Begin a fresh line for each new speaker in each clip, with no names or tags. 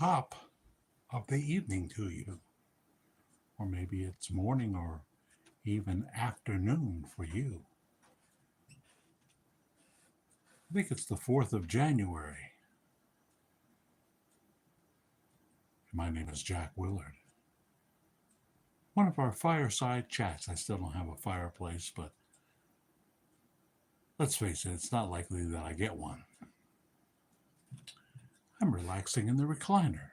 top of the evening to you, or maybe it's morning or even afternoon for you. I think it's the 4th of January. My name is Jack Willard. One of our fireside chats. I still don't have a fireplace, but let's face it, it's not likely that I get one. I'm relaxing in the recliner.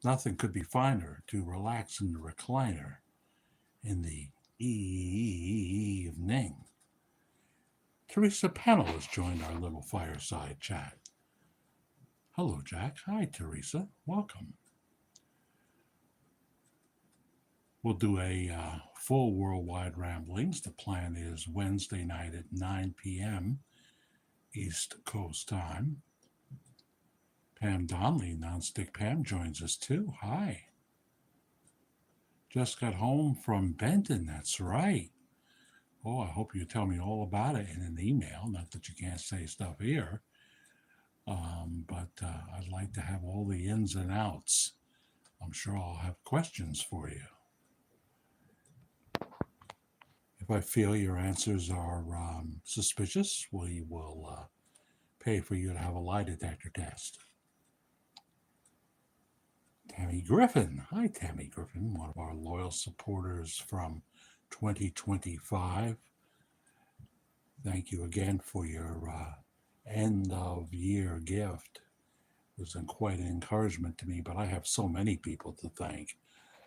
Nothing could be finer to relax in the recliner in the evening. Teresa Pennell has joined our little fireside chat. Hello, Jack. Hi, Teresa. Welcome. We'll do a full Worldwide Ramblings. The plan is Wednesday night at 9 p.m. East Coast time. Pam Donnelly, Nonstick Pam, joins us too. Hi. Just got home from Benton. That's right. Oh, I hope you tell me all about it in an email. Not that you can't say stuff here, but I'd like to have all the ins and outs. I'm sure I'll have questions for you. If I feel your answers are suspicious, we will pay for you to have a lie detector test. Tammy Griffin. Hi, Tammy Griffin, one of our loyal supporters from 2025. Thank you again for your end of year gift. It was quite an encouragement to me, but I have so many people to thank.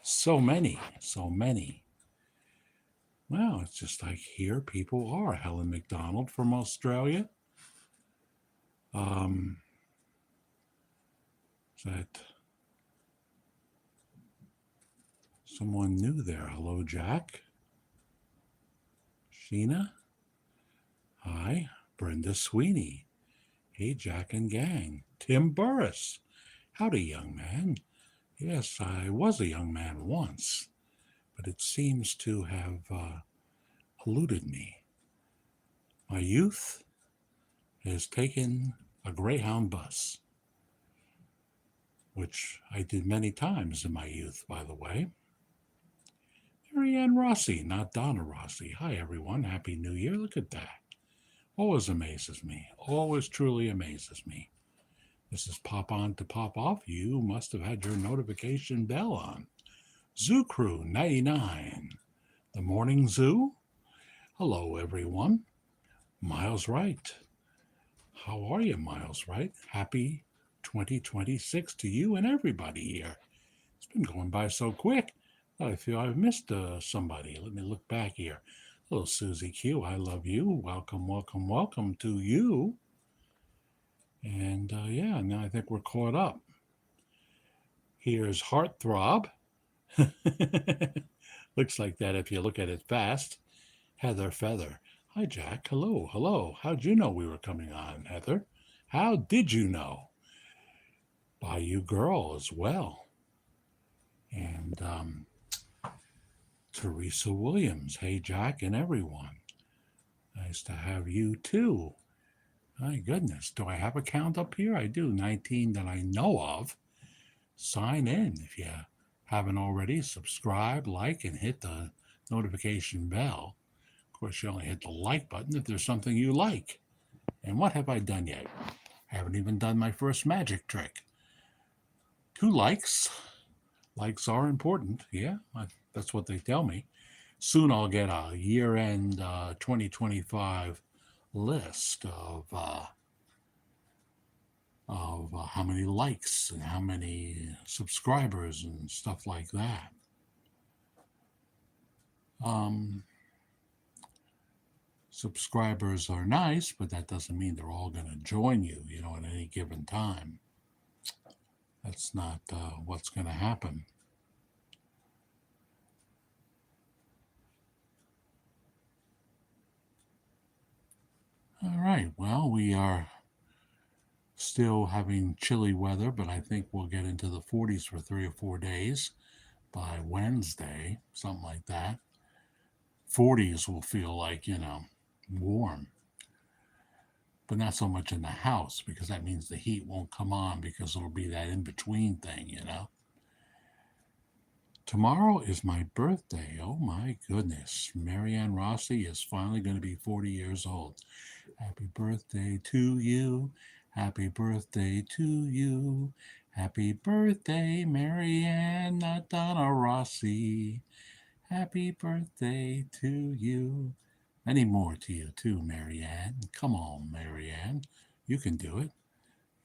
So many. Well, it's just like here people are. Helen McDonald from Australia. Is that someone new there? Hello, Jack. Sheena. Hi, Brenda Sweeney. Hey, Jack and gang. Tim Burris. Howdy, young man. Yes, I was a young man once, but it seems to have eluded me. My youth has taken a Greyhound bus, which I did many times in my youth, by the way. Marianne Rossi, not Donna Rossi. Hi, everyone. Happy New Year. Look at that. Always amazes me. Always truly amazes me. This is Pop On to Pop Off. You must have had your notification bell on. Zoo Crew 99. The Morning Zoo. Hello, everyone. Miles Wright. How are you, Miles Wright? Happy 2026 to you and everybody here. It's been going by so quick that I feel I've missed somebody. Let me look back here. Hello, Susie Q. I love you. Welcome, welcome, welcome to you. And yeah, now I think we're caught up. Here's Heartthrob. Looks like that if you look at it fast. Heather Feather. Hi, Jack. Hello, hello. How'd you know we were coming on, Heather? How did you know? Bayou Girl as well. And Teresa Williams. Hey, Jack and everyone. Nice to have you too. My goodness, do I have a count up here? I do, 19 that I know of. Sign in if you haven't already. Subscribe, like, and hit the notification bell. Of course, you only hit the like button if there's something you like. And what have I done yet? I haven't even done my first magic trick. 2 likes. Likes are important. Yeah, that's what they tell me. Soon I'll get a year-end 2025 list of how many likes and how many subscribers and stuff like that. Subscribers are nice, but that doesn't mean they're all going to join you, at any given time. That's not what's going to happen. All right, well, we are still having chilly weather, but I think we'll get into the 40s for 3 or 4 days by Wednesday, something like that. 40s will feel like, warm. but not so much in the house because that means the heat won't come on because it'll be that in-between thing, you know. Tomorrow is my birthday. Oh my goodness. Marianne Rossi is finally going to be 40 years old. Happy birthday to you. Happy birthday to you. Happy birthday, Marianne, not Donna Rossi. Happy birthday to you. Many more to you too, Marianne. Come on, Marianne. You can do it.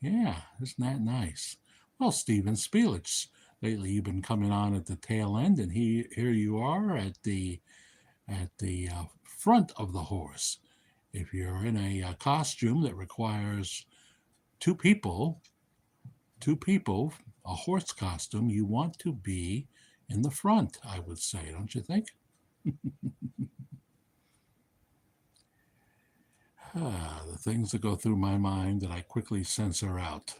Yeah, isn't that nice? Well, Steven Spielitz, lately you've been coming on at the tail end, and here you are at the front of the horse. If you're in a costume that requires two people, a horse costume, you want to be in the front, I would say, don't you think? The things that go through my mind that I quickly censor out.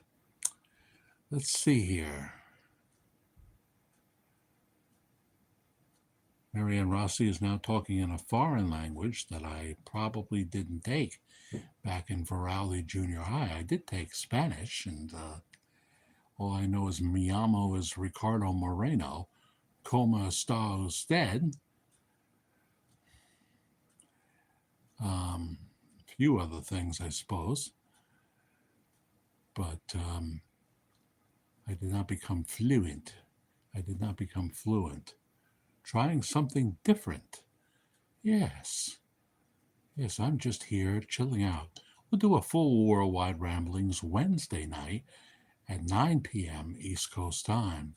Let's see here. Marianne Rossi is now talking in a foreign language that I probably didn't take back in Virali Junior High. I did take Spanish, and all I know is mi llamo is Ricardo Moreno. Como está usted? A few other things, I suppose. But I did not become fluent. Trying something different. Yes, I'm just here chilling out. We'll do a full Worldwide Ramblings Wednesday night at 9 p.m. East Coast time.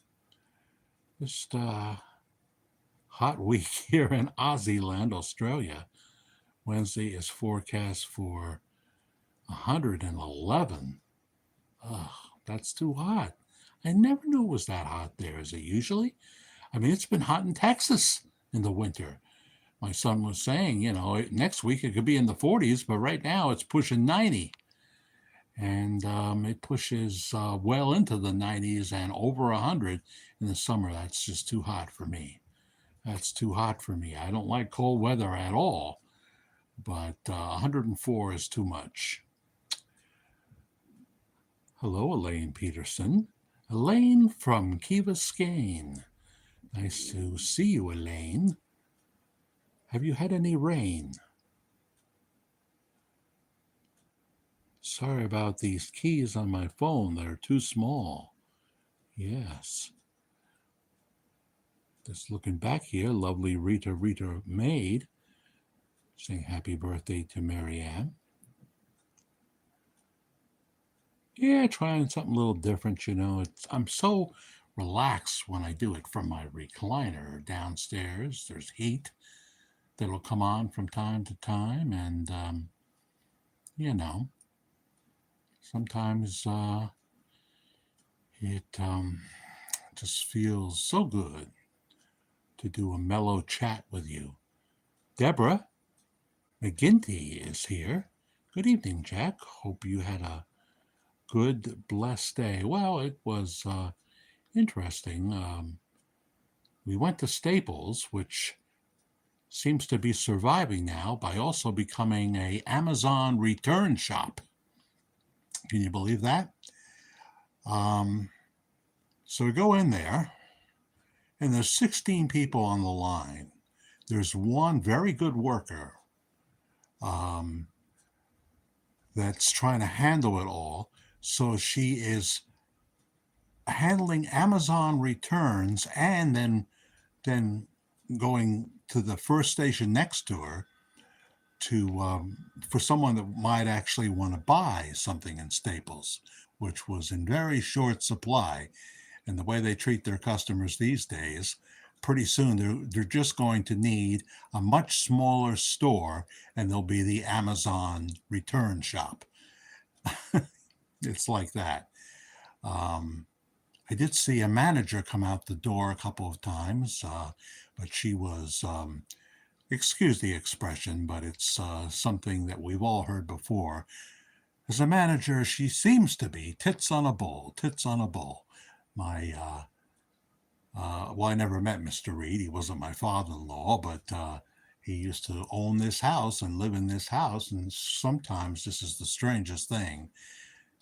Just hot week here in Aussie land, Australia. Wednesday is forecast for 111. Ugh, that's too hot. I never knew it was that hot there. Is it usually? I mean, it's been hot in Texas in the winter. My son was saying, next week it could be in the 40s, but right now it's pushing 90. And it pushes well into the 90s and over 100 in the summer. That's just too hot for me. I don't like cold weather at all, but 104 is too much. Hello, Elaine Peterson. Elaine from Key Biscayne. Nice to see you, Elaine. Have you had any rain? Sorry about these keys on my phone. They're too small. Yes. Just looking back here, lovely Rita Maid saying happy birthday to Marianne. Yeah, trying something a little different, I'm so relaxed when I do it from my recliner downstairs. There's heat that'll come on from time to time, and, sometimes it just feels so good to do a mellow chat with you. Deborah McGinty is here. Good evening, Jack. Hope you had a good, blessed day. Well, it was interesting. We went to Staples, which seems to be surviving now by also becoming an Amazon return shop. Can you believe that? So we go in there, and there's 16 people on the line. There's one very good worker that's trying to handle it all. So she is handling Amazon returns and then going to the first station next to her to for someone that might actually want to buy something in Staples, which was in very short supply. And the way they treat their customers these days, pretty soon they're just going to need a much smaller store, and there'll be the Amazon return shop. It's like that. I did see a manager come out the door a couple of times, but she was, excuse the expression, but it's something that we've all heard before. As a manager, she seems to be tits on a bowl. Well, I never met Mr. Reed. He wasn't my father-in-law, but He used to own this house and live in this house, and sometimes this is the strangest thing.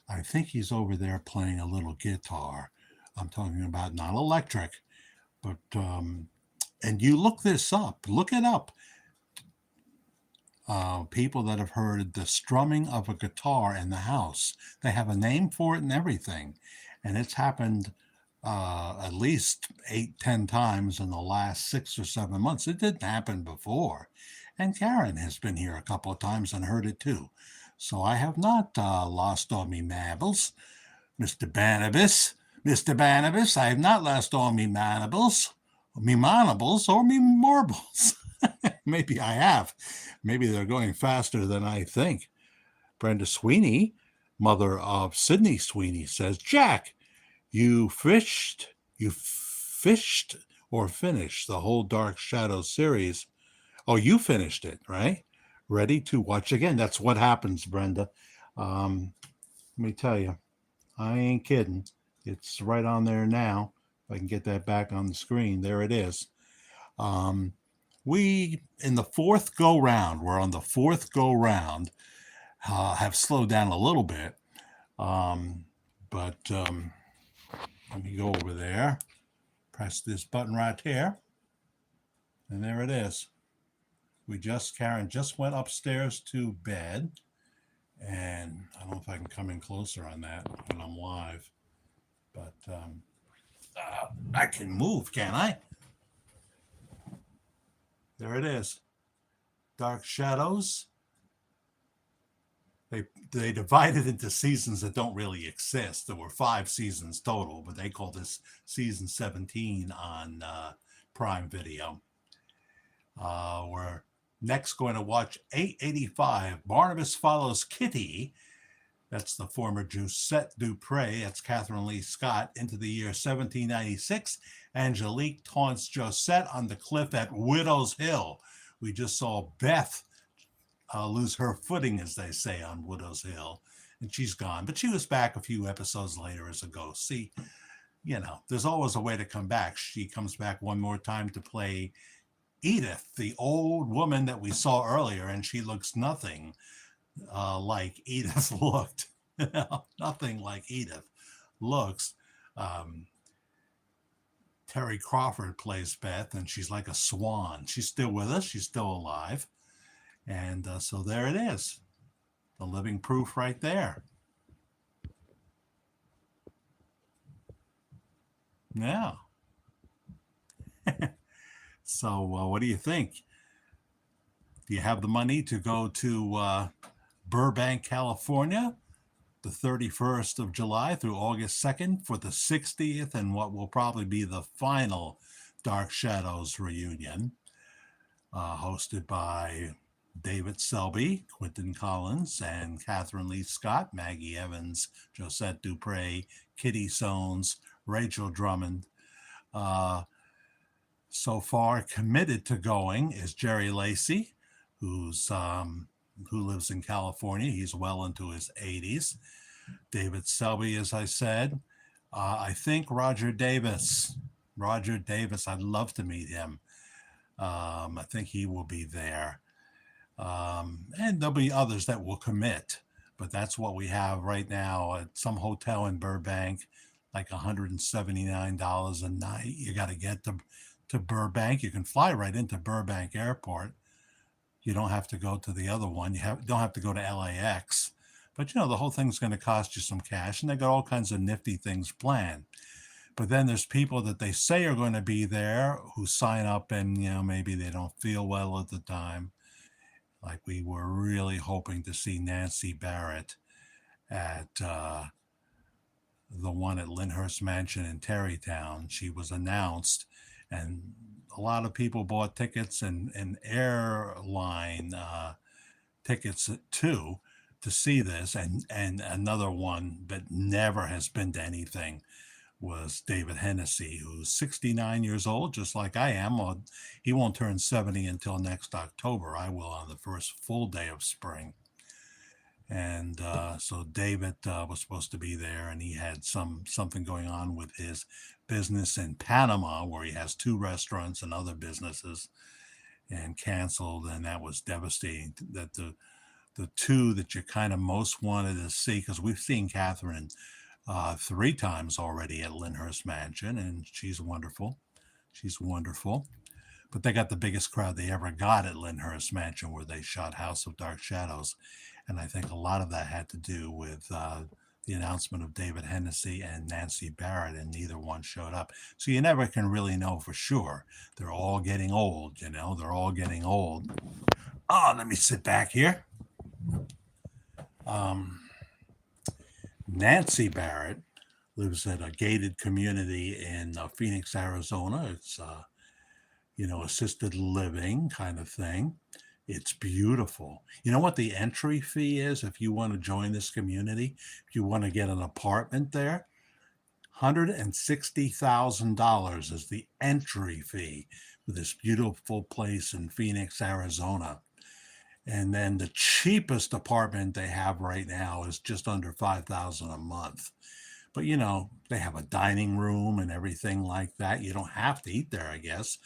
I think he's over there playing a little guitar. I'm talking about not electric, but and you look this up, look it up. People that have heard the strumming of a guitar in the house, they have a name for it and everything, and it's happened at least 8, 10 times in the last 6 or 7 months. It didn't happen before, and Karen has been here a couple of times and heard it too. So I have not lost all me marbles, Mr. Barnabas. Mr. Barnabas, I have not lost all me manables, or me marbles. Maybe I have. Maybe they're going faster than I think. Brenda Sweeney, mother of Sydney Sweeney, says, Jack, you fished or finished the whole Dark Shadows series. Oh, you finished it, right? Ready to watch again. That's what happens, Brenda. Let me tell you, I ain't kidding. It's right on there now. If I can get that back on the screen, there it is. We, in the fourth go round, we're on the fourth go round, have slowed down a little bit. But let me go over there, press this button right here, and there it is. Karen just went upstairs to bed, and I don't know if I can come in closer on that when I'm live, but I can move, can't I? There it is. Dark Shadows. They divided into seasons that don't really exist. There were 5 seasons total, but they call this season 17 on Prime Video. We're next going to watch 885. Barnabas Follows Kitty. That's the former Josette Dupre. That's Catherine Lee Scott. Into the year 1796. Angelique taunts Josette on the cliff at Widow's Hill. We just saw Beth lose her footing, as they say, on Widow's Hill, and she's gone. But she was back a few episodes later as a ghost. See, there's always a way to come back. She comes back one more time to play Edith, the old woman that we saw earlier, and she looks nothing like Edith looked. Nothing like Edith looks. Terry Crawford plays Beth, and she's like a swan. She's still with us. She's still alive. And so there it is. The living proof right there. Yeah. So what do you think? Do you have the money to go to Burbank, California, the 31st of July through August 2nd for the 60th and what will probably be the final Dark Shadows reunion, hosted by David Selby, Quentin Collins, and Catherine Lee Scott, Maggie Evans, Josette Dupre, Kitty Soanes, Rachel Drummond. So far committed to going is Jerry Lacey, who lives in California. He's well into his 80s. David Selby, as I said. I think Roger Davis, I'd love to meet him. I think he will be there. And there'll be others that will commit, but that's what we have right now at some hotel in Burbank, like $179 a night. You got to get to Burbank. You can fly right into Burbank Airport. You don't have to go to the other one. Don't have to go to LAX. But, the whole thing's going to cost you some cash, and they got all kinds of nifty things planned. But then there's people that they say are going to be there who sign up and, maybe they don't feel well at the time. Like we were really hoping to see Nancy Barrett at the one at Lyndhurst Mansion in Terrytown. She was announced, and a lot of people bought tickets and airline tickets too to see this. And another one that never has been to anything was David Hennessy, who's 69 years old, just like I am. Well, he won't turn 70 until next October. I will on the first full day of spring. And so David was supposed to be there, and he had something going on with his business in Panama, where he has 2 restaurants and other businesses. and canceled, and that was devastating. That the two that you kind of most wanted to see, because we've seen Catherine 3 times already at Lyndhurst Mansion, and she's wonderful. She's wonderful. But they got the biggest crowd they ever got at Lyndhurst Mansion, where they shot House of Dark Shadows. And I think a lot of that had to do with the announcement of David Hennessy and Nancy Barrett, and neither one showed up. So you never can really know for sure. They're all getting old, you know, they're all getting old. Oh, let me sit back here. Nancy Barrett lives at a gated community in Phoenix, Arizona. It's assisted living kind of thing. It's beautiful. You know what the entry fee is if you want to join this community? If you want to get an apartment there, $160,000 is the entry fee for this beautiful place in Phoenix, Arizona. And then the cheapest apartment they have right now is just under $5,000 a month. But they have a dining room and everything like that. You don't have to eat there, I guess,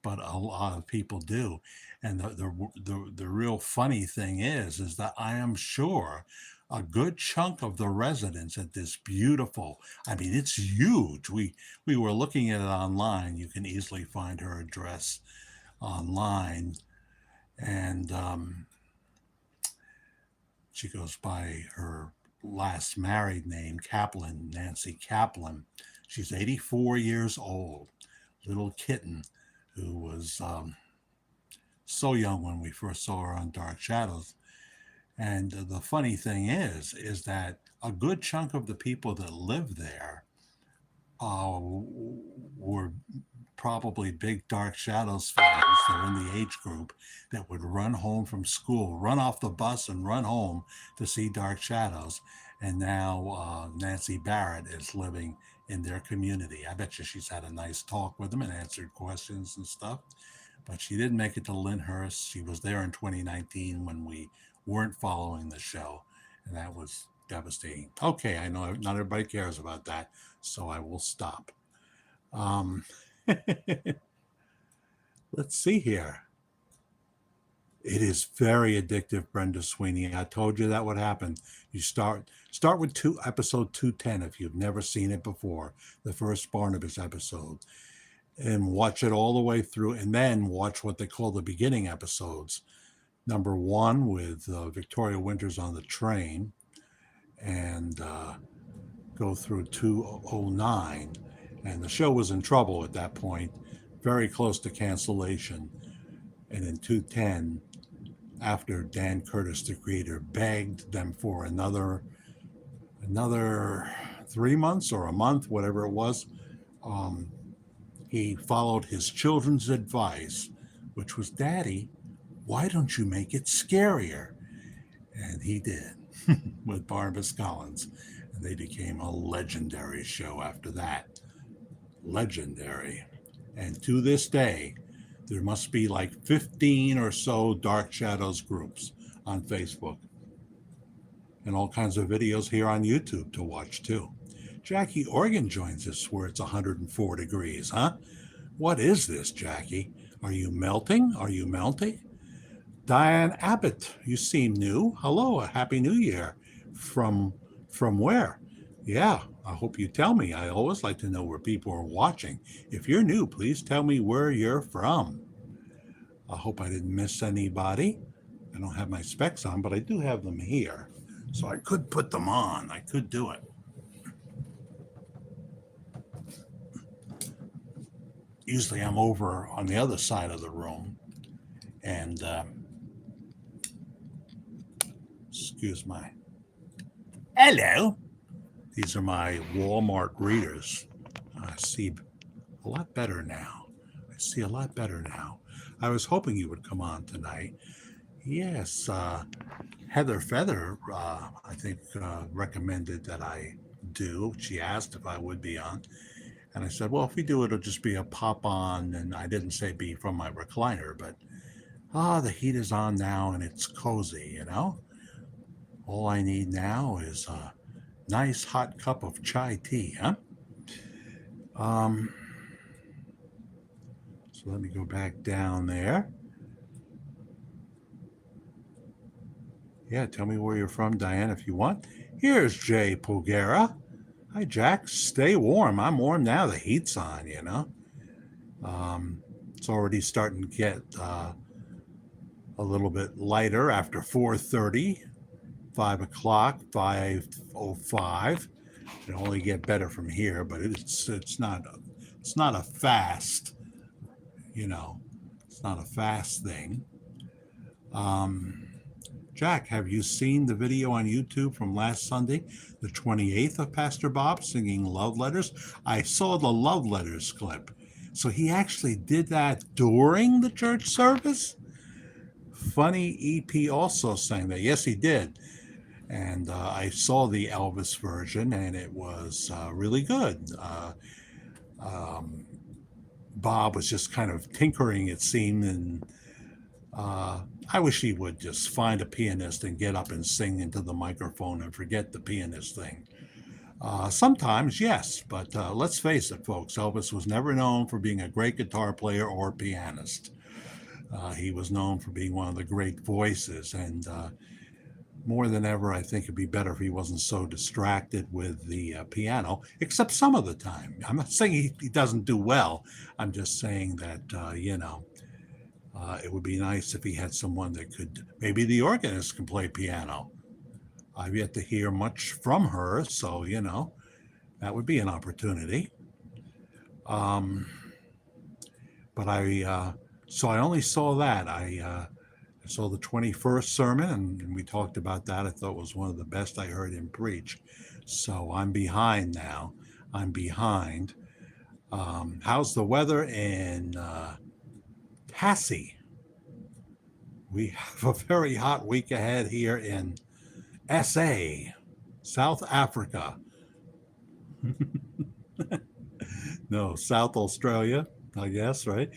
but a lot of people do. And the real funny thing is that I am sure a good chunk of the residents at this beautiful, I mean, it's huge. We were looking at it online. You can easily find her address online. And she goes by her last married name, Kaplan, Nancy Kaplan. She's 84 years old, little kitten who was so young when we first saw her on Dark Shadows. And the funny thing is that a good chunk of the people that live there were probably big Dark Shadows fans. They're in the age group that would run home from school, run off the bus and run home to see Dark Shadows. And now Nancy Barrett is living in their community. I bet you she's had a nice talk with them and answered questions and stuff. But she didn't make it to Lyndhurst. She was there in 2019 when we weren't following the show, and that was devastating. Okay, I know not everybody cares about that, so I will stop. Let's see here. It is very addictive, Brenda Sweeney. I told you that would happen. You start with episode 210 if you've never seen it before, the first Barnabas episode, and watch it all the way through, and then watch what they call the beginning episodes. Number 1 with Victoria Winters on the train, and go through 209. And the show was in trouble at that point, very close to cancellation. And in 210, after Dan Curtis, the creator, begged them for another 3 months or a month, whatever it was, he followed his children's advice, which was, Daddy, why don't you make it scarier? And he did with Barnabas Collins. And they became a legendary show after that. Legendary. And to this day, there must be like 15 or so Dark Shadows groups on Facebook. And all kinds of videos here on YouTube to watch too. Jackie Organ joins us where it's 104 degrees, huh? What is this, Jackie? Are you melting? Are you melting? Diane Abbott, you seem new. Hello, a happy new year. From where? Yeah, I hope you tell me. I always like to know where people are watching. If you're new, please tell me where you're from. I hope I didn't miss anybody. I don't have my specs on, but I do have them here. So I could put them on. I could do it. Usually I'm over on the other side of the room. And excuse my... Hello. These are my Walmart readers. I see a lot better now. I was hoping you would come on tonight. Yes, Heather Feather, I think, recommended that I do. She asked if I would be on. And I said, well, if we do, it'll just be a pop on. And I didn't say be from my recliner, but the heat is on now and it's cozy, you know? All I need now is a nice hot cup of chai tea, huh? So let me go back down there. Yeah, tell me where you're from, Diane, if you want. Here's Jay Pulgara. Hi, Jack. Stay warm. I'm warm now. The heat's on, you know. Um, it's already starting to get a little bit lighter after 4:30, 5 o'clock, 5:05. It'll only get better from here, but it's not a fast, you know, it's not a fast thing. Um, Jack, have you seen the video on YouTube from last Sunday, the 28th, of Pastor Bob singing love letters? I saw the love letters clip. So he actually did that during the church service? Funny EP also sang that. Yes, he did. And I saw the Elvis version, and it was really good. Um, Bob was just kind of tinkering, it seemed, and I wish he would just find a pianist and get up and sing into the microphone and forget the pianist thing. Sometimes, yes, but let's face it, folks, Elvis was never known for being a great guitar player or pianist. He was known for being one of the great voices, and more than ever, I think it'd be better if he wasn't so distracted with the piano, except some of the time. I'm not saying he doesn't do well. I'm just saying that, it would be nice if he had someone that could, maybe the organist can play piano. I've yet to hear much from her, so, that would be an opportunity. Um, but so I only saw that. I saw the 21st sermon, and we talked about that. I thought it was one of the best I heard him preach. So I'm behind now. I'm behind. How's the weather in Tassie? We have a very hot week ahead here in SA, South Africa. No, South Australia, I guess, right?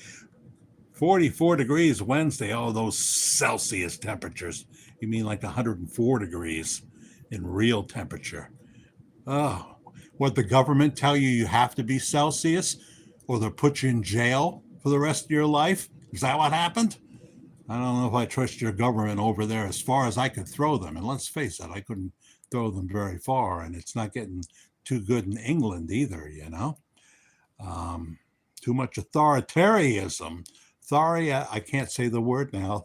44 degrees Wednesday. Oh, those Celsius temperatures. You mean like 104 degrees in real temperature? Oh, what, the government tell you have to be Celsius or they'll put you in jail for the rest of your life? Is that what happened? I don't know if I trust your government over there as far as I could throw them. And let's face it, I couldn't throw them very far. And it's not getting too good in England either. Um, Too much authoritarianism. I can't say the word now.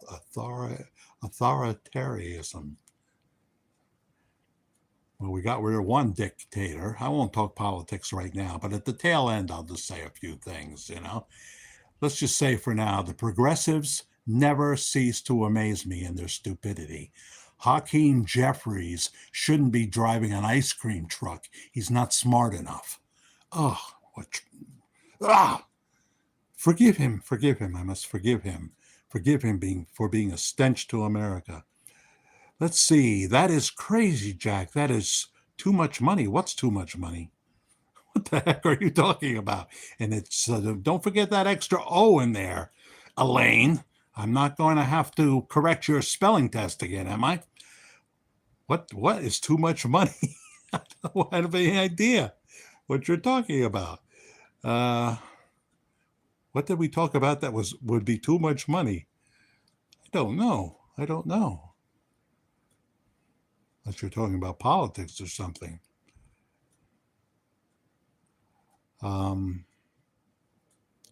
Authoritarianism. Well, we got rid of one dictator. I won't talk politics right now, but at the tail end, I'll just say a few things. Let's just say for now, the progressives never cease to amaze me in their stupidity. Hakeem Jeffries shouldn't be driving an ice cream truck. He's not smart enough. Oh, what? Ah! Forgive him. I must forgive him. Forgive him for being a stench to America. Let's see. That is crazy, Jack. That is too much money. What's too much money? What the heck are you talking about? And it's don't forget that extra O in there, Elaine. I'm not going to have to correct your spelling test again, am I? What is too much money? I don't have any idea what you're talking about. What did we talk about that would be too much money? I don't know. Unless you're talking about politics or something.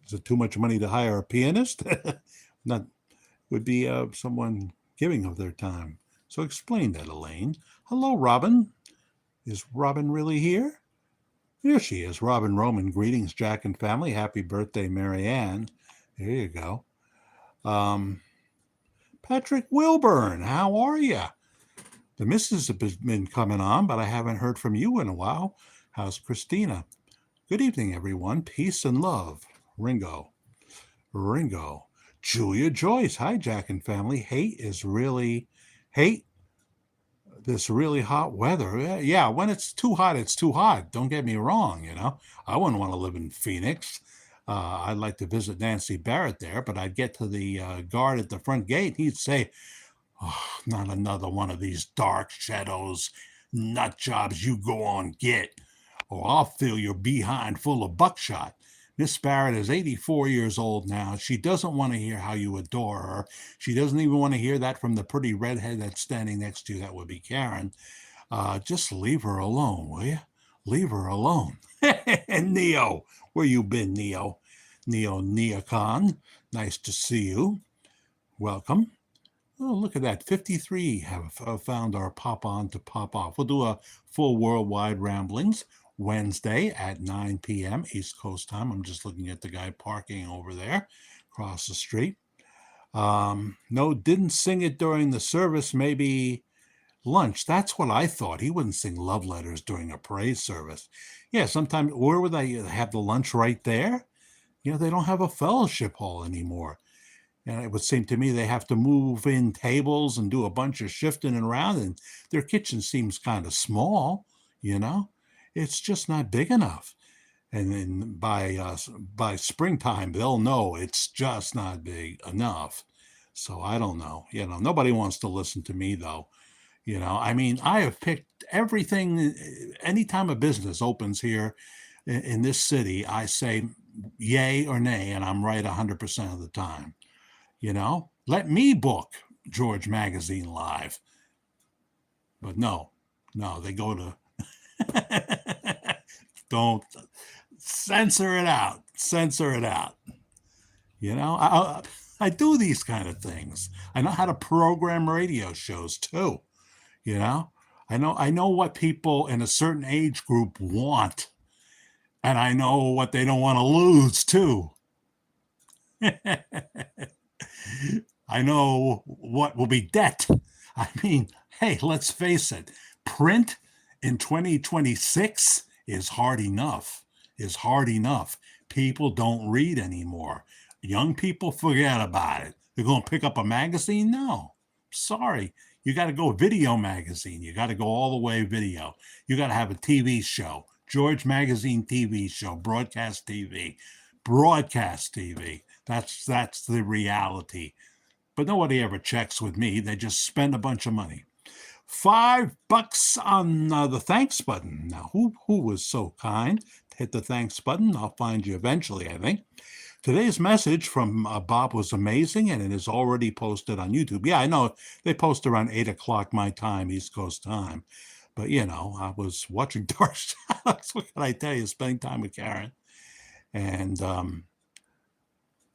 Is it too much money to hire a pianist? Not would be someone giving of their time. So explain that, Elaine. Hello, Robin. Is Robin really here? Here she is, Robin Roman. Greetings, Jack and family. Happy birthday, Mary Ann. There you go. Patrick Wilburn, how are you? The missus have been coming on, but I haven't heard from you in a while. How's Christina? Good evening, everyone. Peace and love. Ringo. Julia Joyce. Hi, Jack and family. Hate this really hot weather. Yeah, when it's too hot, it's too hot. Don't get me wrong, I wouldn't want to live in Phoenix. I'd like to visit Nancy Barrett there, but I'd get to the guard at the front gate. He'd say, oh, not another one of these dark shadows, nut jobs you go on get, or I'll fill your behind full of buckshot. Miss Barrett is 84 years old now. She doesn't want to hear how you adore her. She doesn't even want to hear that from the pretty redhead that's standing next to you. That would be Karen. Just leave her alone, will you? Leave her alone. And Neo, where you been, Neo? Neocon, nice to see you. Welcome. Oh, look at that. 53 have found our pop on to pop off. We'll do a full worldwide ramblings Wednesday at 9 p.m. East Coast time. I'm just looking at the guy parking over there across the street. No, didn't sing it during the service. Maybe lunch. That's what I thought. He wouldn't sing love letters during a praise service. Yeah, sometimes, where would they have the lunch right there? They don't have a fellowship hall anymore. And it would seem to me they have to move in tables and do a bunch of shifting around, and their kitchen seems kind of small, you know? It's just not big enough. And then by springtime, they'll know it's just not big enough. So I don't know. Nobody wants to listen to me, though. I mean, I have picked everything. Anytime a business opens here in this city, I say yay or nay, and I'm right 100% of the time. Let me book George Magazine Live. But no, they go to, don't censor it out. I do these kind of things. I know how to program radio shows too. I know what people in a certain age group want, and I know what they don't want to lose too. I know what will be debt. I mean, hey, let's face it. Print in 2026 is hard enough. People don't read anymore. Young people forget about it. They're going to pick up a magazine? No. Sorry. You got to go video magazine. You got to go all the way video. You got to have a TV show. George Magazine TV show. Broadcast TV. That's the reality. But nobody ever checks with me. They just spend a bunch of money. $5 on the thanks button. Now, who was so kind to hit the thanks button? I'll find you eventually, I think. Today's message from Bob was amazing, and it is already posted on YouTube. Yeah, I know they post around 8 o'clock my time, East Coast time. But, I was watching Dark Shadows. What can I tell you? Spending time with Karen. And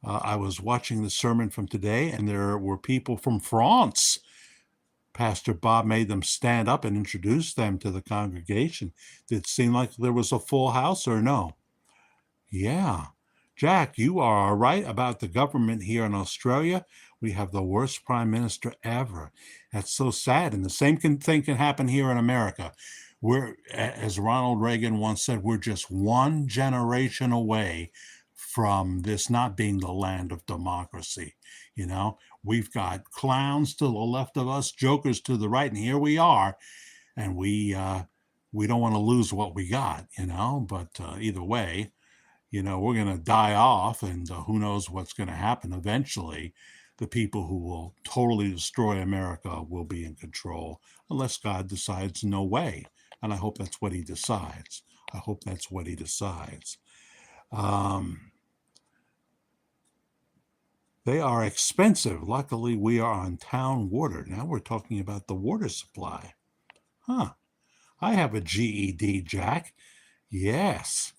I was watching the sermon from today, and there were people from France. Pastor Bob made them stand up and introduce them to the congregation. Did it seem like there was a full house or no? Yeah. Jack, you are right about the government here in Australia. We have the worst prime minister ever. That's so sad. And the same thing can happen here in America. As Ronald Reagan once said, we're just one generation away from this not being the land of democracy. We've got clowns to the left of us, jokers to the right, and here we are. And we don't want to lose what we got, but either way, we're going to die off, and who knows what's going to happen eventually. The people who will totally destroy America will be in control, unless God decides no way. And I hope that's what he decides. They are expensive. Luckily, we are on town water. Now we're talking about the water supply. I have a GED, Jack. Yes.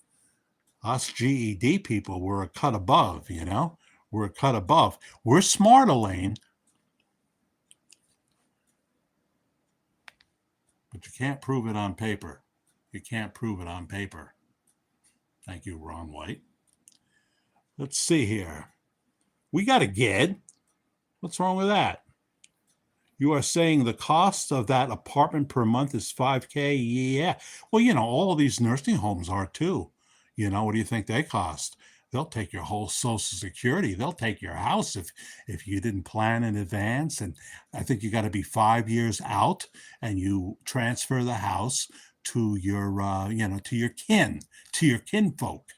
Us GED people, we're a cut above, We're a cut above. We're smart, Elaine. But you can't prove it on paper. Thank you, Ron White. Let's see here. We got a GED. What's wrong with that? You are saying the cost of that apartment per month is $5,000? Yeah. Well, all of these nursing homes are too. What do you think they cost? They'll take your whole Social Security. They'll take your house if you didn't plan in advance. And I think you got to be 5 years out, and you transfer the house to your, to your kinfolk.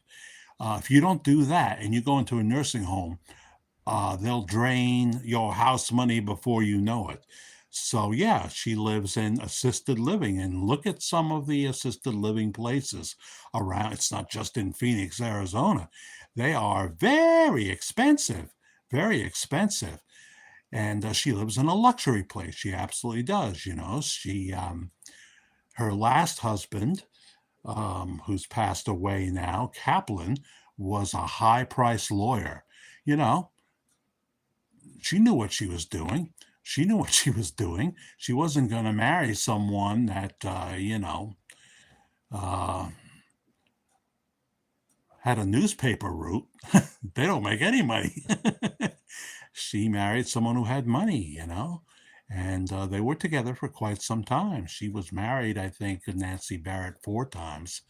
If you don't do that and you go into a nursing home, they'll drain your house money before you know it. So yeah, she lives in assisted living, and look at some of the assisted living places around. It's not just in Phoenix, Arizona. They are very expensive, very expensive. And she lives in a luxury place. She absolutely does. Her last husband, who's passed away now, Kaplan, was a high-priced lawyer. You know, she knew what she was doing. She knew what she was doing. She wasn't going to marry someone that, uh, had a newspaper route. They don't make any money. She married someone who had money. And they were together for quite some time. She was married, I think, to Nancy Barrett 4 times.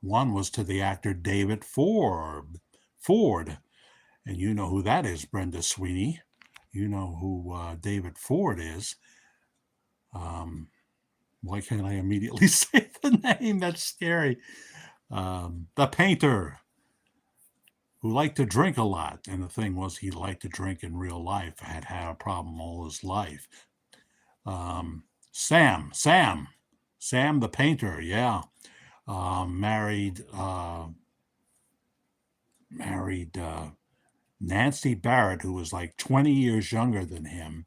One was to the actor David Ford. And you know who that is, Brenda Sweeney. You know who David Ford is. Why can't I immediately say the name? That's scary. The painter who liked to drink a lot. And the thing was, he liked to drink in real life, had a problem all his life. Um, Sam the painter, yeah. Married Nancy Barrett, who was like 20 years younger than him,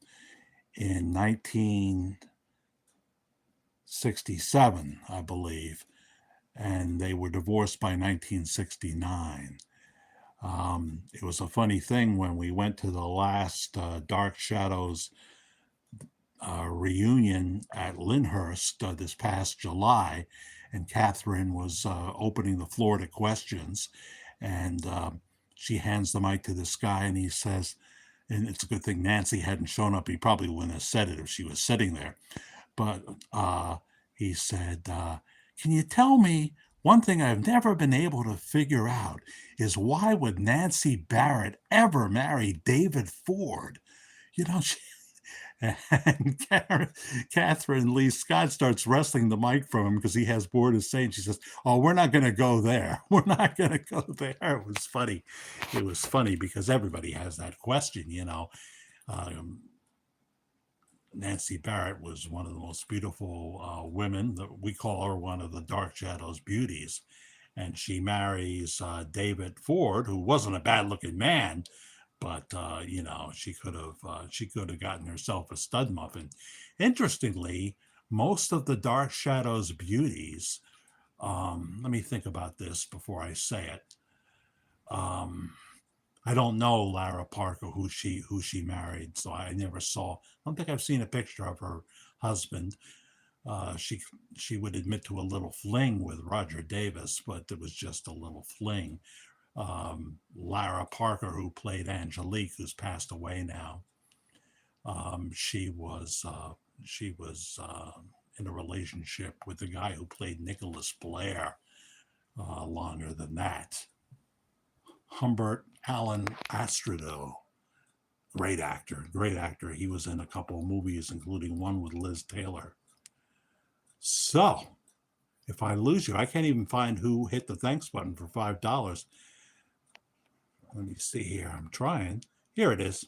in 1967, I believe. And they were divorced by 1969. It was a funny thing when we went to the last Dark Shadows reunion at Lyndhurst this past July, and Catherine was opening the floor to questions, and she hands the mic to this guy, and he says, and it's a good thing Nancy hadn't shown up. He probably wouldn't have said it if she was sitting there. But he said, can you tell me one thing I've never been able to figure out is why would Nancy Barrett ever marry David Ford? You know, and Catherine Lee Scott starts wrestling the mic from him because he has more to say. And she says, oh, we're not going to go there. We're not going to go there. It was funny. It was funny because everybody has that question. Nancy Barrett was one of the most beautiful women. We call her one of the Dark Shadows beauties. And she marries David Ford, who wasn't a bad-looking man, but she could have gotten herself a stud muffin. Interestingly, most of the Dark Shadows beauties. Let me think about this before I say it. I don't know Lara Parker, who she married, so I never saw. I don't think I've seen a picture of her husband. She would admit to a little fling with Roger Davis, but it was just a little fling. Lara Parker, who played Angelique, who's passed away now, she was in a relationship with the guy who played Nicholas Blair longer than that. Humbert Allen Astrado, great actor. He was in a couple of movies, including one with Liz Taylor. So, if I lose you, I can't even find who hit the thanks button for $5. Let me see here. I'm trying. Here it is.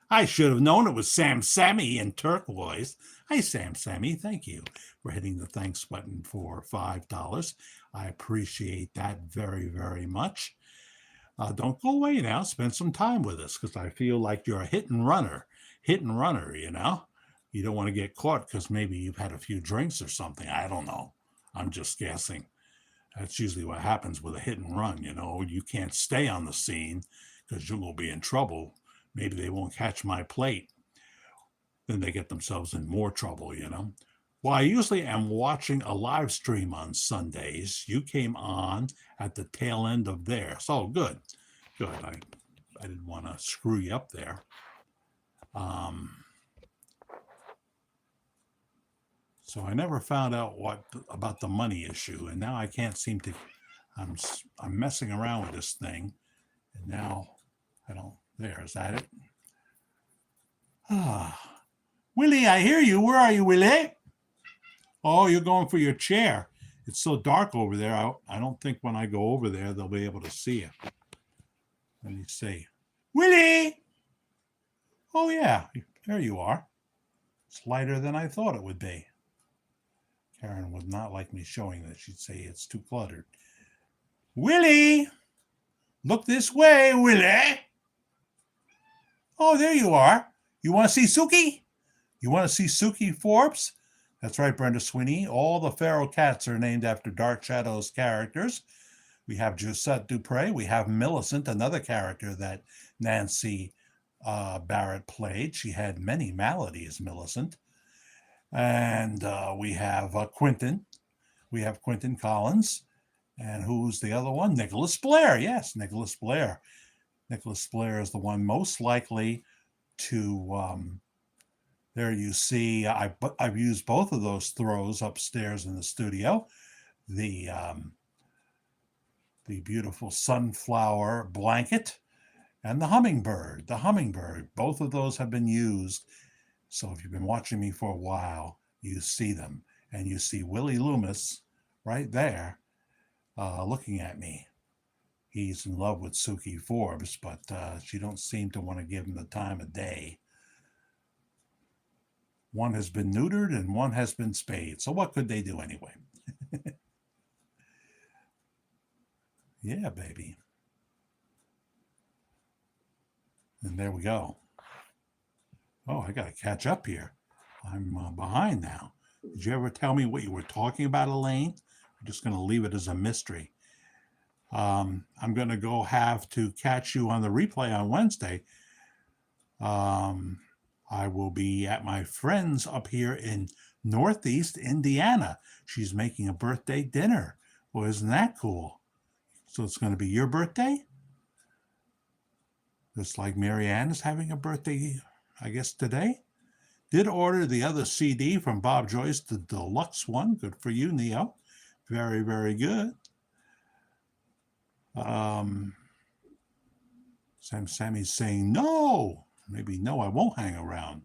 I should have known it was Sam Sammy in turquoise. Hi, Sam Sammy. Thank you for hitting the thanks button for $5. I appreciate that very, very much. Don't go away now. Spend some time with us because I feel like you're a hit and runner. You don't want to get caught because maybe you've had a few drinks or something. I don't know. I'm just guessing. That's usually what happens with a hit and run. You can't stay on the scene because you will be in trouble. Maybe they won't catch my plate. Then they get themselves in more trouble. Well, I usually am watching a live stream on Sundays. You came on at the tail end of theirs. Oh, good. I didn't want to screw you up there. So I never found out about the money issue, and now I can't seem to. I'm messing around with this thing, and now I don't. There, is that it? Willie, I hear you. Where are you, Willie? Oh, you're going for your chair. It's so dark over there. I don't think when I go over there, they'll be able to see you. Let me see. Willie! Oh, yeah. There you are. It's lighter than I thought it would be. Karen would not like me showing this. She'd say it's too cluttered. Willie! Look this way, Willie! Oh, there you are. You want to see Suki? You want to see Suki Forbes? That's right, Brenda Sweeney. All the feral cats are named after Dark Shadows characters. We have Josette Dupre. We have Millicent, another character that Nancy Barrett played. She had many maladies, Millicent. And we have Quentin. We have Quentin Collins. And who's the other one? Nicholas Blair. Yes, Nicholas Blair. Nicholas Blair is the one most likely to... there you see, I've used both of those throws upstairs in the studio. The beautiful sunflower blanket and the hummingbird. Both of those have been used. So if you've been watching me for a while, you see them. And you see Willie Loomis right there looking at me. He's in love with Suki Forbes, but she don't seem to want to give him the time of day. One has been neutered and one has been spayed. So what could they do anyway? Yeah, baby. And there we go. Oh, I got to catch up here. I'm behind now. Did you ever tell me what you were talking about, Elaine? I'm just going to leave it as a mystery. I'm going to go have to catch you on the replay on Wednesday. I will be at my friend's up here in Northeast Indiana. She's making a birthday dinner. Well, isn't that cool? So it's going to be your birthday? Just like Marianne is having a birthday, I guess, today. Did order the other CD from Bob Joyce, the deluxe one. Good for you, Neo. Very, very good. Sammy's saying no. Maybe no, I won't hang around.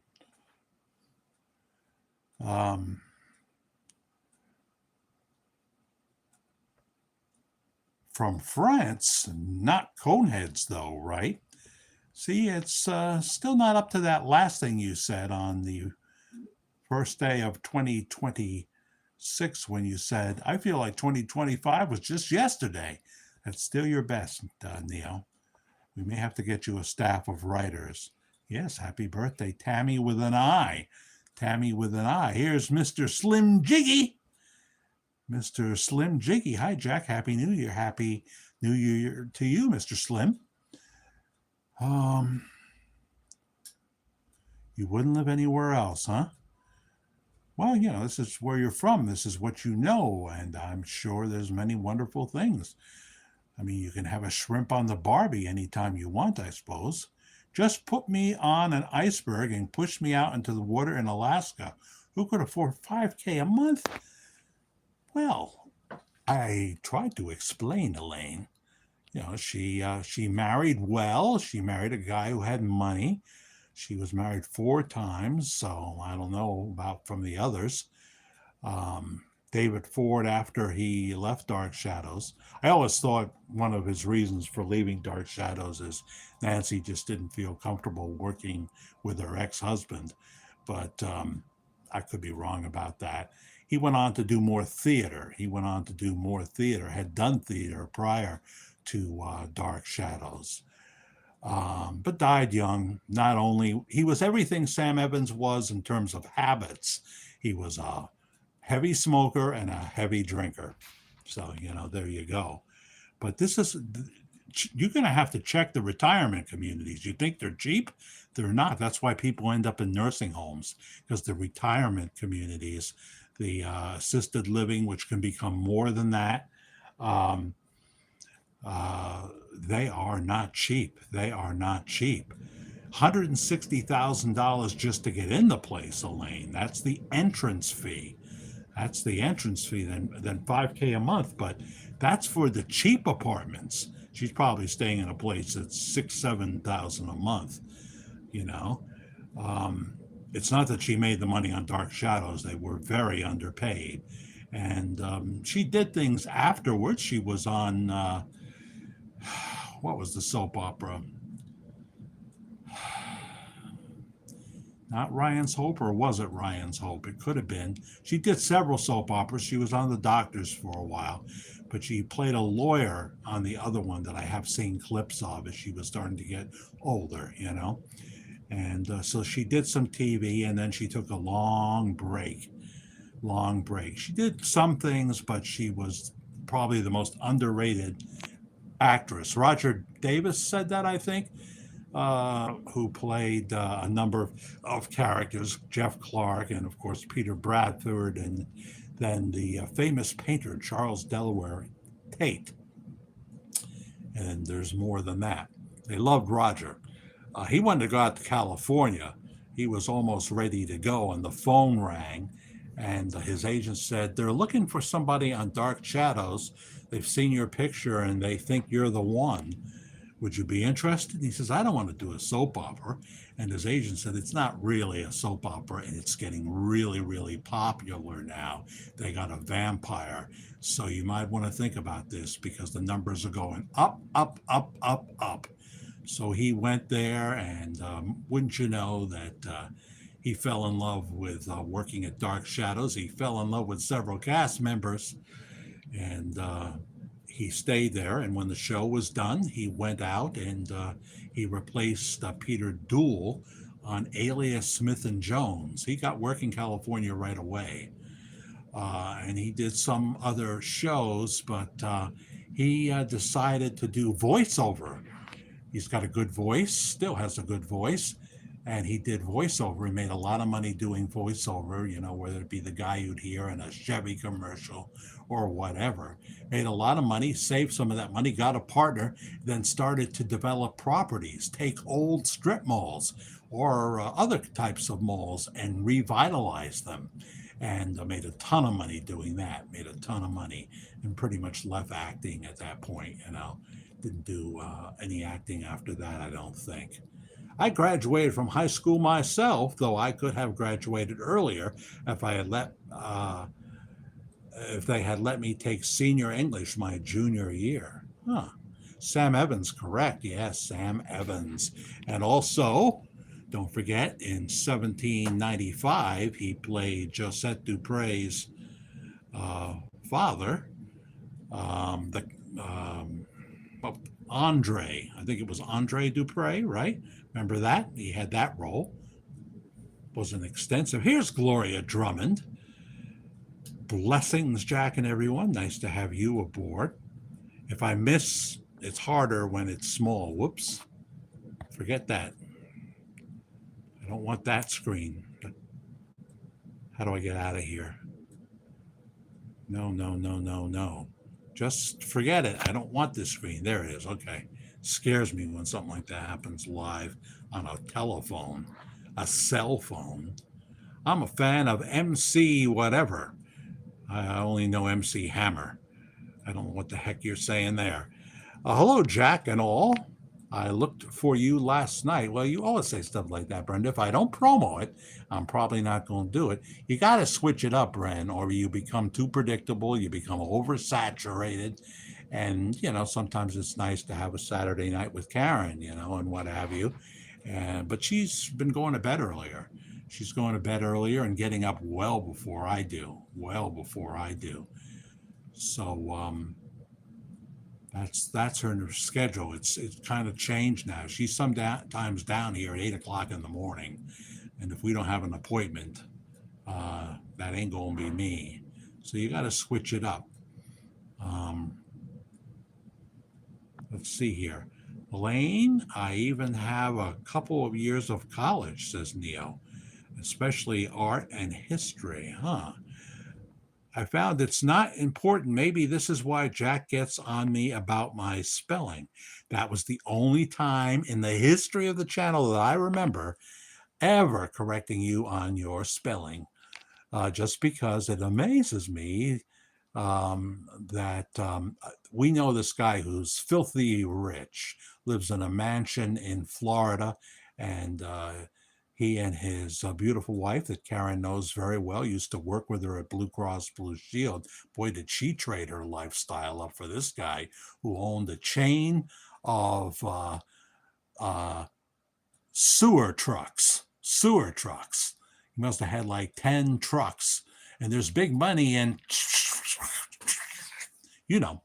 From France, not Coneheads though, right? See, it's still not up to that last thing you said on the first day of 2026 when you said, I feel like 2025 was just yesterday. That's still your best, Neo. We may have to get you a staff of writers. Yes, happy birthday, Tammy with an I. Tammy with an I. Here's Mr. Slim Jiggy. Mr. Slim Jiggy. Hi, Jack. Happy New Year. Happy New Year to you, Mr. Slim. You wouldn't live anywhere else, huh? Well, you know, this is where you're from. This is what you know, and I'm sure there's many wonderful things. I mean, you can have a shrimp on the Barbie anytime you want, I suppose. Just put me on an iceberg and push me out into the water in Alaska. Who could afford $5,000 a month? Well, I tried to explain, Elaine. You know, she married well. She married a guy who had money. She was married 4 times, so I don't know about from the others. David Ford, after he left Dark Shadows, I always thought one of his reasons for leaving Dark Shadows is Nancy just didn't feel comfortable working with her ex-husband, but I could be wrong about that. He went on to do more theater. Had done theater prior to Dark Shadows, but died young. Not only, he was everything Sam Evans was in terms of habits. He was a heavy smoker and a heavy drinker. So, you know, there you go. But this is, you're going to have to check the retirement communities. You think they're cheap? They're not. That's why people end up in nursing homes, because the retirement communities, the assisted living, which can become more than that, they are not cheap. They are not cheap. $160,000 just to get in the place, Elaine. That's the entrance fee. Then $5,000 a month, but that's for the cheap apartments. She's probably staying in a place that's $6,000-7,000 a month. You know, it's not that she made the money on Dark Shadows. They were very underpaid, and she did things afterwards. She was on what was the soap opera? Not Ryan's Hope, or was it Ryan's Hope? It could have been. She did several soap operas. She was on The Doctors for a while, but she played a lawyer on the other one that I have seen clips of as she was starting to get older, you know. And so she did some TV, and then she took a long break. Long break. She did some things, but she was probably the most underrated actress. Roger Davis said that, I think, who played a number of characters, Jeff Clark, and of course Peter Bradford, and then the famous painter Charles Delaware Tate. And there's more than that. They loved Roger. He wanted to go out to California. He was almost ready to go, and the phone rang, and his agent said, "They're looking for somebody on Dark Shadows. They've seen your picture, and they think you're the one. Would you be interested?" He says, "I don't want to do a soap opera." And his agent said, "It's not really a soap opera, and it's getting really, really popular now. They got a vampire. So you might want to think about this because the numbers are going up, up, up, up, up." So he went there, and wouldn't you know that he fell in love with working at Dark Shadows. He fell in love with several cast members, and he stayed there. And when the show was done, he went out and he replaced Peter Duell on Alias Smith and Jones. He got work in California right away. And he did some other shows, but he decided to do voiceover. He's got a good voice, still has a good voice, and he did voiceover. He made a lot of money doing voiceover, you know, whether it be the guy you'd hear in a Chevy commercial or whatever. Made a lot of money, saved some of that money, got a partner, then started to develop properties, take old strip malls or other types of malls and revitalize them. And made a ton of money doing that, made a ton of money, and pretty much left acting at that point, you know. Didn't do any acting after that, I don't think. I graduated from high school myself, though I could have graduated earlier if I had if they had let me take senior English my junior year. Huh. Sam Evans, correct. Yes, Sam Evans. And also, don't forget, in 1795, he played Josette Dupre's father, the Andre. I think it was Andre Dupre, right? Remember that? He had that role. Wasn't extensive. Here's Gloria Drummond. Blessings, Jack and everyone. Nice to have you aboard. If I miss, it's harder when it's small. Whoops. Forget that. I don't want that screen. How do I get out of here? No, no, no, no, no. Just forget it. I don't want this screen. There it is. Okay. Scares me when something like that happens live on a telephone, a cell phone. I'm a fan of MC whatever. I only know MC Hammer. I don't know what the heck you're saying there. Hello, Jack and all. I looked for you last night. Well, you always say stuff like that, Brenda. If I don't promo it, I'm probably not going to do it. You got to switch it up, Bren, or you become too predictable. You become oversaturated. And, you know, sometimes it's nice to have a Saturday night with Karen, you know, and what have you. But she's been going to bed earlier. She's going to bed earlier and getting up well before I do. Well before I do. So, that's her schedule. It's kind of changed now. She's sometimes down here at 8 o'clock in the morning, and if we don't have an appointment, that ain't gonna be me. So you got to switch it up. Um, let's see here, Elaine. I even have a couple of years of college, says Neo, especially art and history, huh? I found it's not important. Maybe this is why Jack gets on me about my spelling. That was the only time in the history of the channel that I remember ever correcting you on your spelling, just because it amazes me that we know this guy who's filthy rich, lives in a mansion in Florida, and he and his beautiful wife that Karen knows very well used to work with her at Blue Cross Blue Shield. Boy, did she trade her lifestyle up for this guy who owned a chain of uh, sewer trucks. sewer trucks. He must have had like 10 trucks. And there's big money in, you know.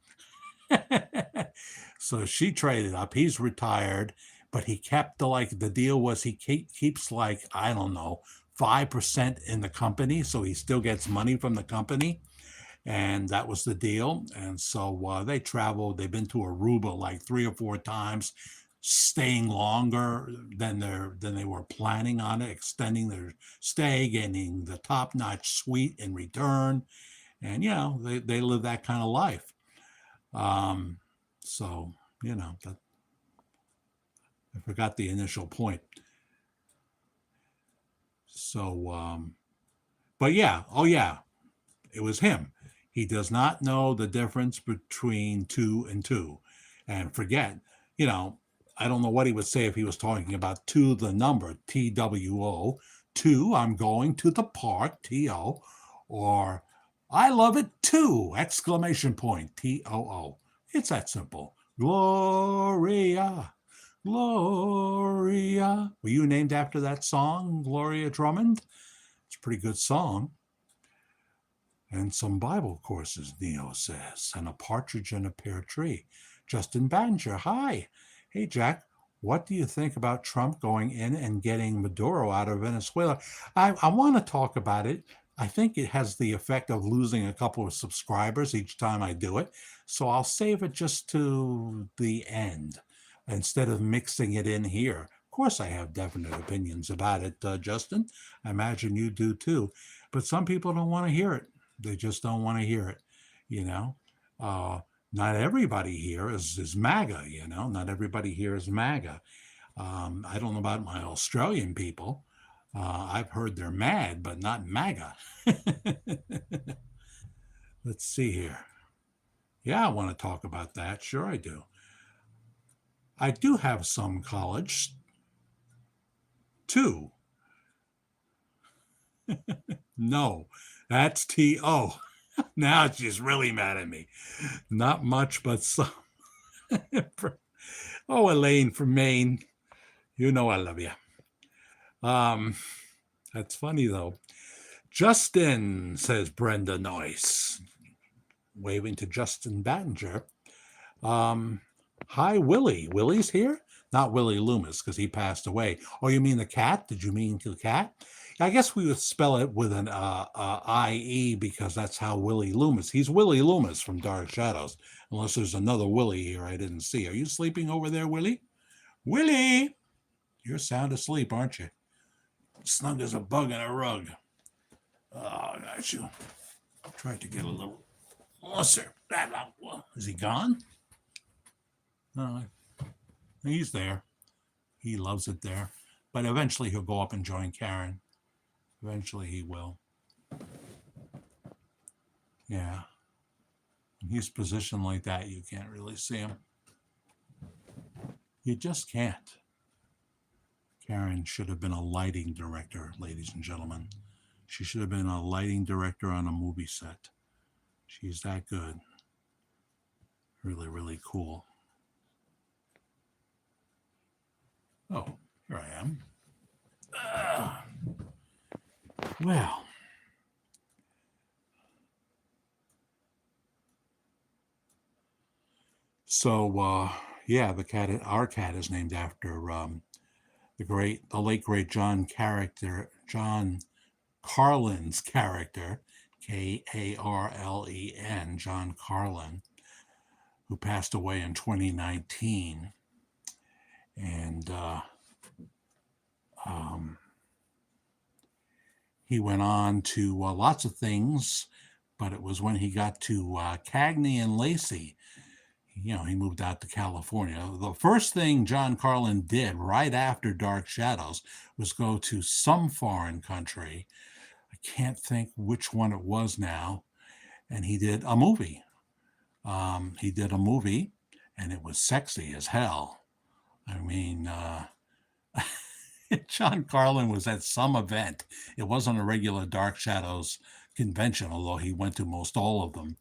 So she traded up. He's retired, but he kept the deal was he keeps like, I don't know, 5% in the company. So he still gets money from the company. And that was the deal. And so they traveled. They've been to Aruba like 3 or 4 times, staying longer than they were planning on it, extending their stay, getting the top-notch suite in return. And, they live that kind of life. So, that, I forgot the initial point. So, but yeah, oh yeah, it was him. He does not know the difference between 2 and 2. And forget, I don't know what he would say if he was talking about 2, the number, TWO, 2, I'm going to the park, TO, or I love it too, exclamation point, TOO. It's that simple. Gloria, Gloria. Were you named after that song, Gloria Drummond? It's a pretty good song. And some Bible courses, Neo says, and a partridge in a pear tree. Justin Badger, hi. Hey, Jack, what do you think about Trump going in and getting Maduro out of Venezuela? I want to talk about it. I think it has the effect of losing a couple of subscribers each time I do it. So I'll save it just to the end instead of mixing it in here. Of course, I have definite opinions about it, Justin. I imagine you do too. But some people don't want to hear it. They just don't want to hear it, Not everybody here is MAGA, Not everybody here is MAGA. I don't know about my Australian people. I've heard they're mad, but not MAGA. Let's see here. Yeah, I want to talk about that. Sure I do. I do have some college, too. No, that's T.O. Now she's really mad at me. Not much, but some. Oh, Elaine from Maine. You know I love you. That's funny, though. Justin, says Brenda Noyce, waving to Justin Battinger. Hi, Willie. Willie's here? Not Willie Loomis, because he passed away. Oh, you mean the cat? Did you mean the cat? I guess we would spell it with an I-E because that's how Willie Loomis. He's Willie Loomis from Dark Shadows, unless there's another Willie here I didn't see. Are you sleeping over there, Willie? Willie! You're sound asleep, aren't you? Snug as a bug in a rug. Oh, I got you. Tried to get a little closer. Is he gone? No, he's there. He loves it there. But eventually he'll go up and join Karen. Eventually he will. Yeah. When he's positioned like that, you can't really see him. You just can't. Karen should have been a lighting director, ladies and gentlemen. She should have been a lighting director on a movie set. She's that good. Really, really cool. Oh, here I am. Well. So, yeah, our cat is named after the late great John Carlin's character, Karlen, John Carlin, who passed away in 2019. And he went on to lots of things, but it was when he got to Cagney and Lacey, he moved out to California. The first thing John Carlin did right after Dark Shadows was go to some foreign country. I can't think which one it was now. And he did a movie. And it was sexy as hell. I mean, John Carlin was at some event. It wasn't a regular Dark Shadows convention, although he went to most all of them.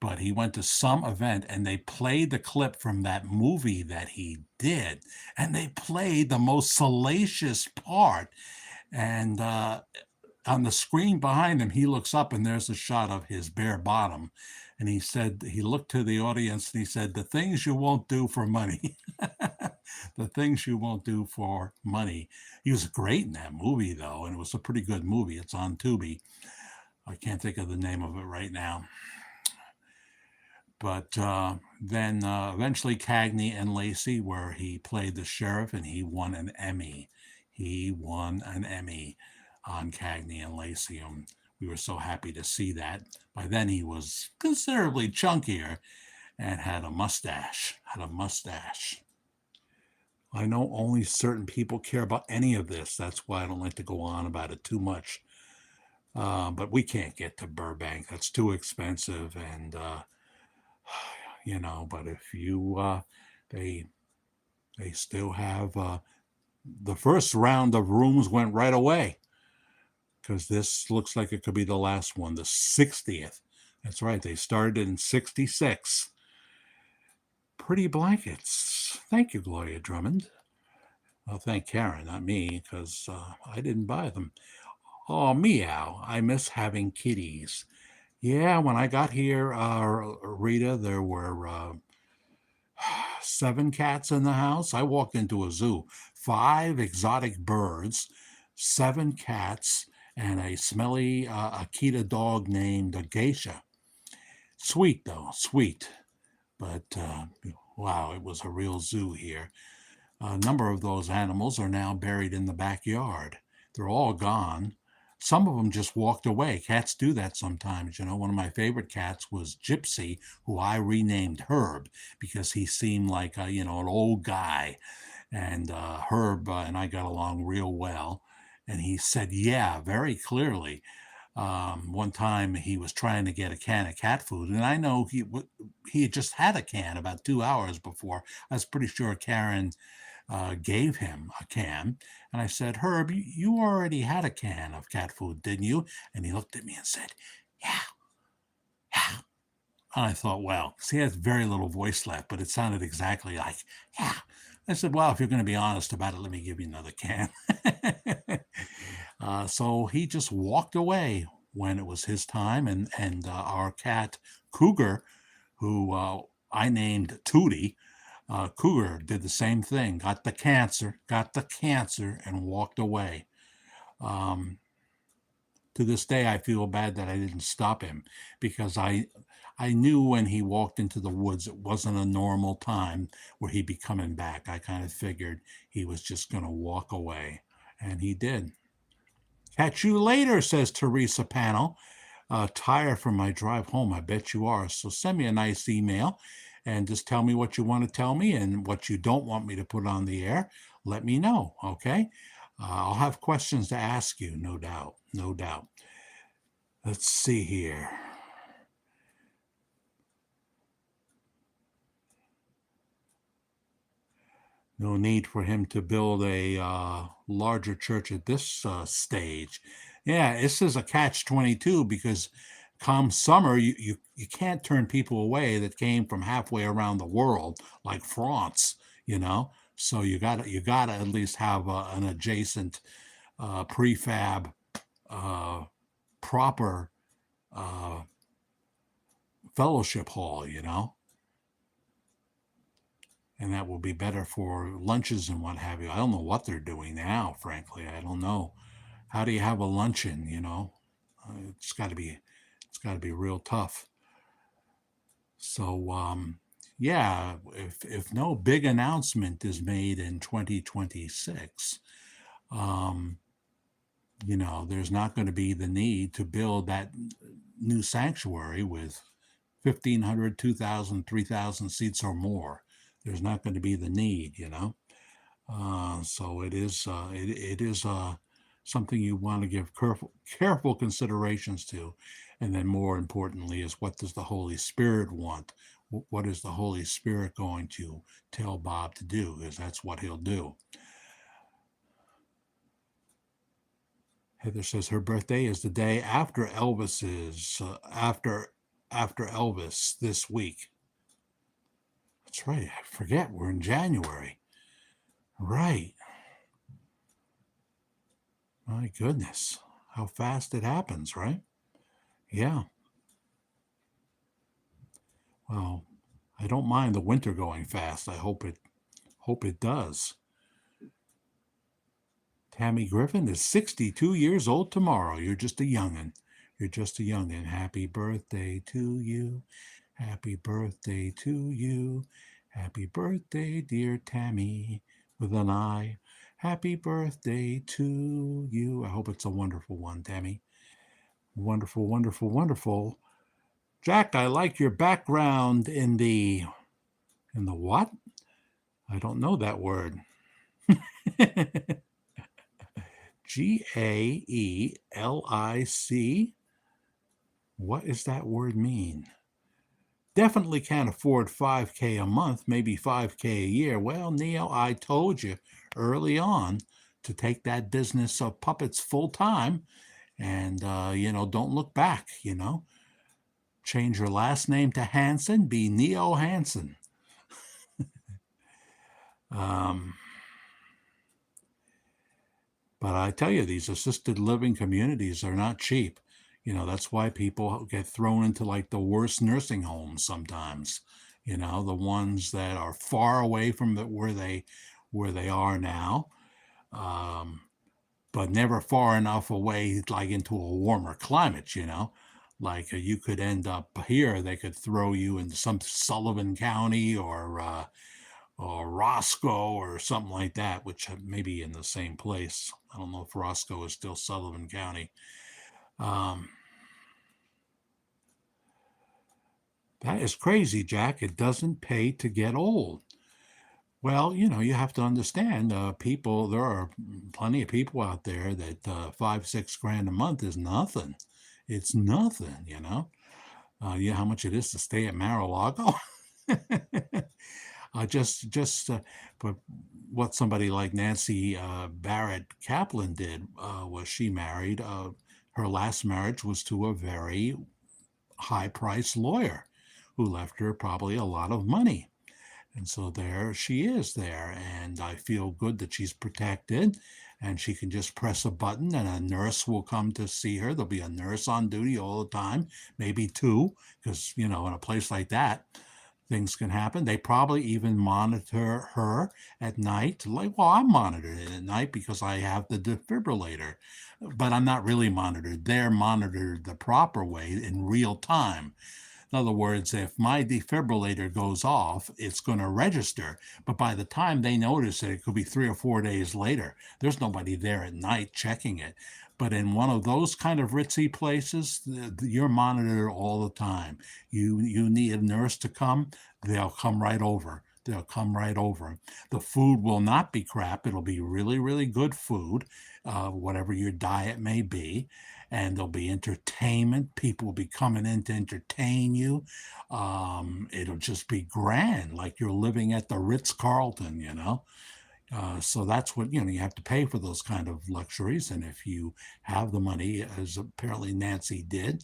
But he went to some event and they played the clip from that movie that he did. And they played the most salacious part. And on the screen behind him, he looks up and there's a shot of his bare bottom. And he said, he looked to the audience and he said, "The things you won't do for money." The things you won't do for money. He was great in that movie, though, and it was a pretty good movie. It's on Tubi. I can't think of the name of it right now. But then eventually Cagney and Lacey, where he played the sheriff, and he won an Emmy. He won an Emmy on Cagney and Lacey. We were so happy to see that. By then he was considerably chunkier and had a mustache. I know only certain people care about any of this. That's why I don't like to go on about it too much. But we can't get to Burbank. That's too expensive. And, but if you, they still have, the first round of rooms went right away, because this looks like it could be the last one, the 60th. That's right. They started in 66. Pretty blankets. Thank you, Gloria Drummond. Well, thank Karen, not me, because I didn't buy them. Oh, meow. I miss having kitties. Yeah, when I got here, Rita, there were 7 cats in the house. I walked into a zoo. 5 exotic birds, 7 cats, and a smelly Akita dog named Geisha. Sweet, though, sweet. But, wow, it was a real zoo here. A number of those animals are now buried in the backyard. They're all gone. Some of them just walked away. Cats do that sometimes. One of my favorite cats was Gypsy, who I renamed Herb because he seemed like, an old guy. And Herb and I got along real well. And he said, yeah, very clearly. One time he was trying to get a can of cat food, and I know he had just had a can about 2 hours before. I was pretty sure Karen gave him a can. And I said, "Herb, you already had a can of cat food, didn't you?" And he looked at me and said, "Yeah, yeah." And I thought, well, 'cause he has very little voice left, but it sounded exactly like, "Yeah." I said, "Well, if you're going to be honest about it, let me give you another can." So he just walked away when it was his time. And our cat, Cougar, who I named Tootie, Cougar did the same thing, got the cancer, and walked away. To this day, I feel bad that I didn't stop him, because I knew when he walked into the woods, it wasn't a normal time where he'd be coming back. I kind of figured he was just going to walk away, and he did. Catch you later, says Teresa Panel. Tired from my drive home, I bet you are. So send me a nice email and just tell me what you want to tell me, and what you don't want me to put on the air, let me know, okay? I'll have questions to ask you, no doubt. Let's see here. No need for him to build a larger church at this stage. Yeah, this is a catch-22, because come summer, you can't turn people away that came from halfway around the world, like France, So you gotta at least have an adjacent prefab, proper fellowship hall, and that will be better for lunches and what have you. I don't know what they're doing now, frankly. I don't know. How do you have a luncheon? It's got to be real tough. So yeah, if no big announcement is made in 2026, there's not going to be the need to build that new sanctuary with 1,500, 2,000, 3,000 seats or more. There's not going to be the need, So it is something you want to give careful considerations to. And then more importantly is, what does the Holy Spirit want? What is the Holy Spirit going to tell Bob to do? Because that's what he'll do. Heather says her birthday is the day after Elvis's, after Elvis this week. That's right. I forget. We're in January. Right. My goodness, how fast it happens, right? Yeah. Well, I don't mind the winter going fast. I hope it does. Tammy Griffin is 62 years old tomorrow. You're just a youngin'. You're just a youngin'. Happy birthday to you. Happy birthday to you. Happy birthday, dear Tammy, with an I. Happy birthday to you. I hope it's a wonderful one, Tammy. Wonderful, wonderful, wonderful. Jack, I like your background in the what? I don't know that word. Gaelic. What does that word mean? Definitely can't afford 5K a month, maybe 5K a year. Well, Neo, I told you early on to take that business of puppets full time and, don't look back, Change your last name to Hansen, be Neo Hansen. Um, but I tell you, these assisted living communities are not cheap. That's why people get thrown into like the worst nursing homes sometimes. The ones that are far away from where they are now, um, but never far enough away, like into a warmer climate. Like you could end up here. They could throw you in some Sullivan County or Roscoe or something like that, which may be in the same place. I don't know if Roscoe is still Sullivan County. Um, that is crazy, Jack. It doesn't pay to get old. Well, you have to understand, there are plenty of people out there that 5, 6 grand a month is nothing. It's nothing, you know how much it is to stay at Mar-a-Lago? Just but what somebody like Nancy Barrett Kaplan did was she married. Her last marriage was to a very high-priced lawyer who left her probably a lot of money. And so there she is there. And I feel good that she's protected and she can just press a button and a nurse will come to see her. There'll be a nurse on duty all the time, maybe two, because, in a place like that, things can happen. They probably even monitor her at night. Like, well, I'm monitored at night because I have the defibrillator, but I'm not really monitored. They're monitored the proper way in real time. In other words, if my defibrillator goes off, it's going to register. But by the time they notice it, it could be 3 or 4 days later. There's nobody there at night checking it. But in one of those kind of ritzy places, you're monitored all the time. You need a nurse to come, they'll come right over. They'll come right over. The food will not be crap. It'll be really, really good food, whatever your diet may be, and there'll be entertainment. People will be coming in to entertain you. It'll just be grand, like you're living at the Ritz-Carlton. So that's what, you have to pay for those kind of luxuries. And if you have the money, as apparently Nancy did,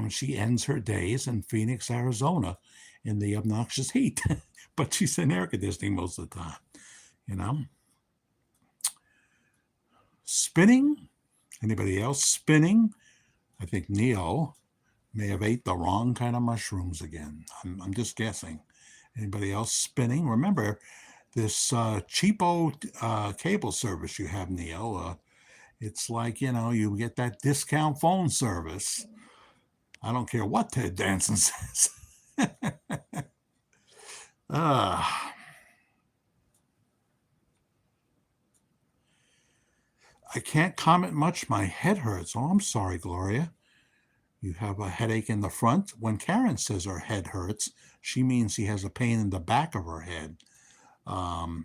she ends her days in Phoenix, Arizona in the obnoxious heat. But she's in air conditioning most of the time, you know. Spinning? Anybody else spinning? I think Neo may have ate the wrong kind of mushrooms again. I'm just guessing. Anybody else spinning? Remember this cheapo cable service you have, Neo. It's like, you get that discount phone service. I don't care what Ted Danson says. uh, I can't comment much. My head hurts. Oh, I'm sorry, Gloria. You have a headache in the front. When Karen says her head hurts, she means she has a pain in the back of her head. But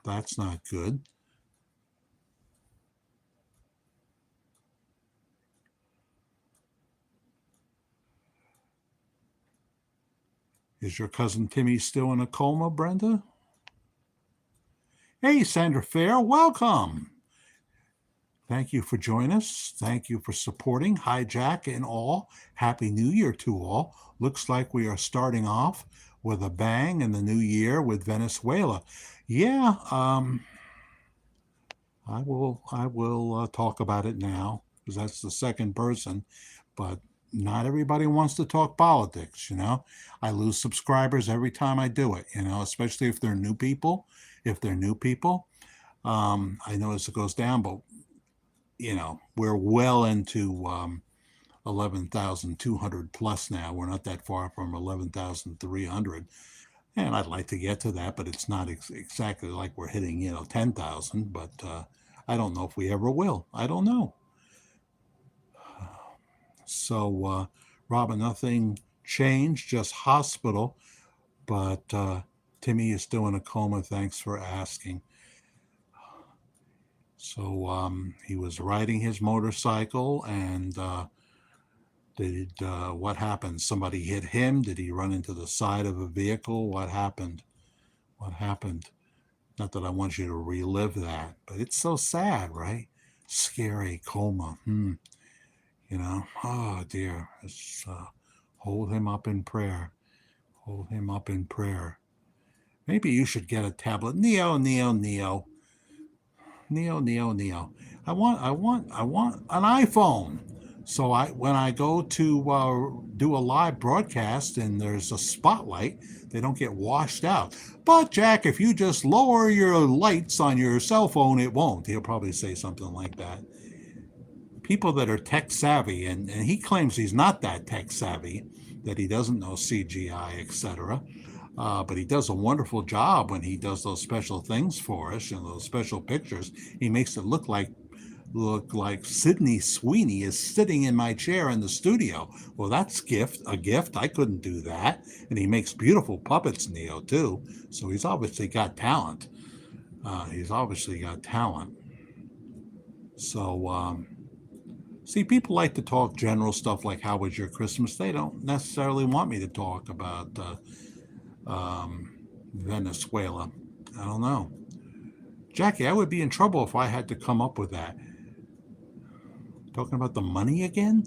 that's not good. Is your cousin Timmy still in a coma, Brenda? Hey, Sandra Fair, welcome. Thank you for joining us. Thank you for supporting Hijack and all. Happy New Year to all. Looks like we are starting off with a bang in the new year with Venezuela. Yeah, I will talk about it now because that's the second person, but not everybody wants to talk politics, you know. I lose subscribers every time I do it, you know, especially if they're new people. If they're new people, I notice it goes down, but you know, we're well into 11,200 plus now. We're not that far from 11,300. And I'd like to get to that, but it's not exactly like we're hitting, you know, 10,000. But I don't know if we ever will. I don't know. So, Robin, nothing changed, just hospital. But Timmy is still in a coma. Thanks for asking. So he was riding his motorcycle, and what happened? Somebody hit him? Did he run into the side of a vehicle? What happened? What happened? Not that I want you to relive that, but it's so sad, right? Scary coma. You know, oh dear. Hold him up in prayer. Hold him up in prayer. Maybe you should get a tablet. Neo. I want an iPhone. So when I go to do a live broadcast and there's a spotlight, they don't get washed out. But Jack, if you just lower your lights on your cell phone, it won't. He'll probably say something like that. People that are tech savvy, and he claims he's not that tech savvy, that he doesn't know CGI, etc. But he does a wonderful job when he does those special things for us, you know, those special pictures. He makes it look like Sydney Sweeney is sitting in my chair in the studio. Well, that's a gift. I couldn't do that. And he makes beautiful puppets, Neo, too. So he's obviously got talent. So, see, people like to talk general stuff like, how was your Christmas? They don't necessarily want me to talk about Venezuela. I don't know. Jackie, I would be in trouble if I had to come up with that. Talking about the money again?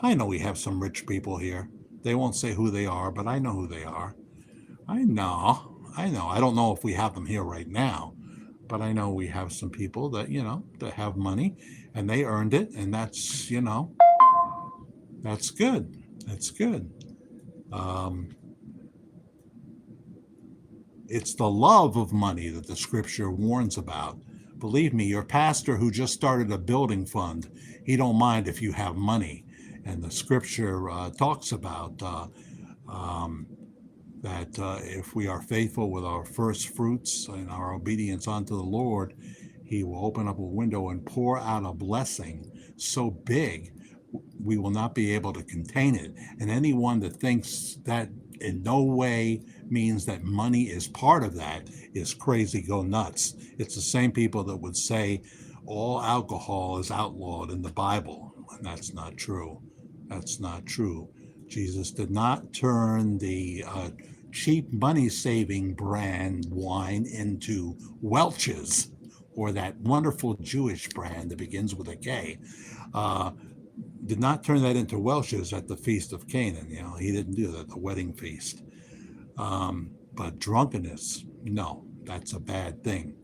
I know we have some rich people here. They won't say who they are, but I know who they are. I know. I don't know if we have them here right now, but I know we have some people that, you know, that have money and they earned it. And that's, you know, that's good. That's good. Um, it's the love of money that the scripture warns about. Believe me, your pastor who just started a building fund, he don't mind if you have money. And the scripture talks about um, that if we are faithful with our first fruits and our obedience unto the Lord, he will open up a window and pour out a blessing so big we will not be able to contain it. And anyone that thinks that in no way means that money is part of that is crazy, go nuts. It's the same people that would say all alcohol is outlawed in the Bible, and that's not true. That's not true. Jesus did not turn the cheap money saving brand wine into Welch's or that wonderful Jewish brand that begins with a K. Uh, did not turn that into Welch's at the Feast of Canaan. You know, he didn't do that, the wedding feast. But drunkenness, no, that's a bad thing.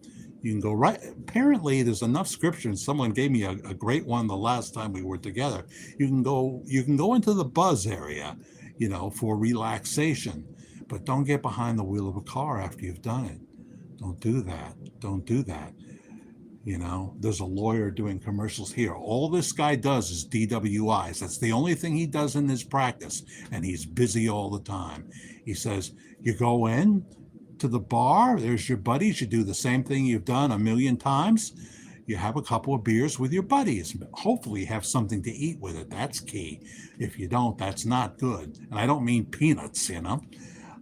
You can go right. Apparently, there's enough scripture, and someone gave me a great one the last time we were together. You can go into the buzz area, you know, for relaxation, but don't get behind the wheel of a car after you've done it. Don't do that. Don't do that. You know, there's a lawyer doing commercials here. All this guy does is DWIs. That's the only thing he does in his practice, and he's busy all the time. He says, you go in to the bar, there's your buddies, you do the same thing you've done a million times. You have a couple of beers with your buddies. Hopefully you have something to eat with it. That's key. If you don't, that's not good. And I don't mean peanuts, you know.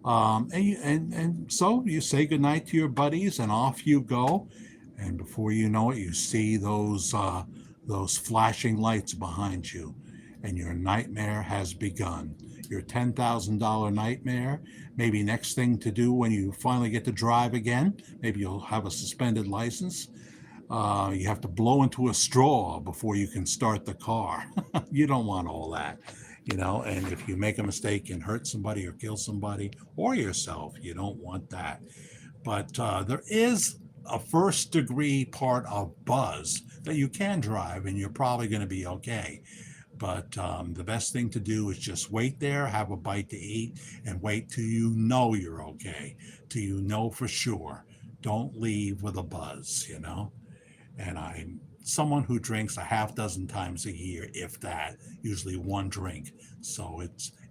And so you say goodnight to your buddies and off you go. And before you know it, you see those flashing lights behind you, and your nightmare has begun. Your $10,000 nightmare. Maybe next thing to do when you finally get to drive again, maybe you'll have a suspended license. You have to blow into a straw before you can start the car. You don't want all that. And if you make a mistake and hurt somebody or kill somebody or yourself, you don't want that. But there is a first degree part of buzz that you can drive and you're probably going to be okay. But the best thing to do is just wait there, have a bite to eat, and wait till you know you're okay, till you know for sure. Don't leave with a buzz. And I'm someone who drinks a half dozen times a year, if that, usually one drink. So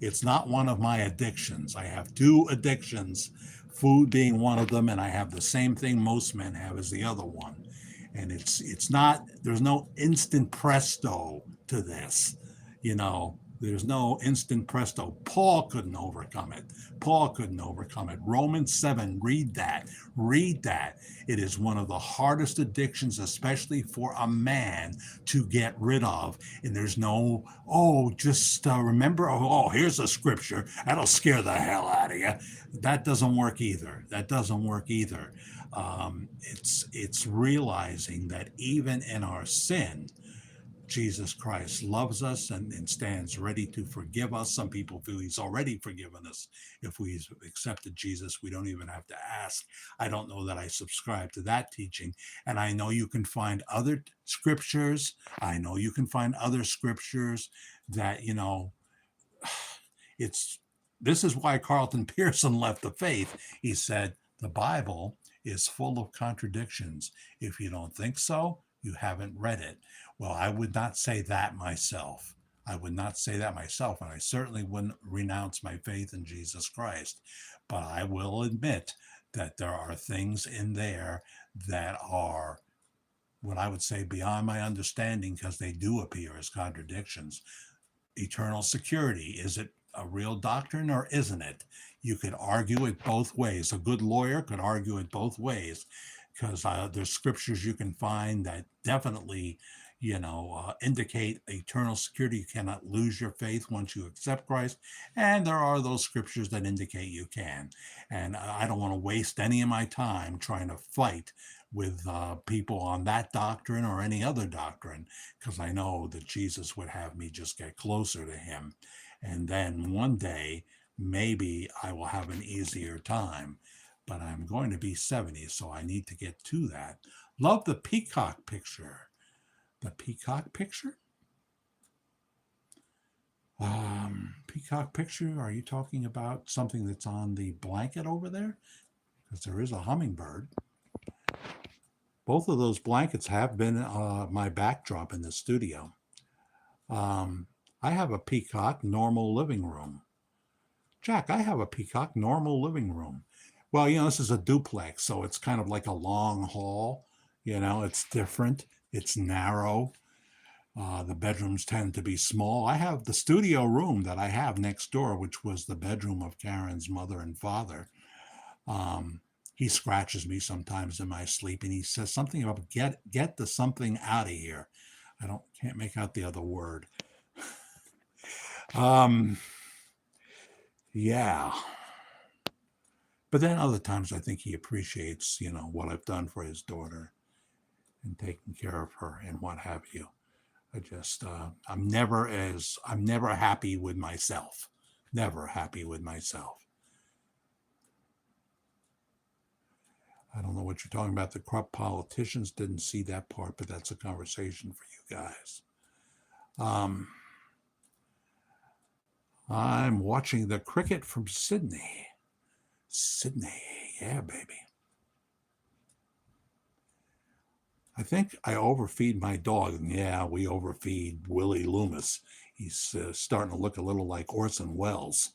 it's not one of my addictions. I have two addictions, food being one of them, and I have the same thing most men have as the other one. And it's not, there's no instant presto to this. There's no instant presto. Paul couldn't overcome it. Paul couldn't overcome it. Romans 7, read that. Read that. It is one of the hardest addictions, especially for a man, to get rid of. And there's no, just remember, here's a scripture. That'll scare the hell out of you. That doesn't work either. That doesn't work either. It's realizing that even in our sin, Jesus Christ loves us and stands ready to forgive us. Some people feel he's already forgiven us. If we've accepted Jesus, we don't even have to ask. I don't know that I subscribe to that teaching. And I know you can find other scriptures. I know you can find other scriptures that, this is why Carlton Pearson left the faith. He said, the Bible is full of contradictions. If you don't think so, you haven't read it. Well, I would not say that myself. I would not say that myself, and I certainly wouldn't renounce my faith in Jesus Christ. But I will admit that there are things in there that are what I would say beyond my understanding, because they do appear as contradictions. Eternal security, is it a real doctrine or isn't it? You could argue it both ways. A good lawyer could argue it both ways, because there's scriptures you can find that definitely indicate eternal security. You cannot lose your faith once you accept Christ. And there are those scriptures that indicate you can. And I don't want to waste any of my time trying to fight with people on that doctrine or any other doctrine, because I know that Jesus would have me just get closer to him. And then one day, maybe I will have an easier time. But I'm going to be 70, so I need to get to that. Love the peacock picture. The peacock picture? Peacock picture, are you talking about something that's on the blanket over there? Because there is a hummingbird. Both of those blankets have been my backdrop in the studio. I have a peacock normal living room. Jack, I have a peacock normal living room. Well, this is a duplex, so it's kind of like a long hall. It's different. It's narrow. The bedrooms tend to be small. I have the studio room that I have next door, which was the bedroom of Karen's mother and father. He scratches me sometimes in my sleep, and he says something about get the something out of here. Can't make out the other word. Yeah. But then other times I think he appreciates, what I've done for his daughter and taking care of her and what have you. I'm never happy with myself. Never happy with myself. I don't know what you're talking about. The corrupt politicians, didn't see that part, but that's a conversation for you guys. I'm watching the cricket from Sydney. Sydney, yeah, baby. I think I overfeed my dog. Yeah, we overfeed Willie Loomis. He's starting to look a little like Orson Welles,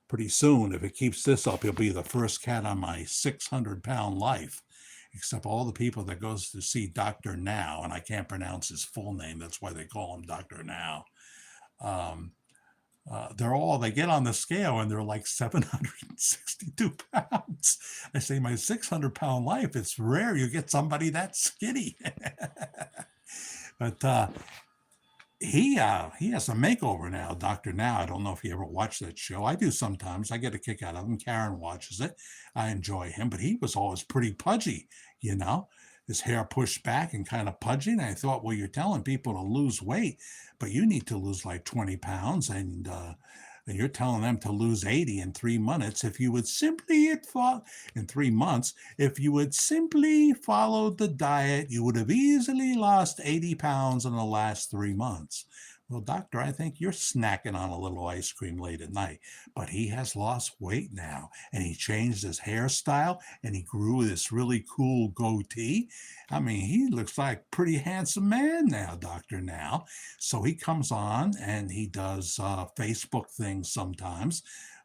Pretty soon, if it keeps this up, he'll be the first cat on my 600-pound life, except all the people that goes to see Dr. Now, and I can't pronounce his full name. That's why they call him Dr. Now. They get on the scale and they're like 762 pounds. I say, my 600-pound life, it's rare you get somebody that skinny. But he has a makeover now, Dr. Now. I don't know if you ever watched that show. I do sometimes. I get a kick out of him. Karen watches it. I enjoy him, but he was always pretty pudgy, his hair pushed back and kind of pudgy. And I thought, well, you're telling people to lose weight, but you need to lose like 20 pounds, and you're telling them to lose 80 in 3 months. If you would simply in 3 months, if you would simply follow the diet, you would have easily lost 80 pounds in the last 3 months. Well, doctor, I think you're snacking on a little ice cream late at night. But he has lost weight now, and he changed his hairstyle, and he grew this really cool goatee. I mean, he looks like a pretty handsome man now, Dr. Now. So he comes on and he does Facebook things sometimes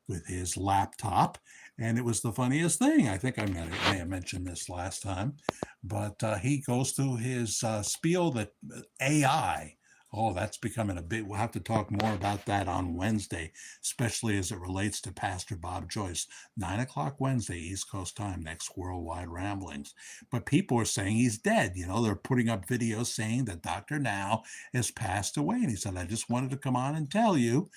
with his laptop. And it was the funniest thing. I think I may have mentioned this last time, but he goes through his spiel that AI. Oh, that's becoming a big. We'll have to talk more about that on Wednesday, especially as it relates to Pastor Bob Joyce. 9 o'clock Wednesday, East Coast time, next Worldwide Ramblings. But people are saying he's dead. You know, they're putting up videos saying that Dr. Now has passed away. And he said, I just wanted to come on and tell you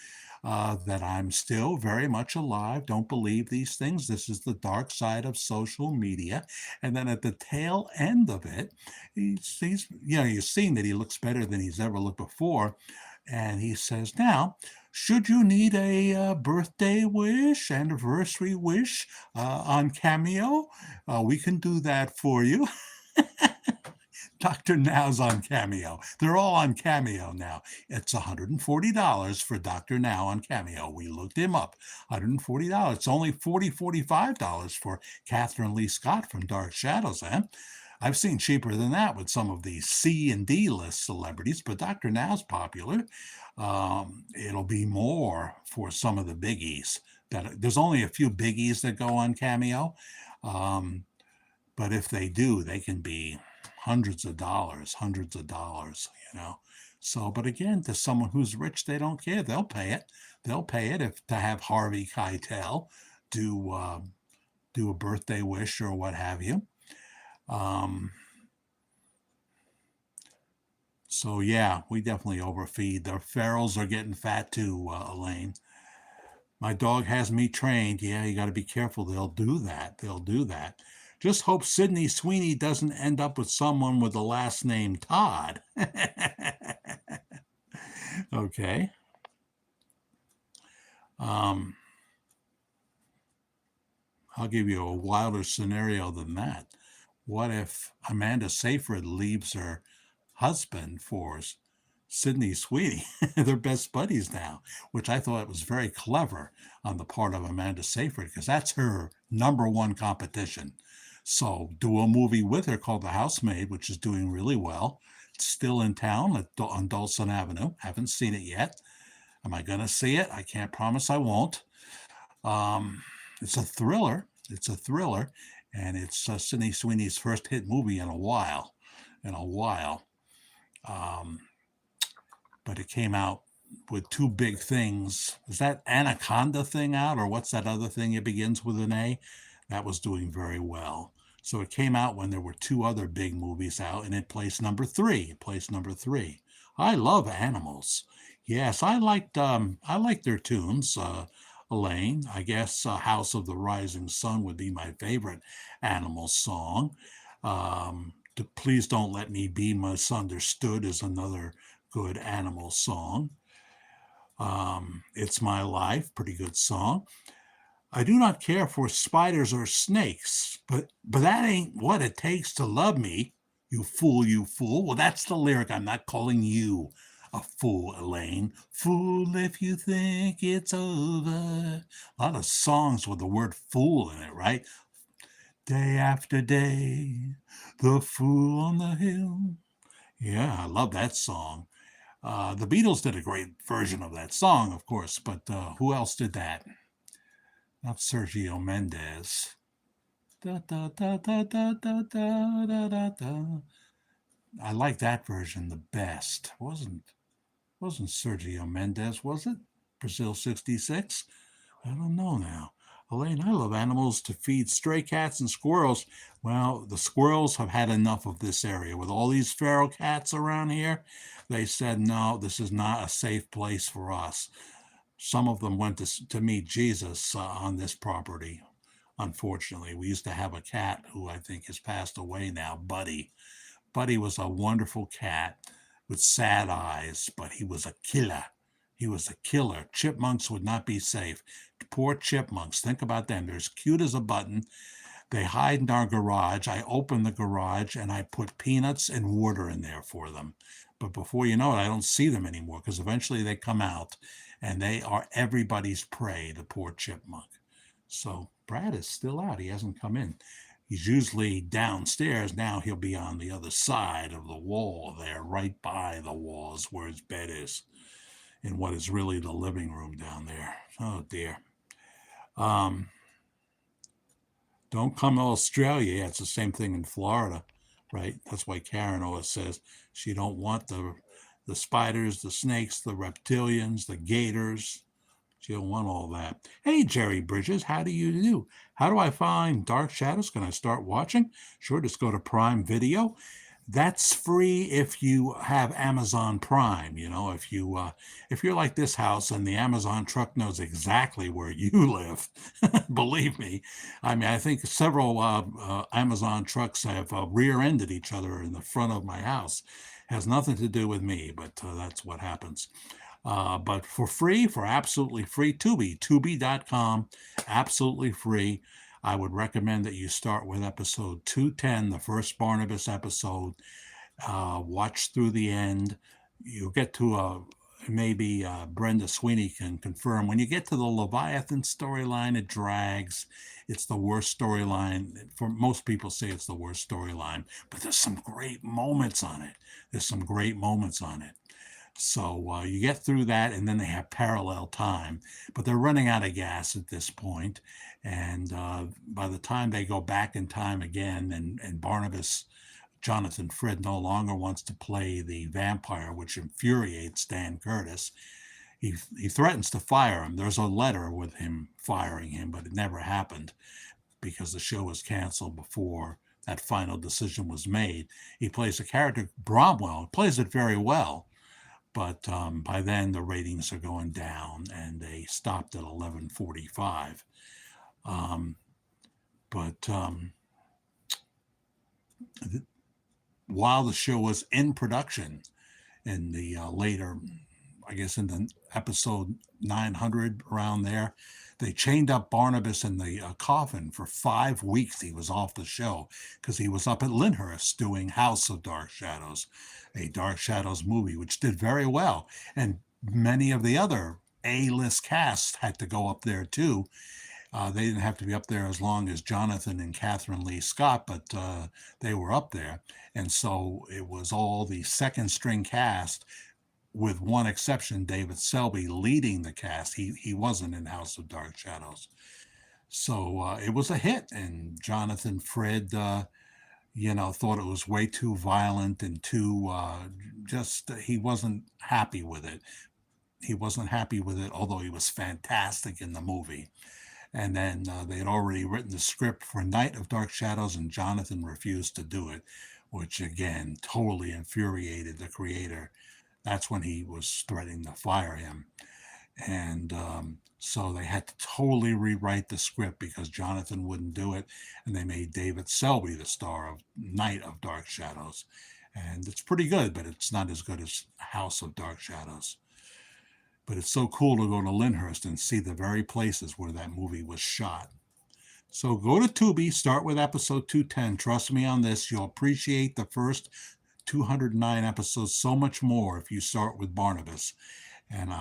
that I'm still very much alive. Don't believe these things. This is the dark side of social media. And then at the tail end of it, he's you've seen that he looks better than he's ever looked before. And he says, now, should you need a birthday wish, anniversary wish on Cameo, we can do that for you. Dr. Now's on Cameo. They're all on Cameo now. It's $140 for Dr. Now on Cameo. We looked him up. $140. It's only $45 for Catherine Lee Scott from Dark Shadows, eh? I've seen cheaper than that with some of the C and D list celebrities, but Dr. Now's popular. It'll be more for some of the biggies. There's only a few biggies that go on Cameo, but if they do, they can be hundreds of dollars, So, but again, to someone who's rich, they don't care. They'll pay it. They'll pay it if to have Harvey Keitel do a birthday wish or what have you. So yeah, we definitely overfeed. The ferals are getting fat too, Elaine. My dog has me trained. Yeah, you got to be careful. They'll do that. Just hope Sydney Sweeney doesn't end up with someone with the last name Todd. Okay. I'll give you a wilder scenario than that. What if Amanda Seyfried leaves her husband for Sydney Sweeney? They're best buddies now, which I thought was very clever on the part of Amanda Seyfried, because that's her number one competition. So do a movie with her called The Housemaid, which is doing really well. It's still in town on Dulcet Avenue. Haven't seen it yet. Am I going to see it? I can't promise I won't. It's a thriller. And it's Sydney Sweeney's first hit movie in a while. But it came out with two big things. Is that Anaconda thing out, or what's that other thing that begins with an A? That was doing very well. So it came out when there were two other big movies out, and it placed number three. I love Animals. Yes, I liked their tunes. Elaine, I guess House of the Rising Sun would be my favorite Animals song. Please Don't Let Me Be Misunderstood is another good Animals song. It's My Life, pretty good song. I do not care for spiders or snakes, but that ain't what it takes to love me, you fool, you fool. Well, that's the lyric. I'm not calling you a fool, Elaine. Fool if you think it's over. A lot of songs with the word fool in it, right? Day after day, the fool on the hill. Yeah, I love that song. The Beatles did a great version of that song, of course, but who else did that? Not Sergio Mendes. Da, da, da, da, da, da, da, da, da, da. I like that version the best. Wasn't Sergio Mendes, was it? Brazil 66? I don't know now. Elaine, I love animals to feed stray cats and squirrels. Well, the squirrels have had enough of this area. With all these feral cats around here, they said, no, this is not a safe place for us. Some of them went to meet Jesus on this property. unfortunately. We used to have a cat who I think has passed away now, Buddy. Buddy was a wonderful cat with sad eyes, but he was a killer. He was a killer. Chipmunks would not be safe. Poor chipmunks. Think about them. They're as cute as a button. They hide in our garage. I open the garage and I put peanuts and water in there for them. But before you know it, I don't see them anymore because eventually they come out and they are everybody's prey, the poor chipmunk. So Brad is still out. He hasn't come in. He's usually downstairs. Now he'll be on the other side of the wall there, right by the walls where his bed is, in what is really the living room down there. Oh dear. Don't come to Australia. Yeah, it's the same thing in Florida, right? That's why Karen always says she don't want the spiders, the snakes, the reptilians, the gators. She don't want all that. Hey, Jerry Bridges, how do you do? How do I find Dark Shadows? Can I start watching? Sure, just go to Prime Video. That's free if you have Amazon Prime. You know, if you're like this house and the Amazon truck knows exactly where you live, believe me. I mean, I think several Amazon trucks have rear-ended each other in the front of my house. Has nothing to do with me, but that's what happens. But for free, for absolutely free, Tubi.com, absolutely free. I would recommend that you start with episode 210, the first Barnabas episode. Watch through the end. You'll get to maybe Brenda Sweeney can confirm. When you get to the Leviathan storyline, it drags. It's the worst storyline. For most people say it's the worst storyline, but there's some great moments on it. So you get through that, and then they have parallel time, but they're running out of gas at this point. And by the time they go back in time again, and Barnabas, Jonathan Frid, no longer wants to play the vampire, which infuriates Dan Curtis. He threatens to fire him. There's a letter with him firing him, but it never happened because the show was canceled before that final decision was made. He plays the character Bromwell, plays it very well. But by then the ratings are going down, and they stopped at 11:45. While the show was in production, in the later, I guess in the episode 900 around there, they chained up Barnabas in the coffin for 5 weeks. He was off the show because he was up at Lyndhurst doing House of Dark Shadows, a Dark Shadows movie, which did very well. And many of the other A-list casts had to go up there too. They didn't have to be up there as long as Jonathan and Catherine Lee Scott, but they were up there. And so it was all the second string cast, with one exception, David Selby leading the cast. He wasn't in House of Dark Shadows. So it was a hit, and Jonathan Frid, thought it was way too violent and too he wasn't happy with it. Although he was fantastic in the movie. And then they had already written the script for Night of Dark Shadows, and Jonathan refused to do it, which again totally infuriated the creator. That's when he was threatening to fire him. And so they had to totally rewrite the script because Jonathan wouldn't do it. And they made David Selby the star of Night of Dark Shadows. And it's pretty good, but it's not as good as House of Dark Shadows. But it's so cool to go to Lyndhurst and see the very places where that movie was shot. So go to Tubi, start with episode 210. Trust me on this, you'll appreciate the first 209 episodes so much more if you start with Barnabas. And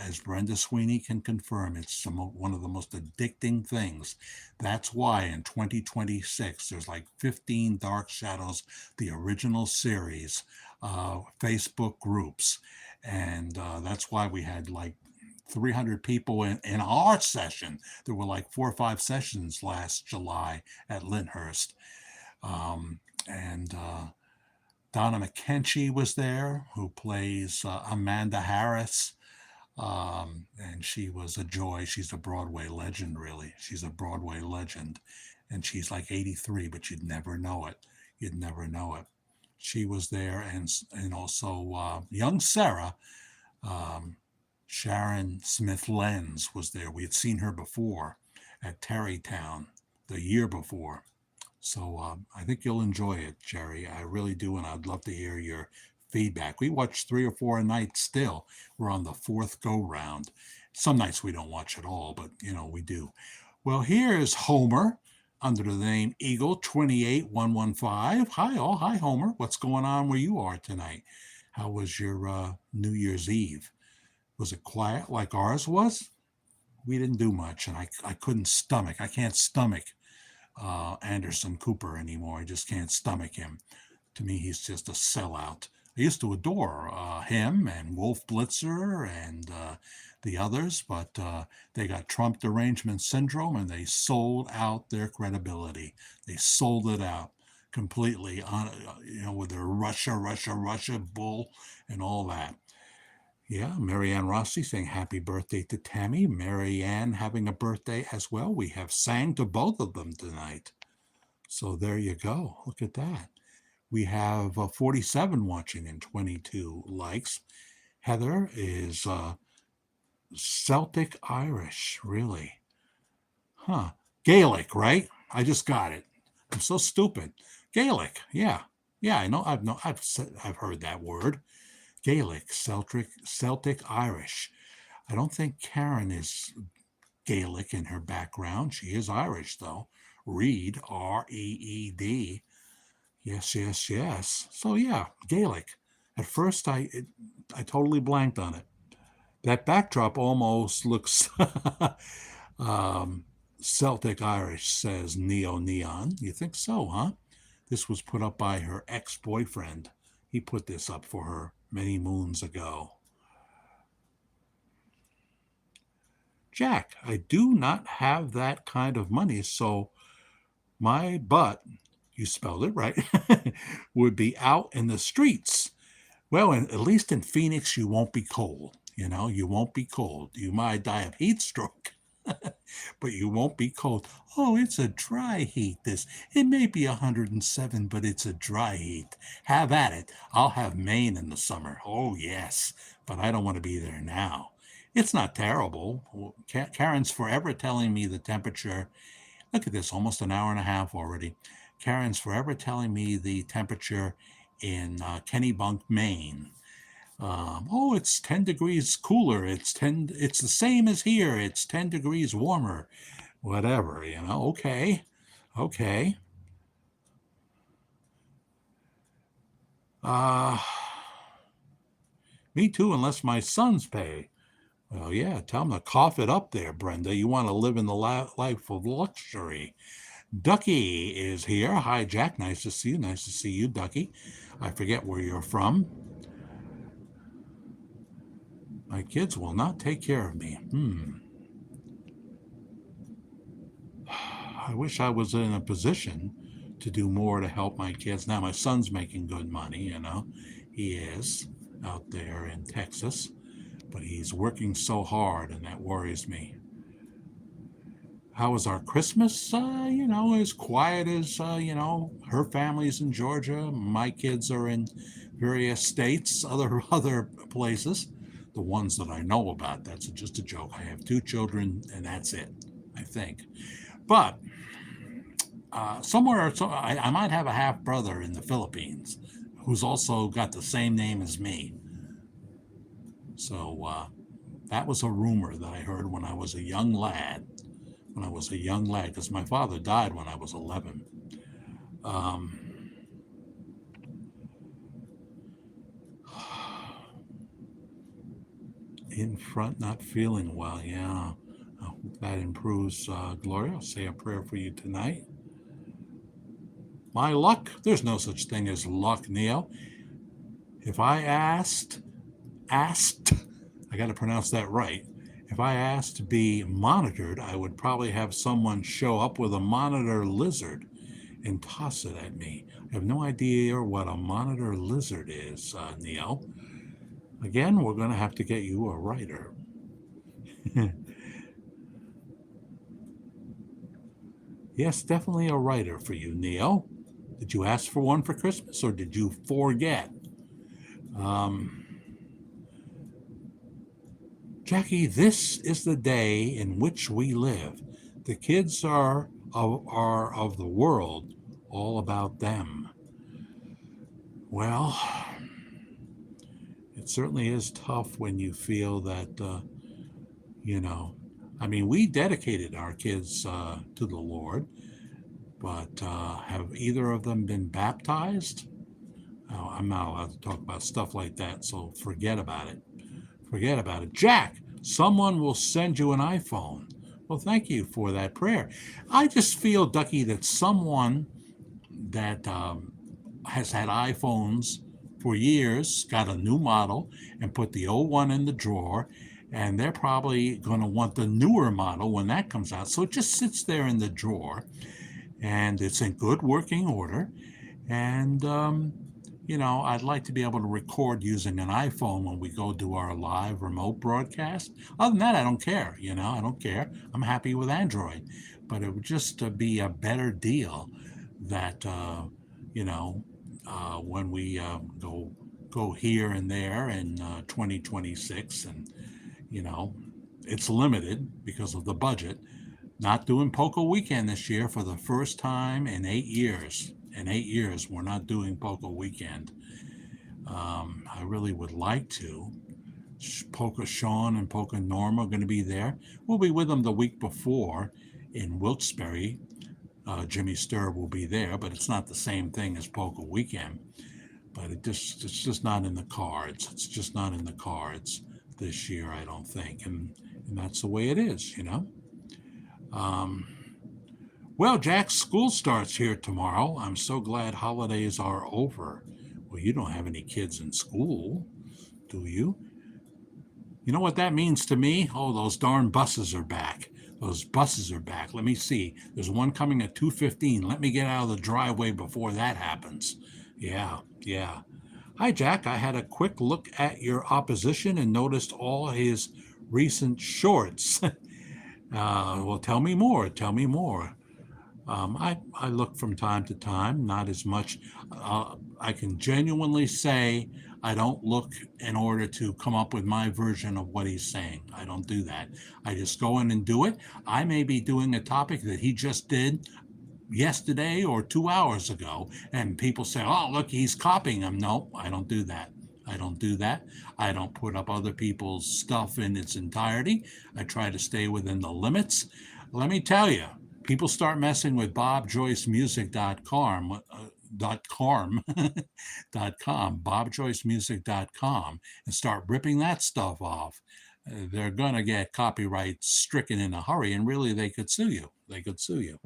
as Brenda Sweeney can confirm, it's one of the most addicting things. That's why in 2026, there's like 15 Dark Shadows, the original series, Facebook groups. And that's why we had like 300 people in our session. There were like 4 or 5 sessions last July at Lyndhurst. Donna McKenchie was there, who plays Amanda Harris. And she was a joy. She's a Broadway legend, really. She's a Broadway legend. And she's like 83, but you'd never know it. She was there, and also young Sarah, Sharon Smith Lenz was there. We had seen her before at Tarrytown. the year before. So I think you'll enjoy it, Jerry. I really do, and I'd love to hear your feedback. We watch 3 or 4 a night still. We're on the fourth go round. Some nights we don't watch at all, but we do. Well, here is Homer under the name Eagle 28115. Hi all. Hi Homer. What's going on where you are tonight? How was your New Year's Eve? Was it quiet like ours was? We didn't do much, and I couldn't stomach. I can't stomach Anderson Cooper anymore. I just can't stomach him. To me, he's just a sellout. I used to adore him and Wolf Blitzer and the others, but they got Trump derangement syndrome and they sold out their credibility. They sold it out completely on, with their Russia bull and all that. Yeah, Marianne Rossi saying happy birthday to Tammy. Marianne having a birthday as well. We have sang to both of them tonight. So there you go. Look at that. We have 47 watching and 22 likes. Heather is Celtic Irish, really. Huh. Gaelic, right? I just got it. I'm so stupid. Gaelic, yeah. Yeah, I know. I've heard that word. Gaelic, Celtic Irish. I don't think Karen is Gaelic in her background. She is Irish, though. Reed, Reed. Yes. So, yeah, Gaelic. At first, I totally blanked on it. That backdrop almost looks Celtic Irish, says Neo Neon. You think so, huh? This was put up by her ex-boyfriend. He put this up for her many moons ago. Jack, I do not have that kind of money, so my butt, you spelled it right, would be out in the streets. Well, at least in Phoenix, you won't be cold. You won't be cold. You might die of heat stroke, but you won't be cold. Oh, it's a dry heat. It may be 107, but it's a dry heat. Have at it. I'll have Maine in the summer. Oh, yes, but I don't want to be there now. It's not terrible. Karen's forever telling me the temperature. Look at this, almost an hour and a half already. Karen's forever telling me the temperature in Kennebunk, Maine. It's 10 degrees cooler. It's the same as here. It's 10 degrees warmer. Whatever, okay. Me too, unless my sons pay. Well, yeah, tell them to cough it up there, Brenda. You want to live in the life of luxury. Ducky is here. Hi, Jack. Nice to see you. Nice to see you, Ducky. I forget where you're from. My kids will not take care of me. I wish I was in a position to do more to help my kids. Now, my son's making good money, He is out there in Texas. But he's working so hard, and that worries me. How was our Christmas? As quiet as, her family's in Georgia. My kids are in various states, other places. The ones that I know about, that's just a joke. I have 2 children, and that's it, I think. But somewhere, I might have a half-brother in the Philippines who's also got the same name as me. So that was a rumor that I heard when I was a young lad. Because my father died when I was 11. In front, not feeling well. Yeah, I hope that improves. Gloria, I'll say a prayer for you tonight. My luck? There's no such thing as luck, Neo. If I asked, I got to pronounce that right. If I asked to be monitored, I would probably have someone show up with a monitor lizard and toss it at me. I have no idea what a monitor lizard is, Neo. Again, we're going to have to get you a writer. Yes, definitely a writer for you, Neo. Did you ask for one for Christmas, or did you forget? Jackie, this is the day in which we live. The kids are are of the world, all about them. Well, it certainly is tough when you feel that, you know, I mean, we dedicated our kids to the Lord, but have either of them been baptized? Oh, I'm not allowed to talk about stuff like that, so forget about it. Forget about it. Jack, someone will send you an iPhone. Well, thank you for that prayer. I just feel, Ducky, that someone that has had iPhones for years got a new model and put the old one in the drawer, and they're probably going to want the newer model when that comes out. So it just sits there in the drawer, and it's in good working order. And I'd like to be able to record using an iPhone when we go do our live remote broadcast. Other than that, I don't care. I don't care. I'm happy with Android. But it would just be a better deal that, you know, when we go here and there in 2026, and, you know, it's limited because of the budget. Not doing Poker Weekend this year for the first time in 8 years. In 8 years, we're not doing Poker Weekend. I really would like to. Poker Sean and Poker Norm are going to be there. We'll be with them the week before in Wilkes-Barre. Jimmy Sturr will be there, but it's not the same thing as Poker Weekend. But it's just not in the cards. It's just not in the cards this year, I don't think. And that's the way it is, Um, Well, Jack, school starts here tomorrow. I'm so glad holidays are over. Well, you don't have any kids in school, do you? You know what that means to me? Oh, those darn buses are back. Those buses are back. Let me see. There's one coming at 2:15. Let me get out of the driveway before that happens. Yeah, yeah. Hi, Jack. I had a quick look at your opposition and noticed all his recent shorts. Well, tell me more. Tell me more. I look from time to time, not as much. I can genuinely say I don't look in order to come up with my version of what he's saying. I don't do that. I just go in and do it. I may be doing a topic that he just did yesterday or 2 hours ago, and people say, oh, look, he's copying him. No, I don't do that. I don't do that. I don't put up other people's stuff in its entirety. I try to stay within the limits. Let me tell you, people start messing with bobjoycemusic.com, bobjoycemusic.com, and start ripping that stuff off. They're going to get copyright stricken in a hurry, and really they could sue you. They could sue you.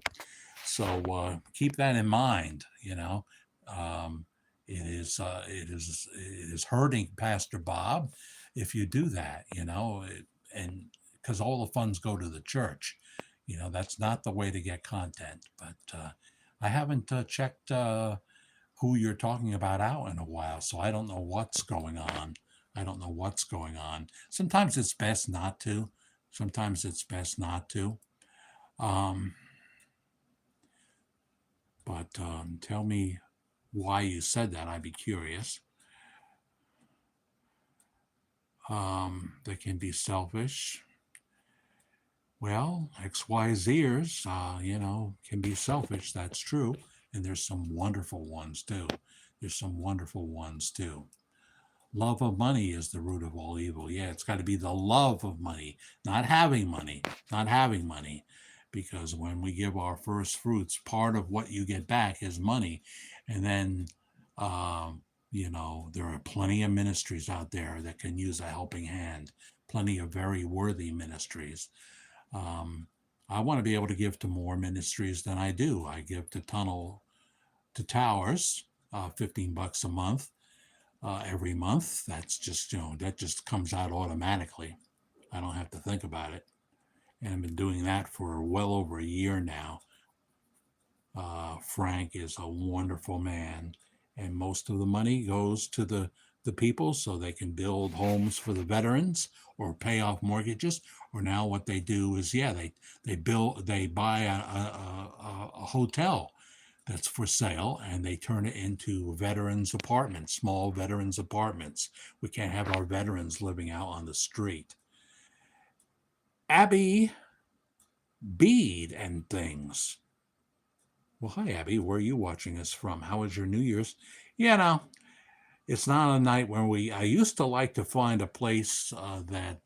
So keep that in mind. It is hurting Pastor Bob if you do that. And because all the funds go to the church. That's not the way to get content. But I haven't checked who you're talking about out in a while, so I don't know what's going on. I don't know what's going on. Sometimes it's best not to. Sometimes it's best not to. But tell me why you said that. I'd be curious. They can be selfish. Well, XYZers, can be selfish. That's true. And there's some wonderful ones too. Love of money is the root of all evil. Yeah, it's got to be the love of money, not having money, Because when we give our first fruits, part of what you get back is money. And then, there are plenty of ministries out there that can use a helping hand, plenty of very worthy ministries. I want to be able to give to more ministries than I do. I give to Towers, $15 a month. Every month. That's just, that just comes out automatically. I don't have to think about it. And I've been doing that for well over a year now. Frank is a wonderful man, and most of the money goes to the people so they can build homes for the veterans or pay off mortgages. Or now what they do is, they buy a hotel that's for sale, and they turn it into veterans apartments, small veterans apartments. We can't have our veterans living out on the street. Abby Bede and things. Well, hi, Abby. Where are you watching us from? How was your New Year's? You know, it's not a night where I used to like to find a place that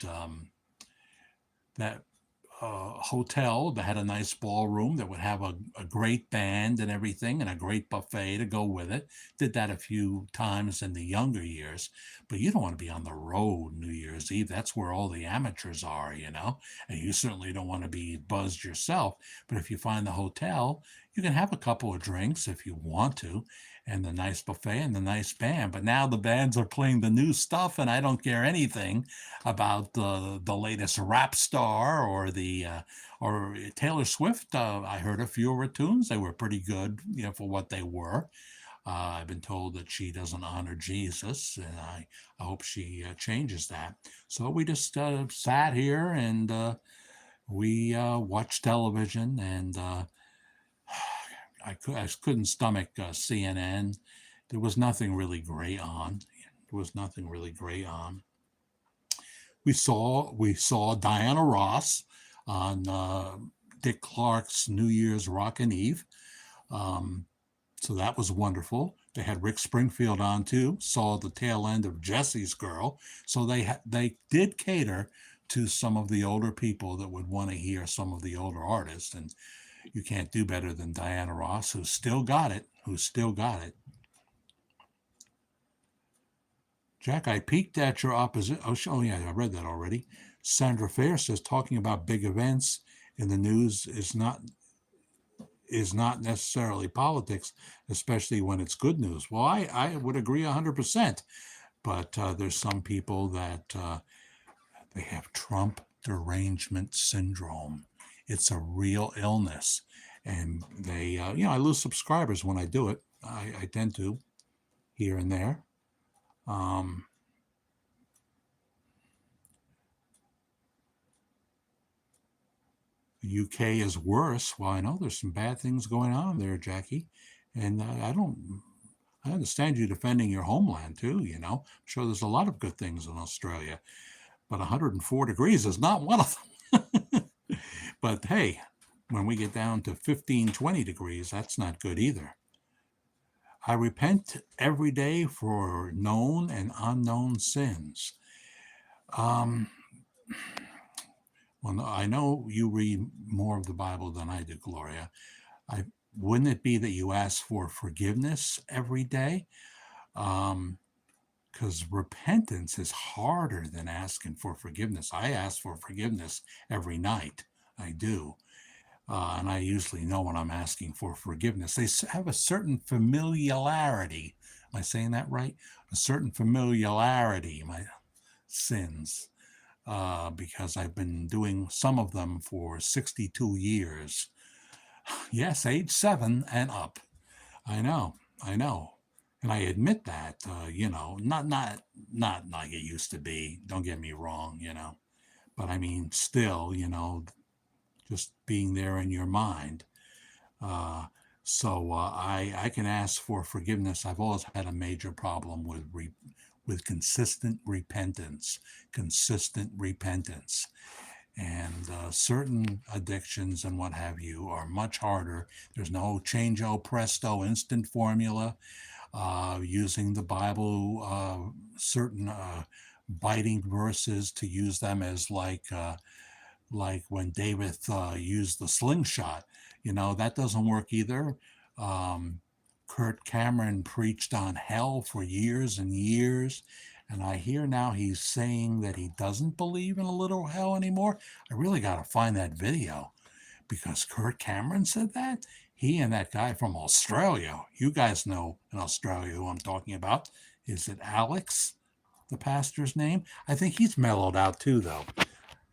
hotel that had a nice ballroom that would have a great band and everything and a great buffet to go with it. Did that a few times in the younger years, but you don't want to be on the road New Year's Eve. That's where all the amateurs are, and you certainly don't want to be buzzed yourself. But if you find the hotel, you can have a couple of drinks if you want to, and the nice buffet and the nice band. But now the bands are playing the new stuff, and I don't care anything about the latest rap star or Taylor Swift. I heard a few of her tunes; they were pretty good, for what they were. I've been told that she doesn't honor Jesus, and I hope she changes that. So we just sat here and we watched television, and I couldn't stomach CNN. There was nothing really great on. There was nothing really great on. We saw Diana Ross on Dick Clark's New Year's Rockin' Eve. Um, so that was wonderful. They had Rick Springfield on too. Saw the tail end of Jesse's Girl. So they did cater to some of the older people that would want to hear some of the older artists, and you can't do better than Diana Ross, who's still got it. Who's still got it. Jack, I peeked at your opposite. Oh, yeah, I read that already. Sandra Fair says talking about big events in the news is not necessarily politics, especially when it's good news. Well, I would agree 100%. But there's some people that they have Trump derangement syndrome. It's a real illness, and I lose subscribers when I do it. I tend to here and there. Um, The UK is worse. Well, I know there's some bad things going on there, Jackie, and I don't. I understand you defending your homeland too. I'm sure there's a lot of good things in Australia, but 104 degrees is not one of them. But hey, when we get down to 15, 20 degrees, that's not good either. I repent every day for known and unknown sins. Um, well, I know you read more of the Bible than I do, Gloria. I Wouldn't it be that you ask for forgiveness every day? Because repentance is harder than asking for forgiveness. I ask for forgiveness every night. I do. And I usually know when I'm asking for forgiveness. They have a certain familiarity. Am I saying that right? A certain familiarity, my sins, because I've been doing some of them for 62 years. Yes, age 7 and up. I know, I know, and I admit that. Not like it used to be. Don't get me wrong, but I mean, still, just being there in your mind. Uh, so I can ask for forgiveness. I've always had a major problem with consistent repentance. And certain addictions and what have you are much harder. There's no change presto instant formula. Using the Bible, certain biting verses to use them as like when David used the slingshot. That doesn't work either. Um, Kurt Cameron preached on hell for years and years. And I hear now he's saying that he doesn't believe in a little hell anymore. I really got to find that video because Kurt Cameron said that. He and that guy from Australia, you guys know in Australia who I'm talking about. Is it Alex, the pastor's name? I think he's mellowed out too, though.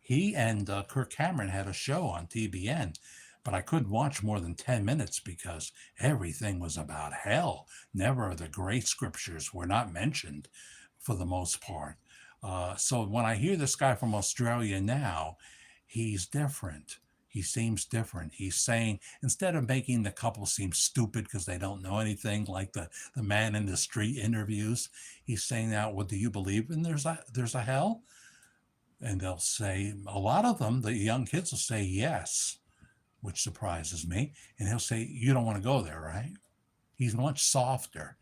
He and Kirk Cameron had a show on TBN, but I couldn't watch more than 10 minutes because everything was about hell. Never the great scriptures were not mentioned for the most part. So when I hear this guy from Australia now, he's different. He seems different. He's saying, instead of making the couple seem stupid because they don't know anything, like the man in the street interviews, he's saying now, well, do you believe in there's a hell? And they'll say, a lot of them, the young kids will say yes. which surprises me. And he'll say, "You don't want to go there, right?" He's much softer,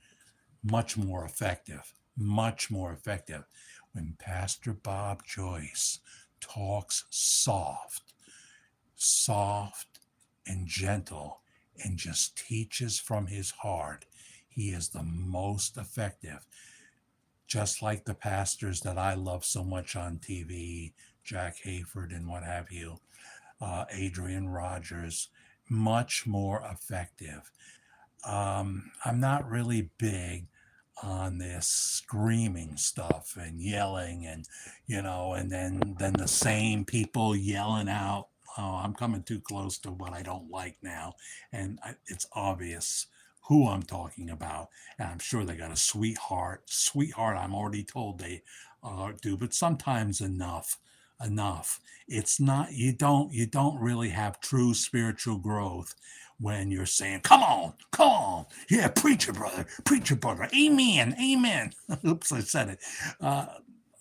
much more effective, much more effective. When Pastor Bob Joyce talks soft and gentle and just teaches from his heart, he is the most effective. Just like the pastors that I love so much on TV, Jack Hayford and what have you, Adrian Rogers, much more effective. I'm not really big on this screaming stuff and yelling and and then the same people yelling out, "Oh, I'm coming too close to what I don't like now," and it's obvious who I'm talking about, and I'm sure they got a sweetheart. I'm already told they do, but sometimes enough. It's not, you don't really have true spiritual growth when you're saying, come on, yeah, preach it, brother, amen, amen." Oops, I said it. uh,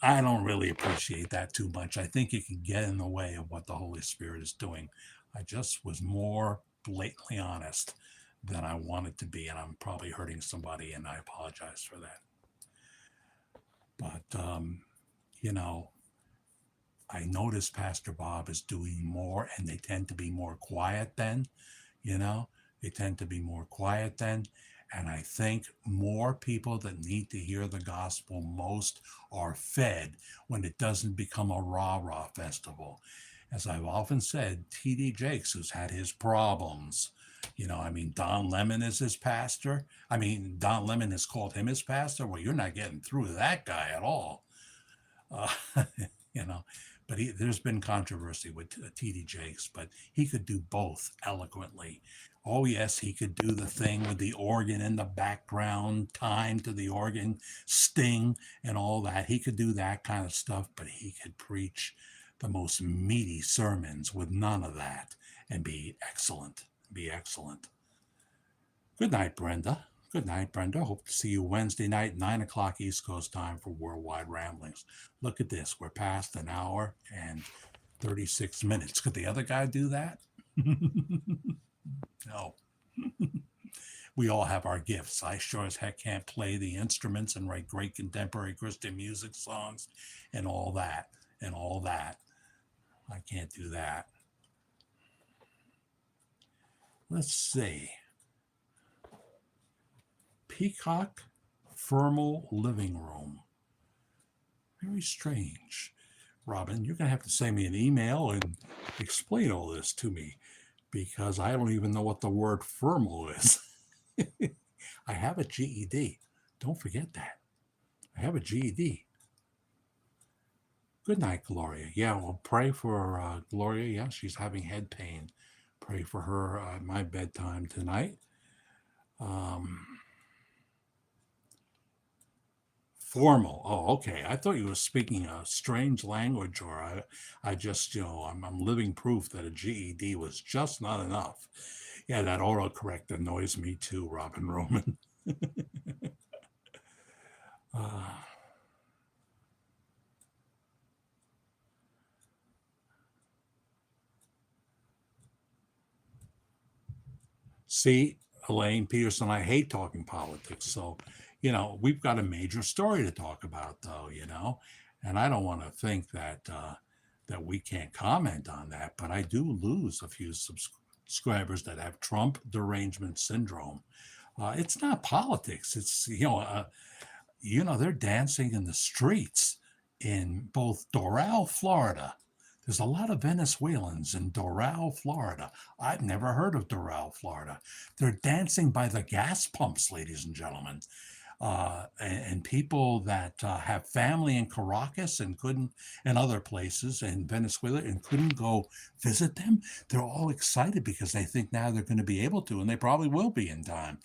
I don't really appreciate that too much. I think it can get in the way of what the Holy Spirit is doing. I just was more blatantly honest than I wanted to be, and I'm probably hurting somebody, and I apologize for that. But you know I notice Pastor Bob is doing more, and they tend to be more quiet then. you know they tend to be more quiet then. And I think more people that need to hear the gospel most are fed when it doesn't become a rah-rah festival. As I've often said, TD Jakes, who's had his problems, Don Lemon is his pastor. Don Lemon has called him his pastor. Well, you're not getting through to that guy at all. uh, you know. But there's been controversy with T.D. Jakes, but he could do both eloquently. Oh yes, he could do the thing with the organ in the background, time to the organ, sting, and all that. He could do that kind of stuff, but he could preach the most meaty sermons with none of that and be excellent. Be excellent. Good night, Brenda. Good night, Brenda. Hope to see you Wednesday night, 9 o'clock East Coast time for Worldwide Ramblings. Look at this. We're past an hour and 36 minutes. Could the other guy do that? No. We all have our gifts. I sure as heck can't play the instruments and write great contemporary Christian music songs and all that. I can't do that. Let's see. Peacock Thermal Living Room. Very strange. Robin, you're going to have to send me an email and explain all this to me, because I don't even know what the word thermal is. I have a GED. Don't forget that. I have a GED. Good night, Gloria. Yeah, well, pray for Gloria. Yeah, she's having head pain. Pray for her at my bedtime tonight. Formal. Oh, okay. I thought you were speaking a strange language, or I just, I'm living proof that a GED was just not enough. Yeah, that autocorrect annoys me too, Robin Roman. See, Elaine Peterson, I hate talking politics. So, we've got a major story to talk about, though, and I don't want to think that we can't comment on that, but I do lose a few subscribers that have Trump derangement syndrome. It's not politics. It's, they're dancing in the streets in both Doral, Florida. There's a lot of Venezuelans in Doral, Florida. I've never heard of Doral, Florida. They're dancing by the gas pumps, ladies and gentlemen. And people that have family in Caracas and other places in Venezuela and couldn't go visit them, they're all excited because they think now they're going to be able to, and they probably will be in time.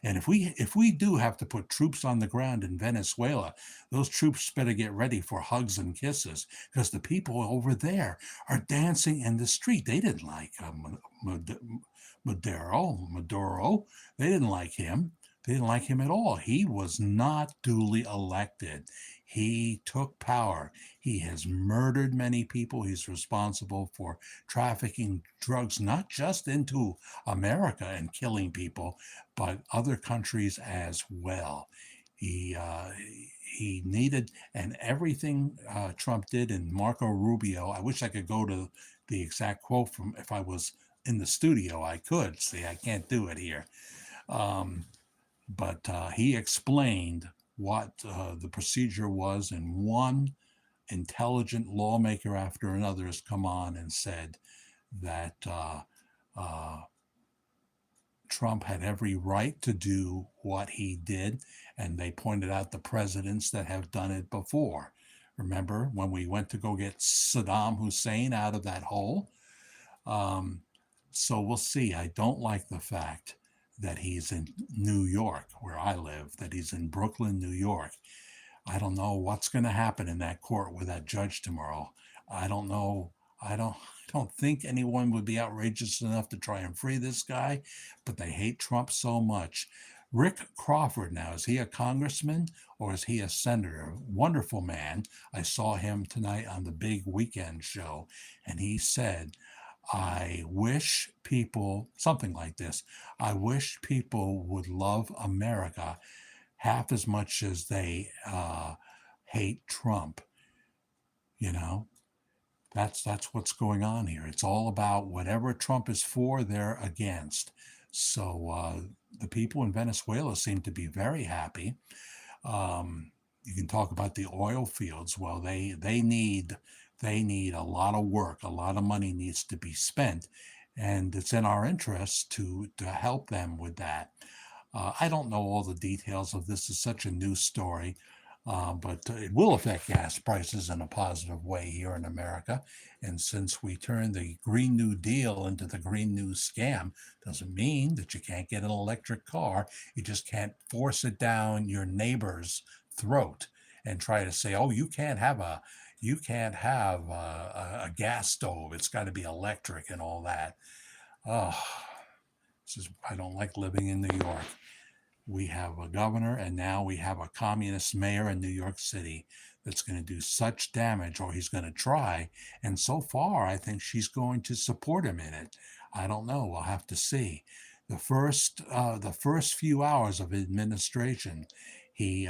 And if we do have to put troops on the ground in Venezuela, those troops better get ready for hugs and kisses, because the people over there are dancing in the street. They didn't like Maduro. They didn't like him. They didn't like him at all. He was not duly elected. He took power. He has murdered many people. He's responsible for trafficking drugs, not just into America and killing people, but other countries as well. He uh, he needed, and everything Trump did, and Marco Rubio. I wish I could go to the exact quote from, if I was in the studio, I could. See, I can't do it here. Um, but he explained what the procedure was, and one intelligent lawmaker after another has come on and said that uh, Trump had every right to do what he did, and they pointed out the presidents that have done it before. Remember when we went to go get Saddam Hussein out of that hole? Um, so we'll see. I don't like the fact that he's in New York, where I live, that he's in Brooklyn, New York. I don't know what's going to happen in that court with that judge tomorrow. I don't know. I don't think anyone would be outrageous enough to try and free this guy, but they hate Trump so much. Rick Crawford now, is he a congressman or is he a senator? Wonderful man. I saw him tonight on the big weekend show, and he said, I wish people, something like this, I wish people would love America half as much as they hate Trump. You know, that's what's going on here. It's all about whatever Trump is for, they're against. So the people in Venezuela seem to be very happy. You can talk about the oil fields. Well, they need a lot of work. A lot of money needs to be spent, and it's in our interest to help them with that. I don't know all the details of this. It's such a new story, but it will affect gas prices in a positive way here in America. And since we turned the Green New Deal into the Green New Scam, doesn't mean that you can't get an electric car. You just can't force it down your neighbor's throat and try to say, oh, you can't have a gas stove. It's got to be electric and all that. Oh, I don't like living in New York. We have a governor, and now we have a communist mayor in New York City that's going to do such damage, or he's going to try. And so far, I think she's going to support him in it. I don't know. We'll have to see. The first few hours of administration, he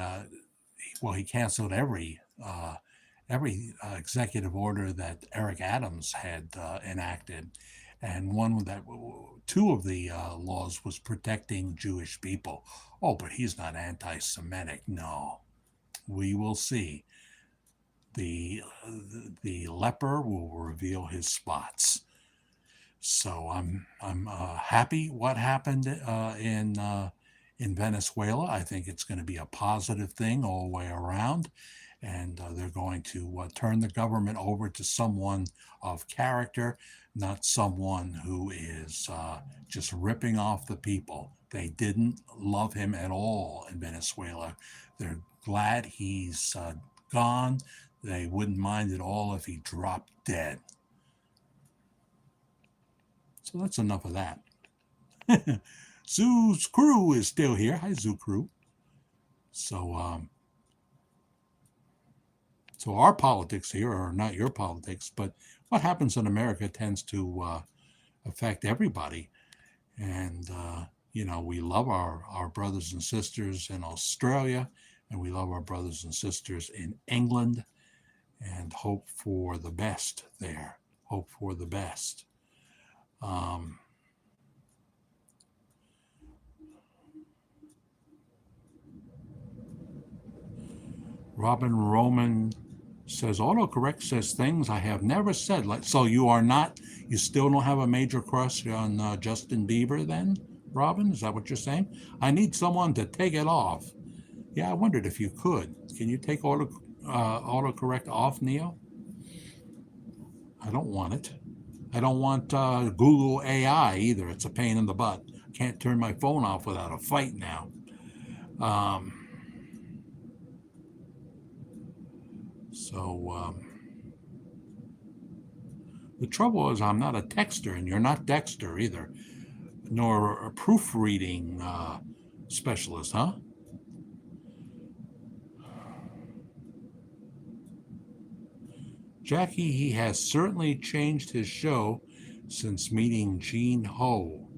he canceled every executive order that Eric Adams had enacted, and two of the laws was protecting Jewish people. Oh, but he's not anti-Semitic. No, we will see. The leper will reveal his spots. So I'm happy what happened in Venezuela. I think it's going to be a positive thing all the way around, and they're going to turn the government over to someone of character, not someone who is just ripping off the people. They didn't love him at all in Venezuela. They're glad he's gone. They wouldn't mind at all if he dropped dead. So that's enough of that. Zoo's crew is still here. Hi, Zoo crew. So, so our politics here are not your politics, but what happens in America tends to affect everybody. And, we love our brothers and sisters in Australia, and we love our brothers and sisters in England, and hope for the best there. Hope for the best. Robin Roman says autocorrect says things I have never said. So you still don't have a major crush on Justin Bieber then, Robin? Is that what you're saying? I need someone to take it off. Yeah, I wondered if you could. Can you take autocorrect off, Neo? I don't want it. I don't want Google AI either. It's a pain in the butt. Can't turn my phone off without a fight now. The trouble is I'm not a texter, and you're not Dexter either, nor a proofreading specialist, huh? Jackie, he has certainly changed his show since meeting Gene Ho.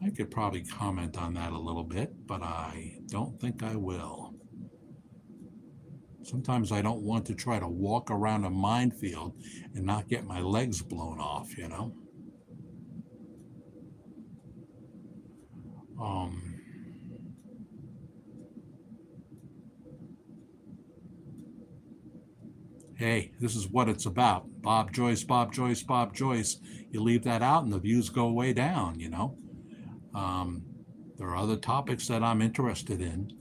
I could probably comment on that a little bit, but I don't think I will. Sometimes I don't want to try to walk around a minefield and not get my legs blown off, you know? Um, hey, this is what it's about. Bob Joyce, Bob Joyce, Bob Joyce. You leave that out and the views go way down, you know? Um, there are other topics that I'm interested in,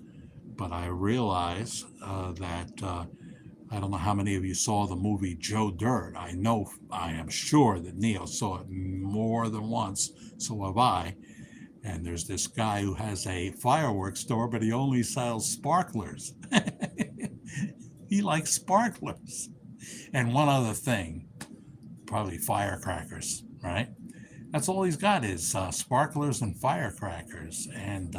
but I realize that I don't know how many of you saw the movie Joe Dirt. I am sure that Neil saw it more than once, so have I. And there's this guy who has a fireworks store, but he only sells sparklers. He likes sparklers. And one other thing, probably firecrackers, right? That's all he's got is sparklers and firecrackers. And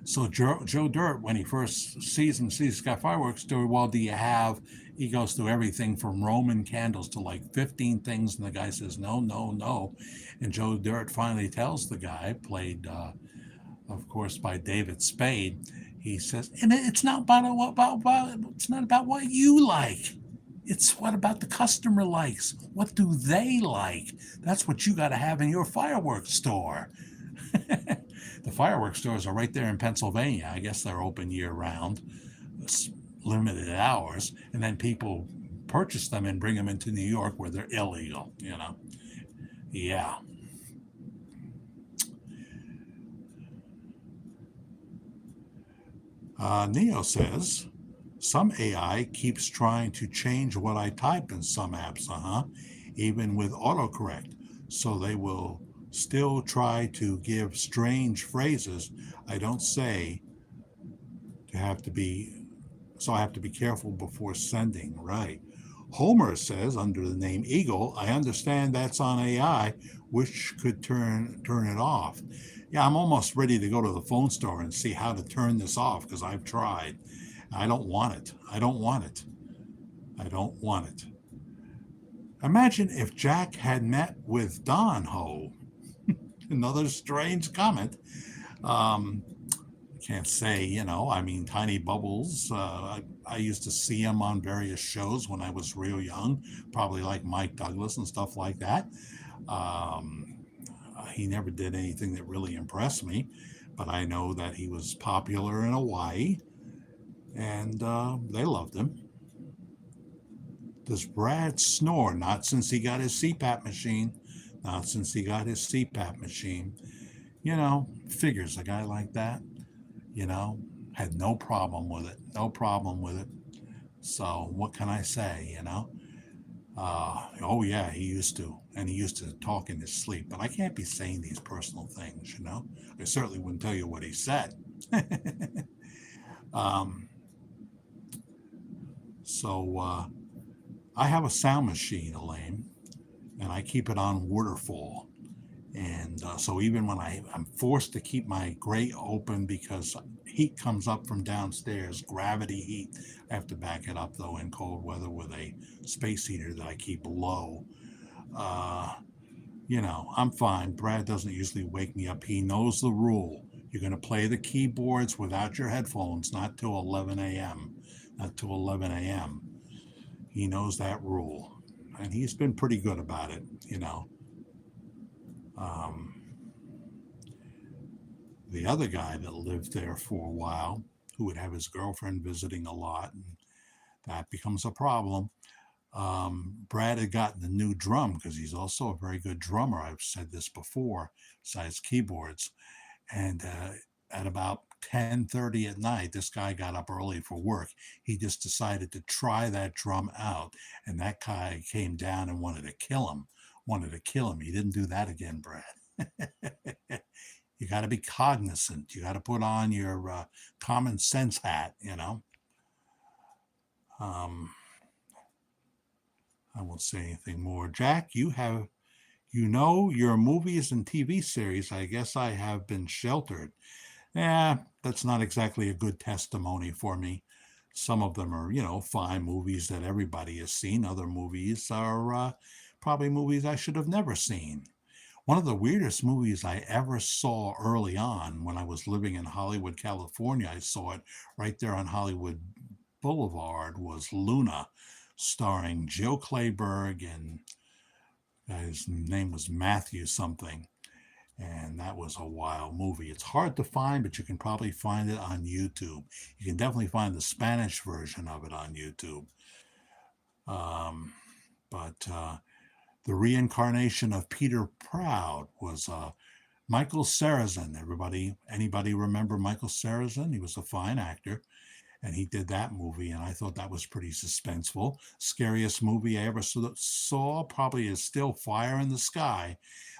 so Joe Dirt, when he first sees him, sees he's got fireworks, well, do you have, he goes through everything from Roman candles to like 15 things. And the guy says, no, no, no. And Joe Dirt finally tells the guy, played, of course, by David Spade, he says, and it's not it's not about what you like. It's what about the customer likes? What do they like? That's what you got to have in your fireworks store. The fireworks stores are right there in Pennsylvania. I guess they're open year round, limited hours, and then people purchase them and bring them into New York where they're illegal, you know. Yeah. Neo says, some AI keeps trying to change what I type in some apps, even with autocorrect. So they will still try to give strange phrases I don't say to have to be, so I have to be careful before sending, right? Homer says, under the name Eagle, I understand that's on AI, which could turn it off. Yeah, I'm almost ready to go to the phone store and see how to turn this off because I've tried. I don't want it. I don't want it. I don't want it. Imagine if Jack had met with Don Ho. Another strange comment. Can't say, you know, I mean, Tiny Bubbles, I used to see him on various shows when I was real young, probably like Mike Douglas and stuff like that. He never did anything that really impressed me, but I know that he was popular in Hawaii, and they loved him. Does Brad snore? Not since he got his CPAP machine. Not since he got his CPAP machine. You know, figures a guy like that, you know, had no problem with it. No problem with it. So what can I say, you know? Oh yeah, he used to, and he used to talk in his sleep. But I can't be saying these personal things, you know. I certainly wouldn't tell you what he said. um, so I have a sound machine, Elaine, and I keep it on waterfall. And so even when I'm forced to keep my grate open because heat comes up from downstairs, gravity heat, I have to back it up though in cold weather with a space heater that I keep low. Uh, you know, I'm fine. Brad doesn't usually wake me up. He knows the rule. You're going to play the keyboards without your headphones, not till 11 a.m. Not till 11 a.m. He knows that rule. And he's been pretty good about it, you know. Um, the other guy that lived there for a while, who would have his girlfriend visiting a lot, and that becomes a problem. Brad had gotten a new drum because he's also a very good drummer. I've said this before, besides keyboards. And at about 10:30 at night, this guy got up early for work. He just decided to try that drum out, and that guy came down and wanted to kill him. Wanted to kill him. He didn't do that again, Brad. You got to be cognizant. You got to put on your common sense hat, you know. Um, I won't say anything more. Jack, you know, your movies and TV series. I guess I have been sheltered. Yeah, that's not exactly a good testimony for me. Some of them are, fine movies that everybody has seen. Other movies are probably movies I should have never seen. One of the weirdest movies I ever saw early on when I was living in Hollywood, California, I saw it right there on Hollywood Boulevard, was Luna, starring Joe Clayburgh, and his name was Matthew something. And that was a wild movie. It's hard to find, but you can probably find it on YouTube. You can definitely find the Spanish version of it on YouTube. Um, but the reincarnation of Peter Proud was Michael Sarrazin. Anybody remember Michael Sarrazin? He was a fine actor, and he did that movie, and I thought that was pretty suspenseful. Scariest movie I ever saw probably is still Fire in the Sky,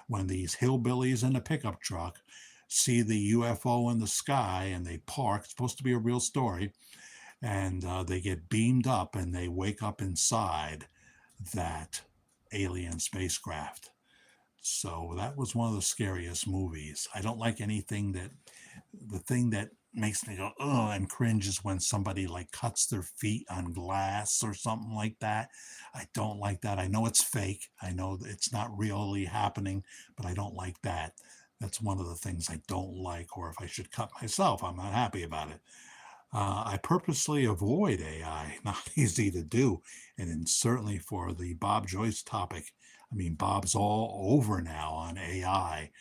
when these hillbillies in a pickup truck see the UFO in the sky and they park. It's supposed to be a real story, and they get beamed up and they wake up inside that alien spacecraft. So that was one of the scariest movies. I don't like anything the thing that makes me go, oh, and cringe is when somebody like cuts their feet on glass or something like that. I don't like that. I know it's fake. I know it's not really happening, but I don't like that. That's one of the things I don't like, or if I should cut myself, I'm not happy about it. I purposely avoid AI, not easy to do. And then certainly for the Bob Joyce topic, I mean, Bob's all over now on AI.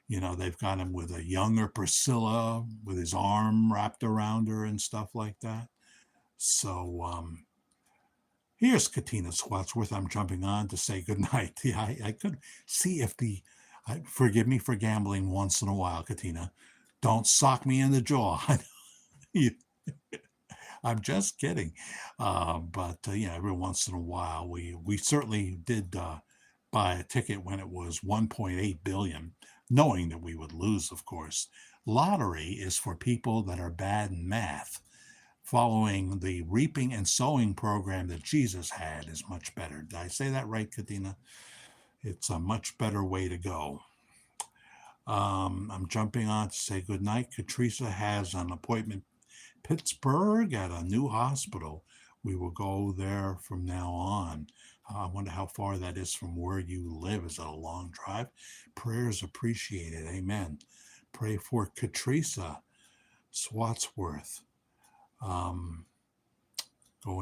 They've got him with a younger Priscilla with his arm wrapped around her and stuff like that. So here's Katina Swatsworth. I'm jumping on to say goodnight. Yeah, I could see if forgive me for gambling once in a while, Katina. Don't sock me in the jaw. I'm just kidding. But every once in a while, we certainly did buy a ticket when it was 1.8 billion, knowing that we would lose, of course. Lottery is for people that are bad in math. Following the reaping and sowing program that Jesus had is much better. Did I say that right, Katina? It's a much better way to go. I'm jumping on to say goodnight. Katrisa has an appointment Pittsburgh at a new hospital. We will go there from now on. I wonder how far that is from where you live. Is it a long drive? Prayers appreciated. Amen. Pray for Katrisa Swatsworth. Going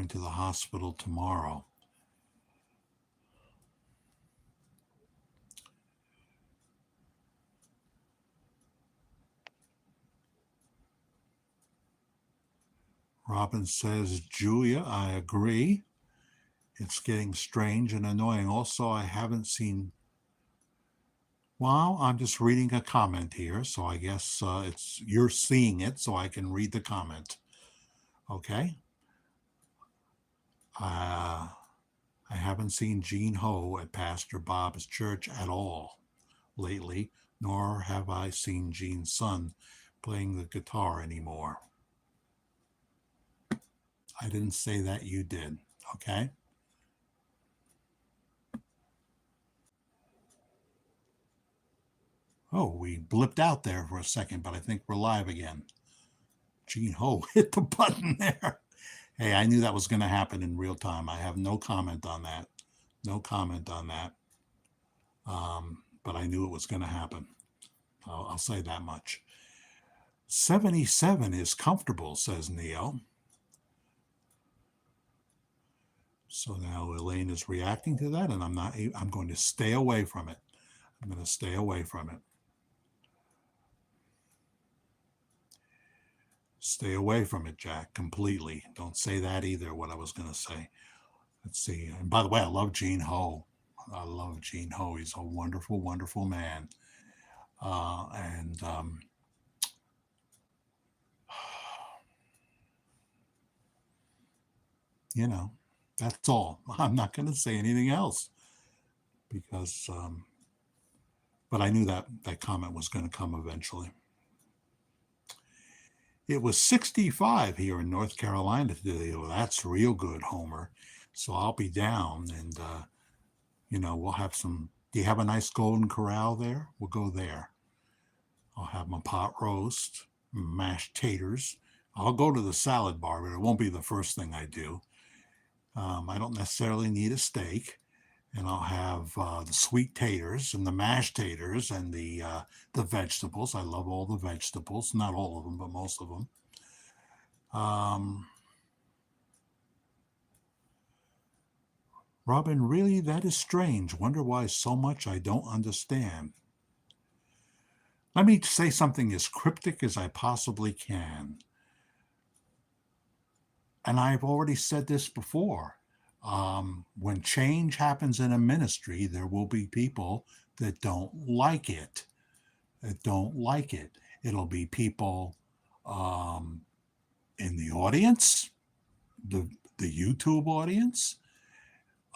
to the hospital tomorrow. Robin says, Julia, I agree. It's getting strange and annoying. Also, I haven't seen. Well, I'm just reading a comment here, so I guess you're seeing it, so I can read the comment. Okay. I haven't seen Gene Ho at Pastor Bob's church at all lately, nor have I seen Gene's son playing the guitar anymore. I didn't say that, you did. Okay. Oh, we blipped out there for a second, but I think we're live again. Gene Ho hit the button there. Hey, I knew that was going to happen in real time. I have no comment on that. No comment on that. But I knew it was going to happen. I'll say that much. 77 is comfortable, says Neo. So now Elaine is reacting to that, and I'm going to stay away from it. I'm going to stay away from it. Stay away from it, Jack, completely. Don't say that either, what I was going to say. Let's see. And by the way, I love Gene Ho. I love Gene Ho. He's a wonderful, wonderful man. That's all. I'm not going to say anything else because, but I knew that comment was going to come eventually. It was 65 here in North Carolina today. Well, that's real good, Homer. So I'll be down and, we'll have some. Do you have a nice Golden Corral there? We'll go there. I'll have my pot roast, mashed taters. I'll go to the salad bar, but it won't be the first thing I do. I don't necessarily need a steak, and I'll have the sweet taters and the mashed taters and the vegetables. I love all the vegetables, not all of them, but most of them. Um, Robin, really, that is strange. Wonder why so much I don't understand. Let me say something as cryptic as I possibly can. And I've already said this before. When change happens in a ministry, there will be people that don't like it. That don't like it. It'll be people um, in the audience, the the YouTube audience,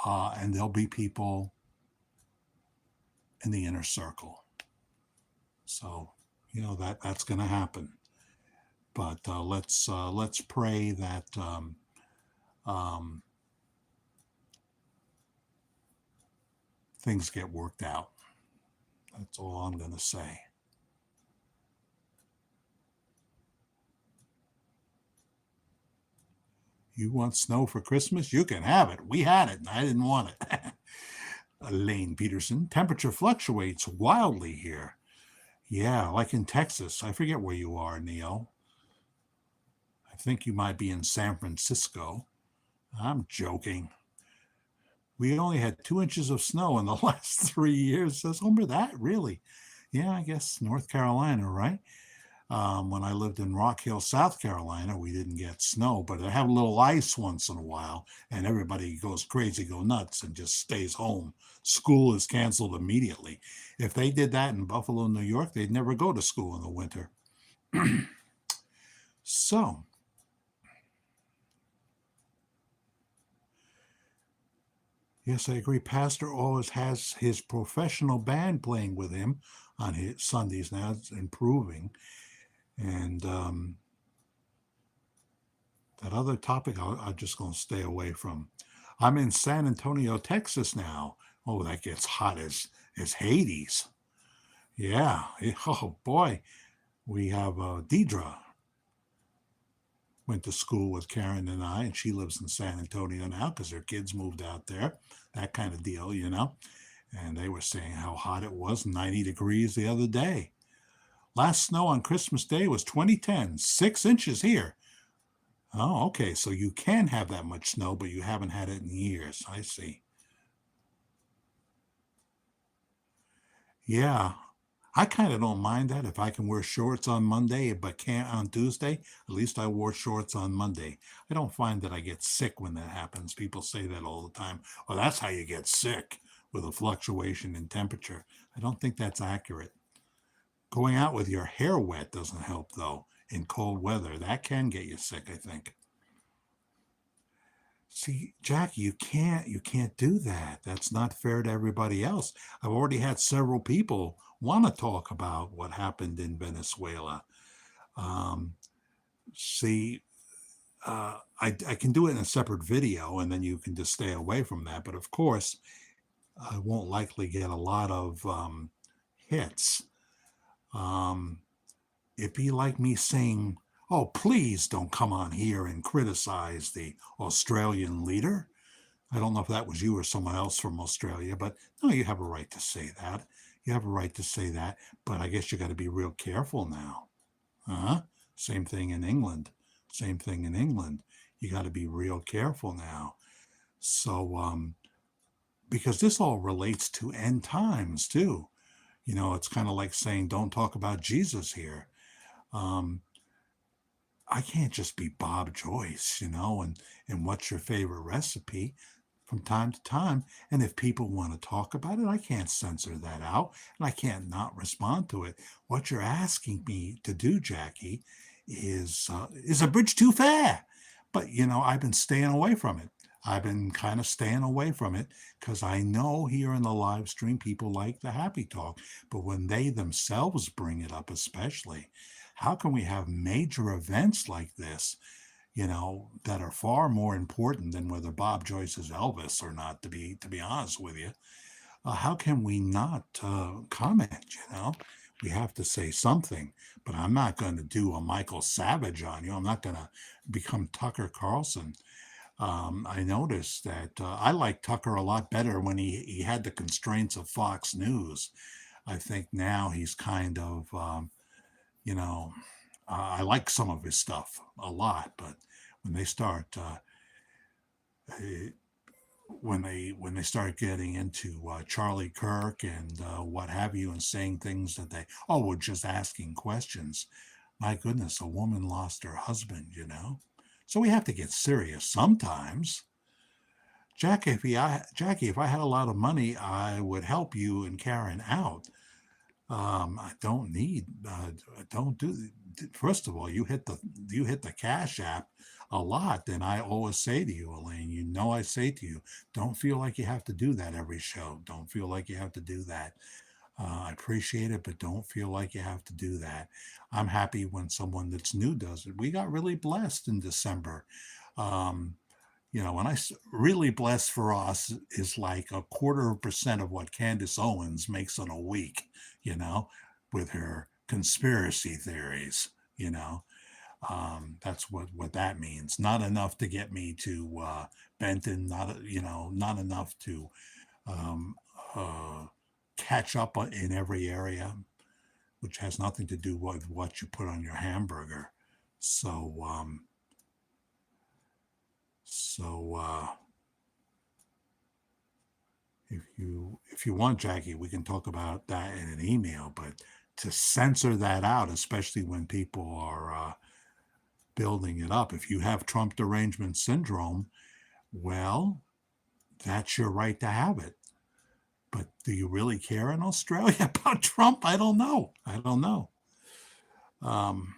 and there'll be people in the inner circle. So that's going to happen. But let's pray that um, things get worked out. That's all I'm going to say. You want snow for Christmas? You can have it. We had it, and I didn't want it. Lane Peterson, temperature fluctuates wildly here. Yeah, like in Texas. I forget where you are, Neil. I think you might be in San Francisco. I'm joking. We only had 2 inches of snow in the last 3 years. Says, remember that? Really? Yeah, I guess North Carolina, right? When I lived in Rock Hill, South Carolina, we didn't get snow, but I have a little ice once in a while, and everybody goes crazy, go nuts, and just stays home. School is canceled immediately. If they did that in Buffalo, New York, they'd never go to school in the winter. So, yes, I agree. Pastor always has his professional band playing with him on his Sundays now. It's improving. And that other topic I'm just going to stay away from. I'm in San Antonio, Texas now. Oh, that gets hot as Hades. Yeah. Oh, boy. We have Deidre went to school with Karen and I, and she lives in San Antonio now because her kids moved out there. That kind of deal, And they were saying how hot it was, 90 degrees the other day. Last snow on Christmas Day was 2010, 6 inches here. Oh, okay. So you can have that much snow, but you haven't had it in years. I see. Yeah. I kind of don't mind that if I can wear shorts on Monday, but can't on Tuesday. At least I wore shorts on Monday. I don't find that I get sick when that happens. People say that all the time. Well, that's how you get sick with a fluctuation in temperature. I don't think that's accurate. Going out with your hair wet doesn't help, though. In cold weather, that can get you sick, I think. See, Jackie, you can't do that. That's not fair to everybody else. I've already had several people want to talk about what happened in Venezuela. Um, see, I can do it in a separate video, and then you can just stay away from that. But of course, I won't likely get a lot of hits. Um, It'd be like me saying, "Oh, please don't come on here and criticize the Australian leader." I don't know if that was you or someone else from Australia, but no, you have a right to say that. You have a right to say that, but I guess you got to be real careful now. Huh? Same thing in England. Same thing in England. You got to be real careful now. So, because this all relates to end times too. It's kind of like saying, don't talk about Jesus here. Um, I can't just be Bob Joyce, and what's your favorite recipe from time to time. And if people want to talk about it, I can't censor that out and I can't not respond to it. What you're asking me to do, Jackie, is a bridge too far. But, I've been staying away from it. I've been kind of staying away from it because I know here in the live stream, people like the happy talk. But when they themselves bring it up, especially, how can we have major events like this, that are far more important than whether Bob Joyce is Elvis or not, to be honest with you? How can we not comment, We have to say something, but I'm not going to do a Michael Savage on you. I'm not going to become Tucker Carlson. I noticed that I like Tucker a lot better when he had the constraints of Fox News. I think now he's kind of, you know, I like some of his stuff a lot, but when they start, eh, when they start getting into Charlie Kirk and what have you, and saying things that we're just asking questions. My goodness, a woman lost her husband. So we have to get serious sometimes. Jackie, if I had a lot of money, I would help you and Karen out. I don't need, don't do. First of all, you hit the Cash App a lot, and I always say to you, Elaine, I say to you, don't feel like you have to do that every show. Don't feel like you have to do that. I appreciate it, but don't feel like you have to do that. I'm happy when someone that's new does it. We got really blessed in December. Um, when really blessed for us is like 0.25% of what Candace Owens makes in a week, you know, with her conspiracy theories, you know. That's what that means. Not enough to get me to Benton, not enough to um, uh, catch up in every area, which has nothing to do with what you put on your hamburger. So, so if you want, Jackie, we can talk about that in an email. But to censor that out, especially when people are building it up, if you have Trump derangement syndrome, well, that's your right to have it. But do you really care in Australia about Trump? I don't know. Um,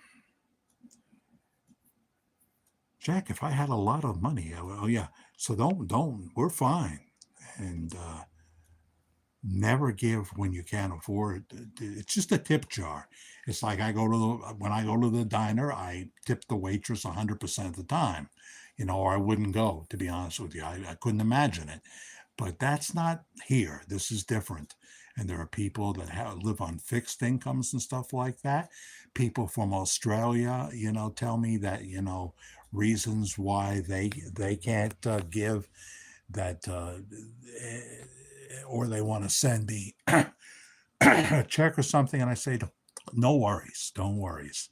Jack, if I had a lot of money, oh yeah. So don't. We're fine, and never give when you can't afford. It's just a tip jar. It's like when I go to the diner, I tip the waitress 100% of the time, or I wouldn't go. To be honest with you, I couldn't imagine it. But that's not here. This is different. And there are people that live on fixed incomes and stuff like that. People from Australia, tell me that, reasons why they can't give that, or they want to send me a check or something. And I say, no worries, don't worries.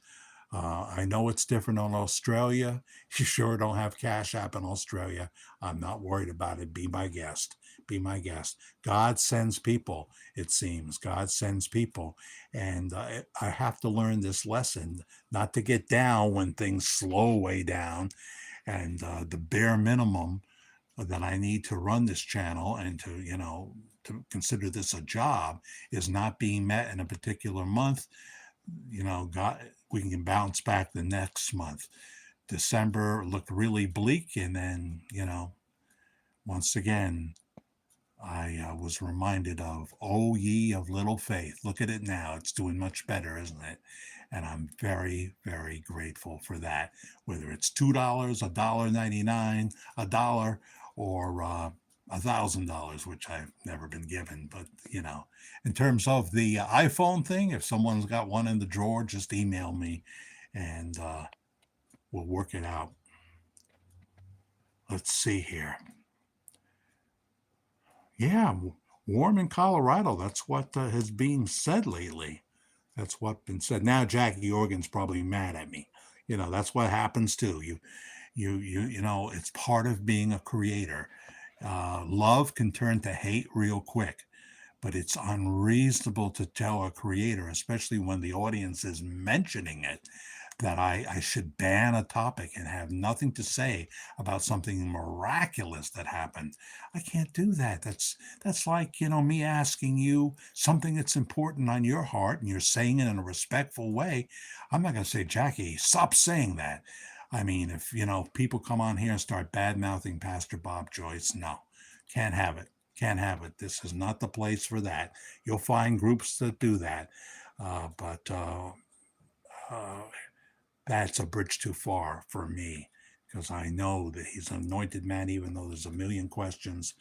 I know it's different on Australia. You sure don't have Cash App in Australia. I'm not worried about it. Be my guest. Be my guest. God sends people, it seems. God sends people. And I have to learn this lesson, not to get down when things slow way down. And the bare minimum that I need to run this channel and to consider this a job is not being met in a particular month. God, we can bounce back the next month. December looked really bleak, and then once again, I was reminded of "Oh ye of little faith." Look at it now; it's doing much better, isn't it? And I'm very, very grateful for that. Whether it's $2, $1.99, a dollar, or $1,000, which I've never been given. But in terms of the iPhone thing, if someone's got one in the drawer, just email me, and we'll work it out. Let's see here. Yeah, warm in Colorado. That's what has been said lately. That's what's been said. Now Jackie Organ's probably mad at me. That's what happens too. It's part of being a creator. Love can turn to hate real quick, but it's unreasonable to tell a creator, especially when the audience is mentioning it, that I should ban a topic and have nothing to say about something miraculous that happened. I can't do that. That's like, me asking you something that's important on your heart and you're saying it in a respectful way. I'm not going to say, Jackie, stop saying that. I mean, if, people come on here and start bad mouthing Pastor Bob Joyce, no, can't have it. Can't have it. This is not the place for that. You'll find groups that do that. But that's a bridge too far for me, because I know that he's an anointed man, even though there's a million questions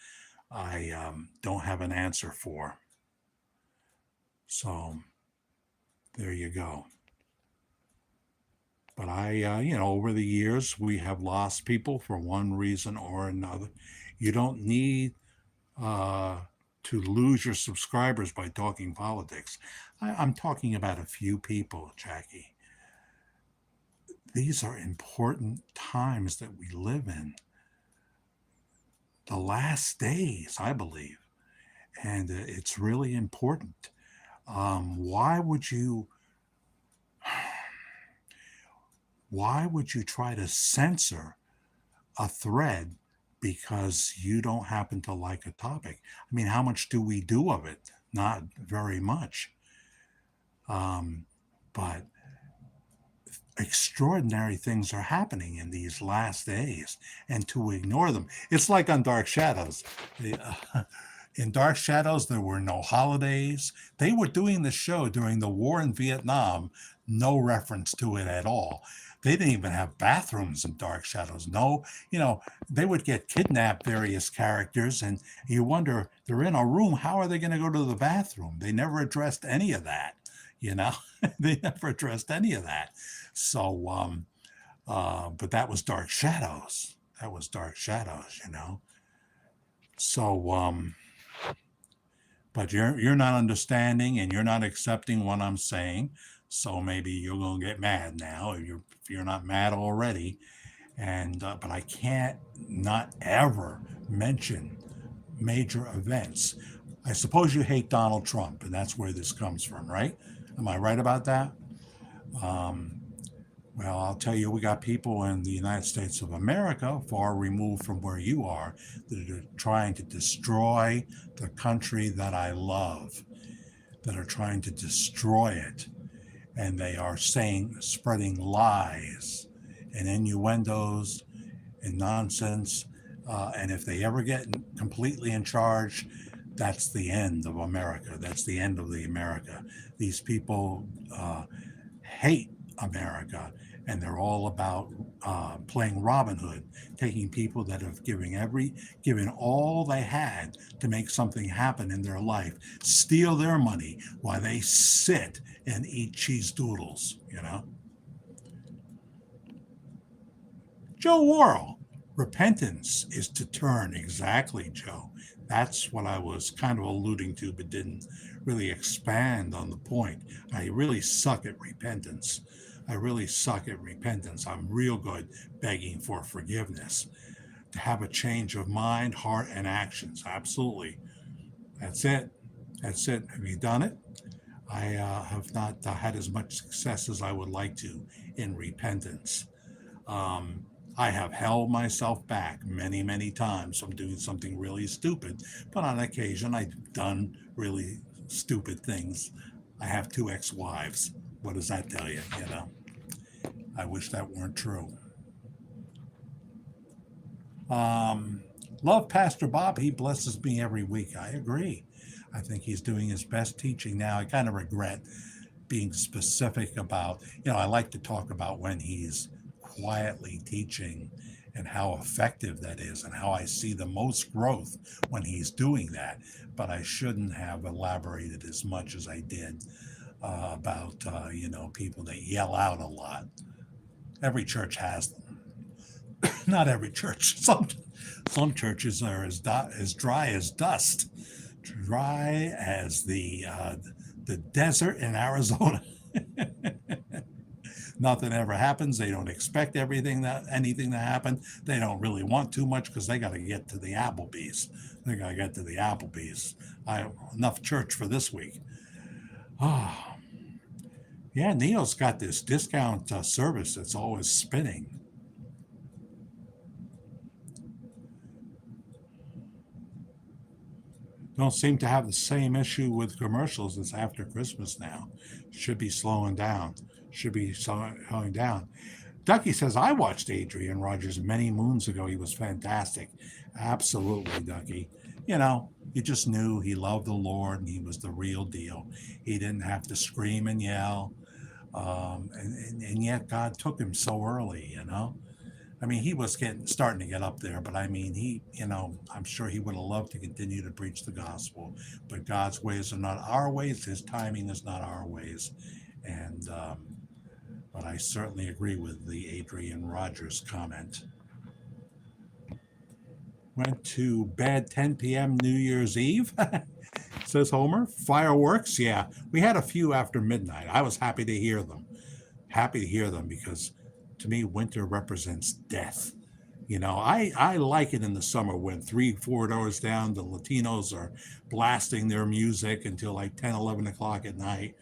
I don't have an answer for. So There you go. But over the years, we have lost people for one reason or another. You don't need uh, to lose your subscribers by talking politics. I'm talking about a few people, Jackie. These are important times that we live in. The last days, I believe. And it's really important. Why would you try to censor a thread because you don't happen to like a topic? I mean, how much do we do of it? Not very much. But extraordinary things are happening in these last days, and to ignore them, it's like on Dark Shadows. In Dark Shadows, there were no holidays. They were doing the show during the war in Vietnam, no reference to it at all. They didn't even have bathrooms in Dark Shadows. No, they would get kidnapped, various characters, and you wonder, they're in a room, how are they going to go to the bathroom? They never addressed any of that, you know? They never addressed any of that. So, but that was Dark Shadows. That was Dark Shadows. So, but you're not understanding and you're not accepting what I'm saying. So maybe you're gonna get mad now if you're not mad already. And but I can't not ever mention major events. I suppose you hate Donald Trump, and that's where this comes from, right? Am I right about that? Um, well, I'll tell you, we got people in the United States of America, far removed from where you are, that are trying to destroy the country that I love, that are trying to destroy it. And they are spreading lies and innuendos and nonsense. And if they ever get completely in charge, that's the end of America. That's the end of the America. These people hate America, and they're all about playing Robin Hood, taking people that have given all they had to make something happen in their life, steal their money while they sit and eat cheese doodles. Joe Worrell, repentance is to turn. Exactly, Joe. That's what I was kind of alluding to, but didn't really expand on the point. I really suck at repentance. I really suck at repentance. I'm real good begging for forgiveness, to have a change of mind, heart, and actions. Absolutely. That's it. That's it. Have you done it? I have not had as much success as I would like to in repentance. Um, I have held myself back many, many times from doing something really stupid, but on occasion I've done really stupid things. I have two ex-wives. What does that tell you? I wish that weren't true. Um, Love Pastor Bob. He blesses me every week. I agree. I think he's doing his best teaching now. I kind of regret being specific about, I like to talk about when he's quietly teaching and how effective that is and how I see the most growth when he's doing that. But I shouldn't have elaborated as much as I did about, people that yell out a lot. Every church has them. Not every church. Some churches are as dry as dust, dry as the desert in Arizona. Nothing ever happens. They don't expect anything to happen. They don't really want too much because they got to get to the Applebee's. They got to get to the Applebee's. Enough church for this week. Oh, yeah. Neo's got this discount service that's always spinning. Don't seem to have the same issue with commercials as after Christmas now. Should be slowing down. Should be slowing down. Ducky says, I watched Adrian Rogers many moons ago. He was fantastic. Absolutely, Ducky. You just knew he loved the Lord and he was the real deal. He didn't have to scream and yell. And yet God took him so early. I mean, he was starting to get up there, but I mean, I'm sure he would have loved to continue to preach the gospel. But God's ways are not our ways. His timing is not our ways. And but I certainly agree with the Adrian Rogers comment. Went to bed 10 p.m. New Year's Eve, says Homer. Fireworks, yeah. We had a few after midnight. I was happy to hear them. Happy to hear them because to me, winter represents death. I like it in the summer when 3, 4 doors down, the Latinos are blasting their music until like 10, 11 o'clock at night,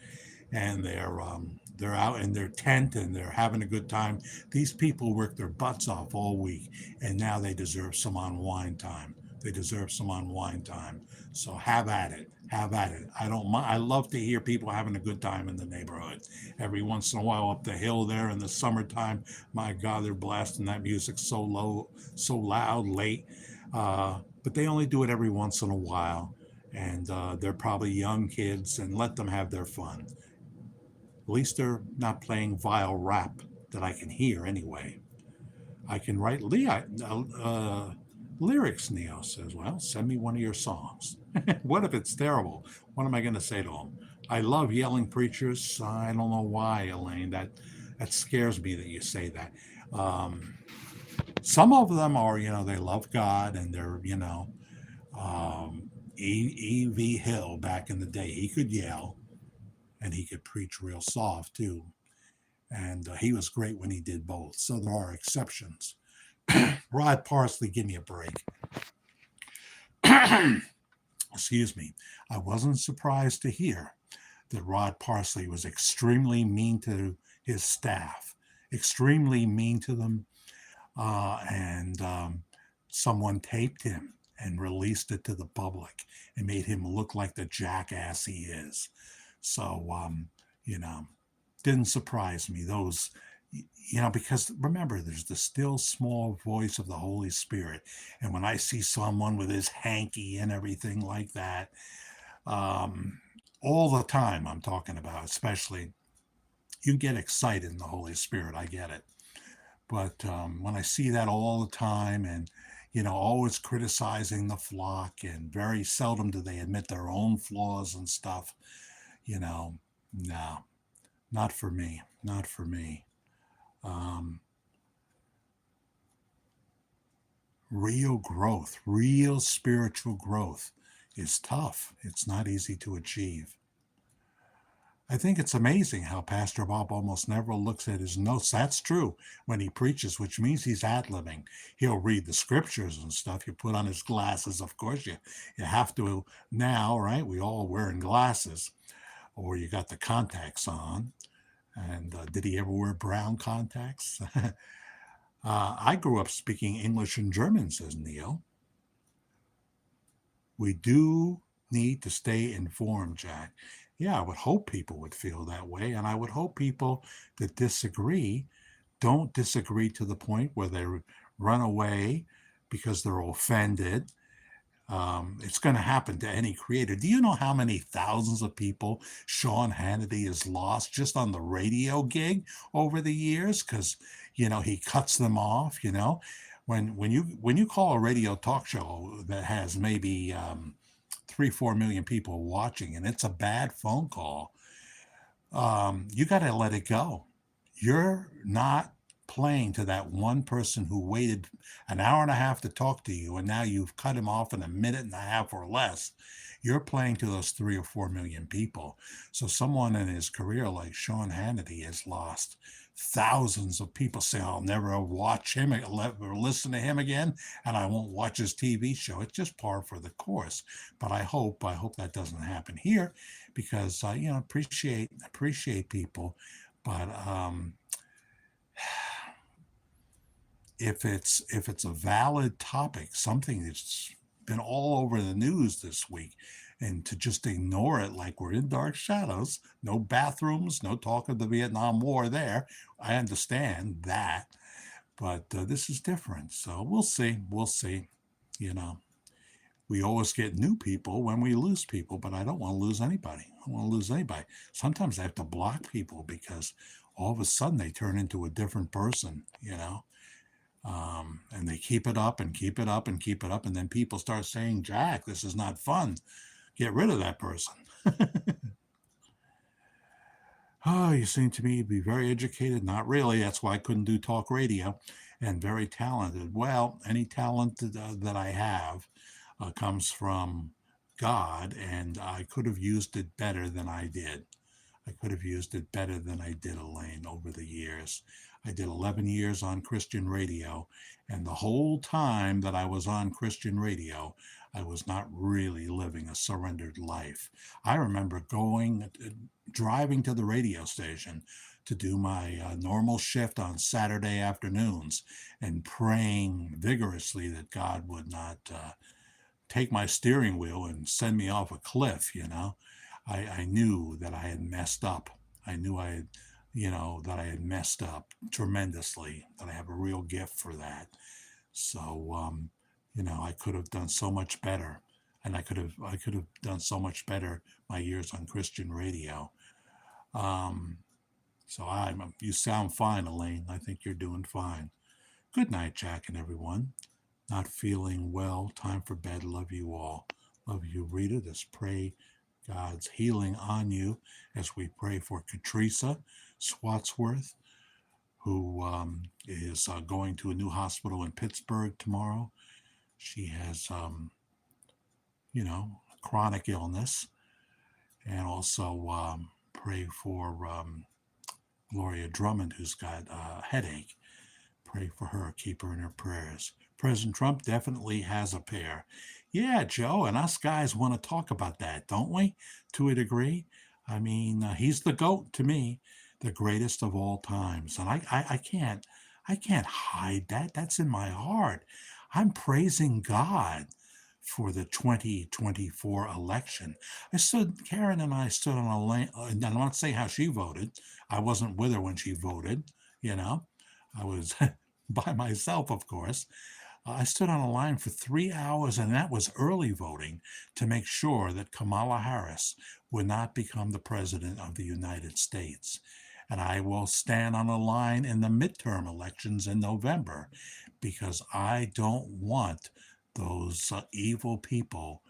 and they're out in their tent and they're having a good time. These people work their butts off all week, and now they deserve some unwind time. They deserve some unwind time. So have at it. Have at it. I don't mind. I love to hear people having a good time in the neighborhood. Every once in a while, up the hill there in the summertime, my God, they're blasting that music so low, so loud, late. But they only do it every once in a while, and they're probably young kids, and let them have their fun. At least they're not playing vile rap that I can hear anyway. I can write lyrics, Neo says. Well, send me one of your songs. What if it's terrible? What am I going to say to them? I love yelling preachers. I don't know why, Elaine. That scares me that you say that. Um, some of them are, they love God and they're, E.V. Hill back in the day. He could yell and he could preach real soft too. And he was great when he did both. So there are exceptions. Rod Parsley, give me a break. Excuse me. I wasn't surprised to hear that Rod Parsley was extremely mean to his staff, extremely mean to them. And someone taped him and released it to the public and made him look like the jackass he is. So, you know, didn't surprise me. Because remember, there's the still small voice of the Holy Spirit. And when I see someone with his hanky and everything like that, um, all the time I'm talking about, especially, you get excited in the Holy Spirit. I get it. But when I see that all the time and, always criticizing the flock and very seldom do they admit their own flaws and stuff, no, not for me. Not for me. Um, Real growth, real spiritual growth is tough. It's not easy to achieve. I think it's amazing how Pastor Bob almost never looks at his notes. That's true when he preaches, which means he's ad-libbing. He'll read the scriptures and stuff. You put on his glasses, of course. You have to now, right? We all wearing glasses, or you got the contacts on. And did he ever wear brown contacts? I grew up speaking English and German, says Neil. We do need to stay informed, Jack. Yeah, I would hope people would feel that way. And I would hope people that disagree don't disagree to the point where they run away because they're offended. It's going to happen to any creator. Do you know how many thousands of people Sean Hannity has lost just on the radio gig over the years? Because he cuts them off. When you call a radio talk show that has maybe 3-4 million people watching, and it's a bad phone call, you got to let it go. You're not playing to that one person who waited an hour and a half to talk to you, and now you've cut him off in a minute and a half or less. You're playing to those 3 or 4 million people. So someone in his career like Sean Hannity has lost thousands of people saying, I'll never watch him or listen to him again, and I won't watch his TV show. It's just par for the course. But I hope that doesn't happen here, because appreciate people, but if it's a valid topic, something that's been all over the news this week, and to just ignore it like we're in dark shadows, no bathrooms, no talk of the Vietnam War there. I understand that, but this is different. So we'll see. We'll see. We always get new people when we lose people, but I don't want to lose anybody. I don't want to lose anybody. Sometimes I have to block people because all of a sudden they turn into a different person, and they keep it up and keep it up and keep it up. And then people start saying, Jack, this is not fun. Get rid of that person. Oh, you seem to me to be very educated. Not really. That's why I couldn't do talk radio. And very talented. Well, any talent that I have comes from God, and I could have used it better than I did. I could have used it better than I did, Elaine, over the years. I did 11 years on Christian radio, and the whole time that I was on Christian radio, I was not really living a surrendered life. I remember driving to the radio station to do my normal shift on Saturday afternoons and praying vigorously that God would not take my steering wheel and send me off a cliff, you know. I knew that I had messed up. I knew I had, that I had messed up tremendously, that I have a real gift for that. So, I could have done so much better. And I could have done so much better my years on Christian radio. Um, you sound fine, Elaine. I think you're doing fine. Good night, Jack and everyone. Not feeling well. Time for bed. Love you all. Love you, Rita. Just pray God's healing on you as we pray for Katrisa Swatsworth, who is going to a new hospital in Pittsburgh tomorrow. She has, chronic illness. And also pray for Gloria Drummond, who's got a headache. Pray for her, keep her in her prayers. President Trump definitely has a pair. Yeah, Joe, and us guys want to talk about that, don't we? To a degree. I mean, he's the GOAT to me, the greatest of all times. And I can't hide that. That's in my heart. I'm praising God for the 2024 election. Karen and I stood on a lane, and I'm not saying how she voted. I wasn't with her when she voted, you know. I was by myself, of course. I stood on a line for 3 hours, and that was early voting to make sure that Kamala Harris would not become the president of the United States. And I will stand on a line in the midterm elections in November because I don't want those evil people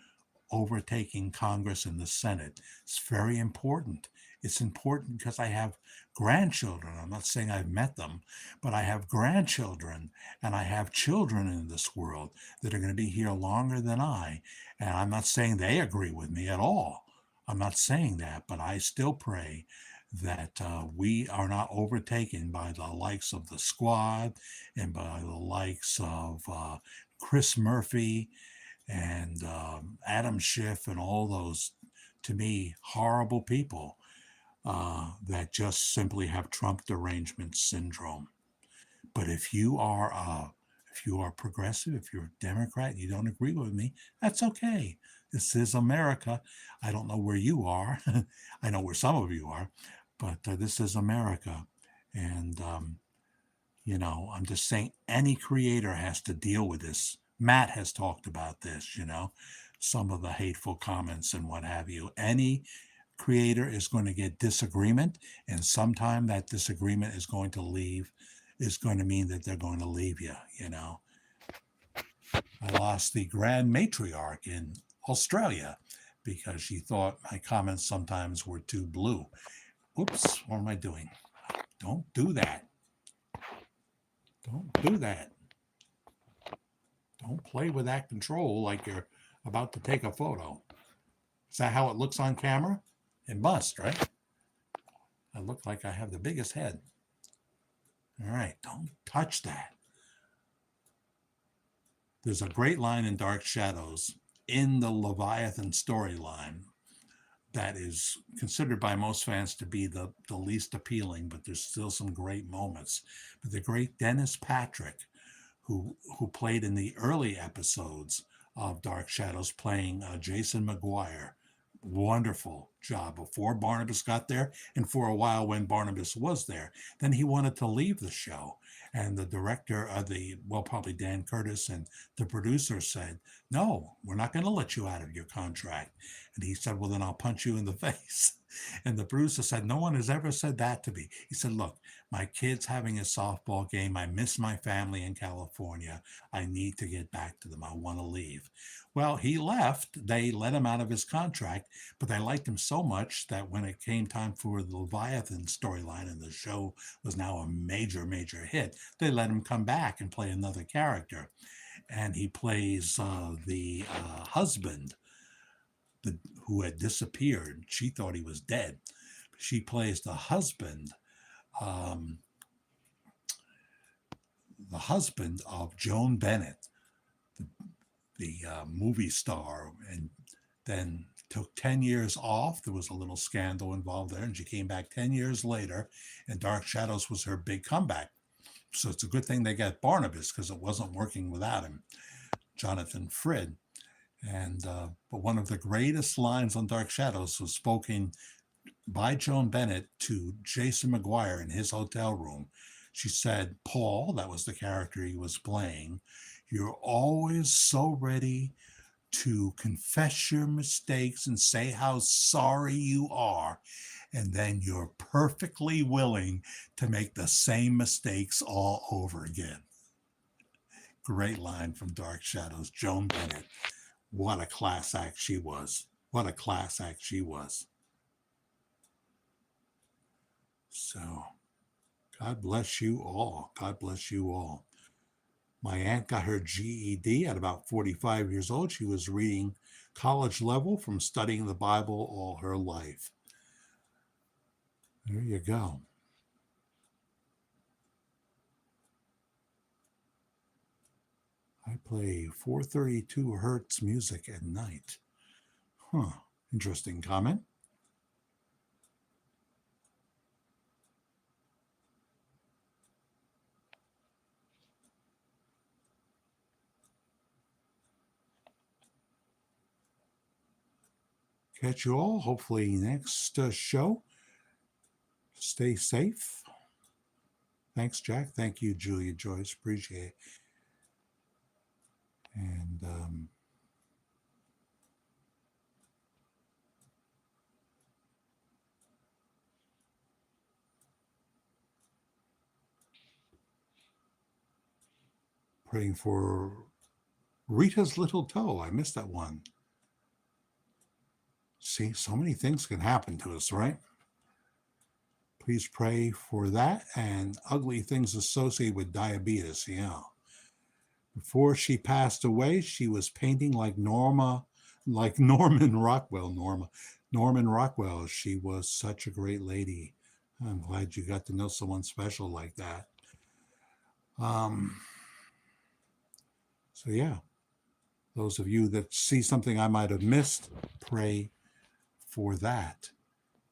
overtaking Congress and the Senate. It's very important. It's important because I have grandchildren. I'm not saying I've met them, but I have grandchildren and I have children in this world that are going to be here longer than I. And I'm not saying they agree with me at all. I'm not saying that, but I still pray that we are not overtaken by the likes of the Squad and by the likes of Chris Murphy and Adam Schiff and all those, to me, horrible people that just simply have Trump derangement syndrome. But if you are progressive, if you're a Democrat, and you don't agree with me, that's okay. This is America. I don't know where you are. I know where some of you are, but this is America. And I'm just saying any creator has to deal with this. Matt has talked about this, some of the hateful comments and what have you. Any creator is going to get disagreement, and sometime that disagreement is going to mean that they're going to leave you. I lost the Grand Matriarch in Australia because she thought my comments sometimes were too blue. Oops, what am I doing? Don't do that. Don't do that. Don't play with that control like you're about to take a photo. Is that how it looks on camera? It must, right? I look like I have the biggest head. All right, don't touch that. There's a great line in Dark Shadows in the Leviathan storyline that is considered by most fans to be the least appealing, but there's still some great moments. But the great Dennis Patrick, who played in the early episodes of Dark Shadows, playing Jason McGuire, wonderful job before Barnabas got there and for a while when Barnabas was there. Then he wanted to leave the show, and the director probably Dan Curtis and the producer said, no, we're not going to let you out of your contract. And he said, well, then I'll punch you in the face. And the producer said, no one has ever said that to me. He said, look, my kid's having a softball game. I miss my family in California. I need to get back to them. I want to leave. Well, he left. They let him out of his contract, but they liked him so so much that when it came time for the Leviathan storyline and the show was now a major, major hit, they let him come back and play another character. And he plays the husband who had disappeared. She thought he was dead. She plays um, the husband of Joan Bennett, the movie star, and then took 10 years off. There was a little scandal involved there, and she came back 10 years later, and Dark Shadows was her big comeback. So it's a good thing they got Barnabas, because it wasn't working without him, Jonathan Frid. And but one of the greatest lines on Dark Shadows was spoken by Joan Bennett to Jason McGuire in his hotel room. She said, "Paul," that was the character he was playing, "you're always so ready to confess your mistakes and say how sorry you are, and then you're perfectly willing to make the same mistakes all over again." Great line from Dark Shadows. Joan Bennett. What a class act she was. What a class act she was. So, God bless you all. God bless you all. My aunt got her GED at about 45 years old. She was reading college level from studying the Bible all her life. There you go. I play 432 hertz music at night. Huh. Interesting comment. Catch you all hopefully next show. Stay safe. Thanks, Jack. Thank you, Julia Joyce. Appreciate it. And praying for Rita's little toe. I missed that one. See, so many things can happen to us, right? Please pray for that and ugly things associated with diabetes. Yeah. Before she passed away, she was painting like Norman Rockwell. Norman Rockwell. She was such a great lady. I'm glad you got to know someone special like that. So yeah, those of you that see something I might have missed, pray for that.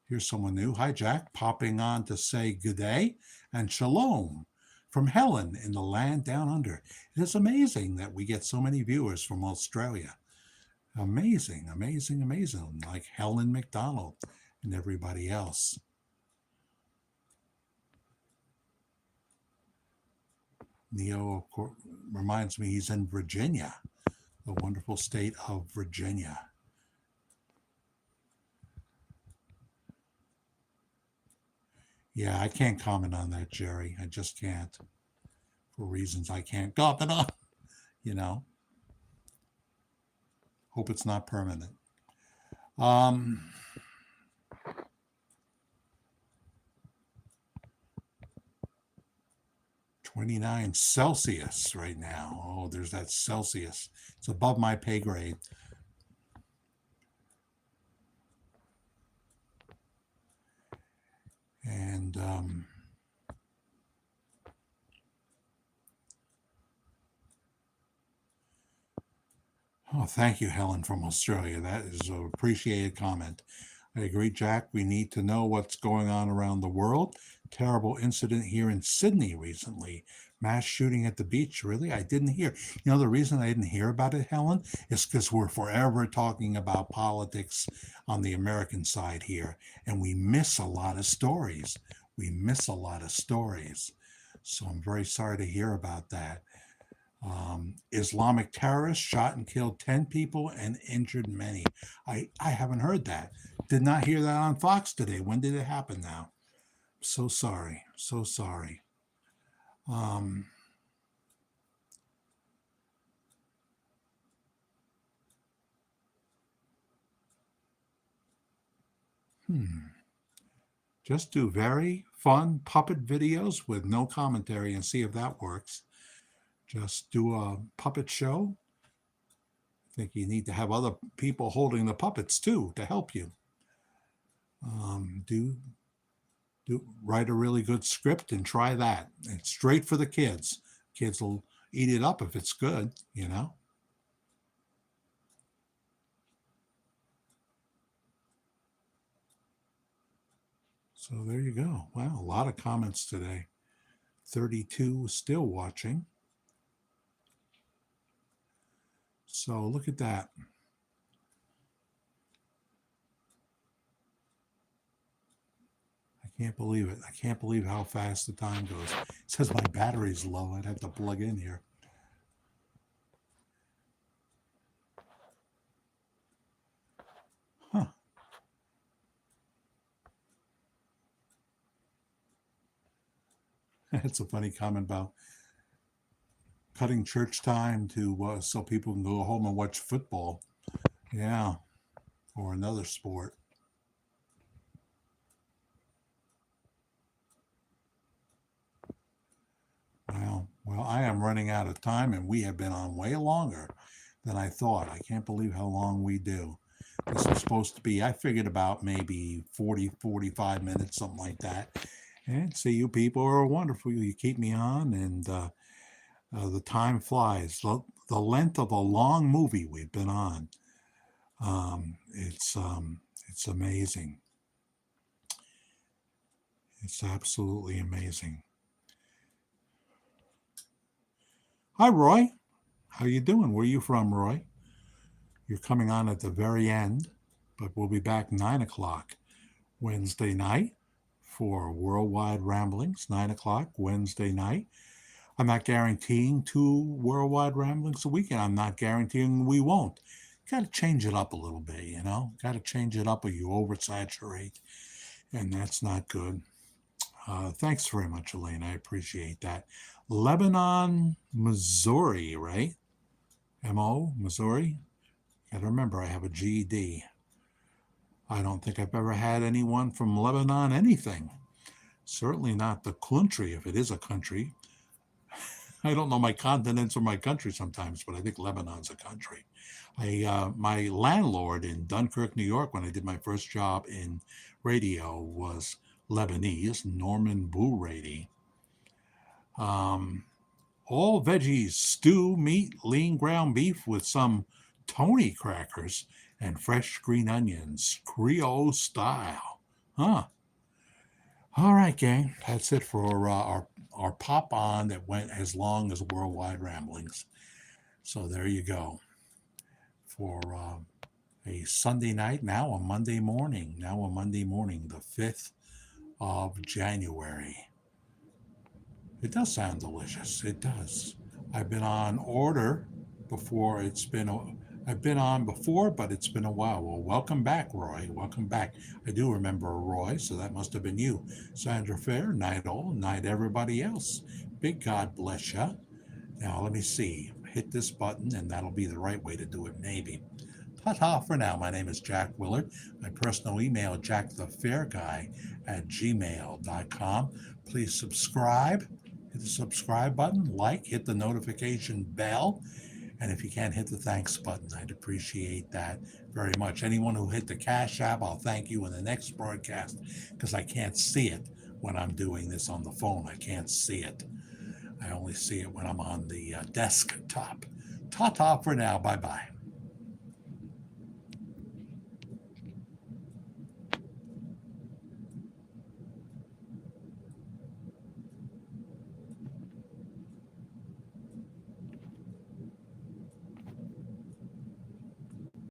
Here's someone new. Hi, Jack. Popping on to say good day and shalom from Helen in the land down under. It is amazing that we get so many viewers from Australia. Amazing, amazing, amazing. Like Helen McDonald and everybody else. Neo reminds me he's in Virginia, the wonderful state of Virginia. Yeah, I can't comment on that, Jerry. I just can't. For reasons I can't comment on, you know. Hope it's not permanent. 29 Celsius right now. Oh, there's that Celsius. It's above my pay grade. And oh, thank you, Helen from Australia. That is an appreciated comment. I agree, Jack. We need to know what's going on around the world. Terrible incident here in Sydney recently. Mass shooting at the beach. Really? I didn't hear. You know, the reason I didn't hear about it, Helen, is because we're forever talking about politics on the American side here, and we miss a lot of stories. We miss a lot of stories. So I'm very sorry to hear about that. Islamic terrorists shot and killed 10 people and injured many. I haven't heard that. Did not hear that on Fox today. When did it happen now? So sorry. So sorry. Just do very fun puppet videos with no commentary and see if that works. Just do a puppet show. I think you need to have other people holding the puppets too to help you. Do write a really good script and try that. It's straight for the kids. Kids will eat it up if it's good, you know. So there you go. Wow, a lot of comments today. 32 still watching. So look at that. I can't believe it. I can't believe how fast the time goes. It says my battery's low. I'd have to plug in here. Huh. That's a funny comment about cutting church time to so people can go home and watch football. Yeah, or another sport. Well, I am running out of time, and we have been on way longer than I thought. I can't believe how long we do. This was supposed to be, I figured about maybe 40, 45 minutes, something like that. And see, you people are wonderful. You keep me on, and the time flies. The length of a long movie we've been on. It's amazing. It's absolutely amazing. Hi, Roy. How you doing? Where are you from, Roy? You're coming on at the very end, but we'll be back 9 o'clock Wednesday night for Worldwide Ramblings, 9 o'clock Wednesday night. I'm not guaranteeing 2 Worldwide Ramblings a week, and I'm not guaranteeing we won't. Got to change it up a little bit, you know? Got to change it up or you oversaturate, and that's not good. Thanks very much, Elaine. I appreciate that. Lebanon, Missouri, right? M.O., Missouri? Got to remember, I have a GED. I don't think I've ever had anyone from Lebanon anything. Certainly not the country, if it is a country. I don't know my continents or my country sometimes, but I think Lebanon's a country. My landlord in Dunkirk, New York, when I did my first job in radio, was Lebanese, Norman Bourady. All veggies, stew, meat, lean ground beef with some Tony crackers and fresh green onions, Creole style. Huh. All right, gang. That's it for our pop on that went as long as Worldwide Ramblings. So there you go. For a Sunday night, now a Monday morning, the 5th of January. It does sound delicious. It does. I've been on order before. I've been on before, but it's been a while. Well, welcome back, Roy. Welcome back. I do remember Roy, so that must have been you. Sandra Fair, night all, night everybody else. Big God bless you. Now, let me see. Hit this button, and that'll be the right way to do it, maybe. Ta-ta for now. My name is Jack Willard. My personal email, jackthefairguy@gmail.com. Please subscribe. Hit the subscribe button, hit the notification bell. And if you can, hit the thanks button. I'd appreciate that very much. Anyone who hit the Cash App, I'll thank you in the next broadcast because I can't see it when I'm doing this on the phone. I can't see it. I only see it when I'm on the desktop. Ta-ta for now. Bye-bye.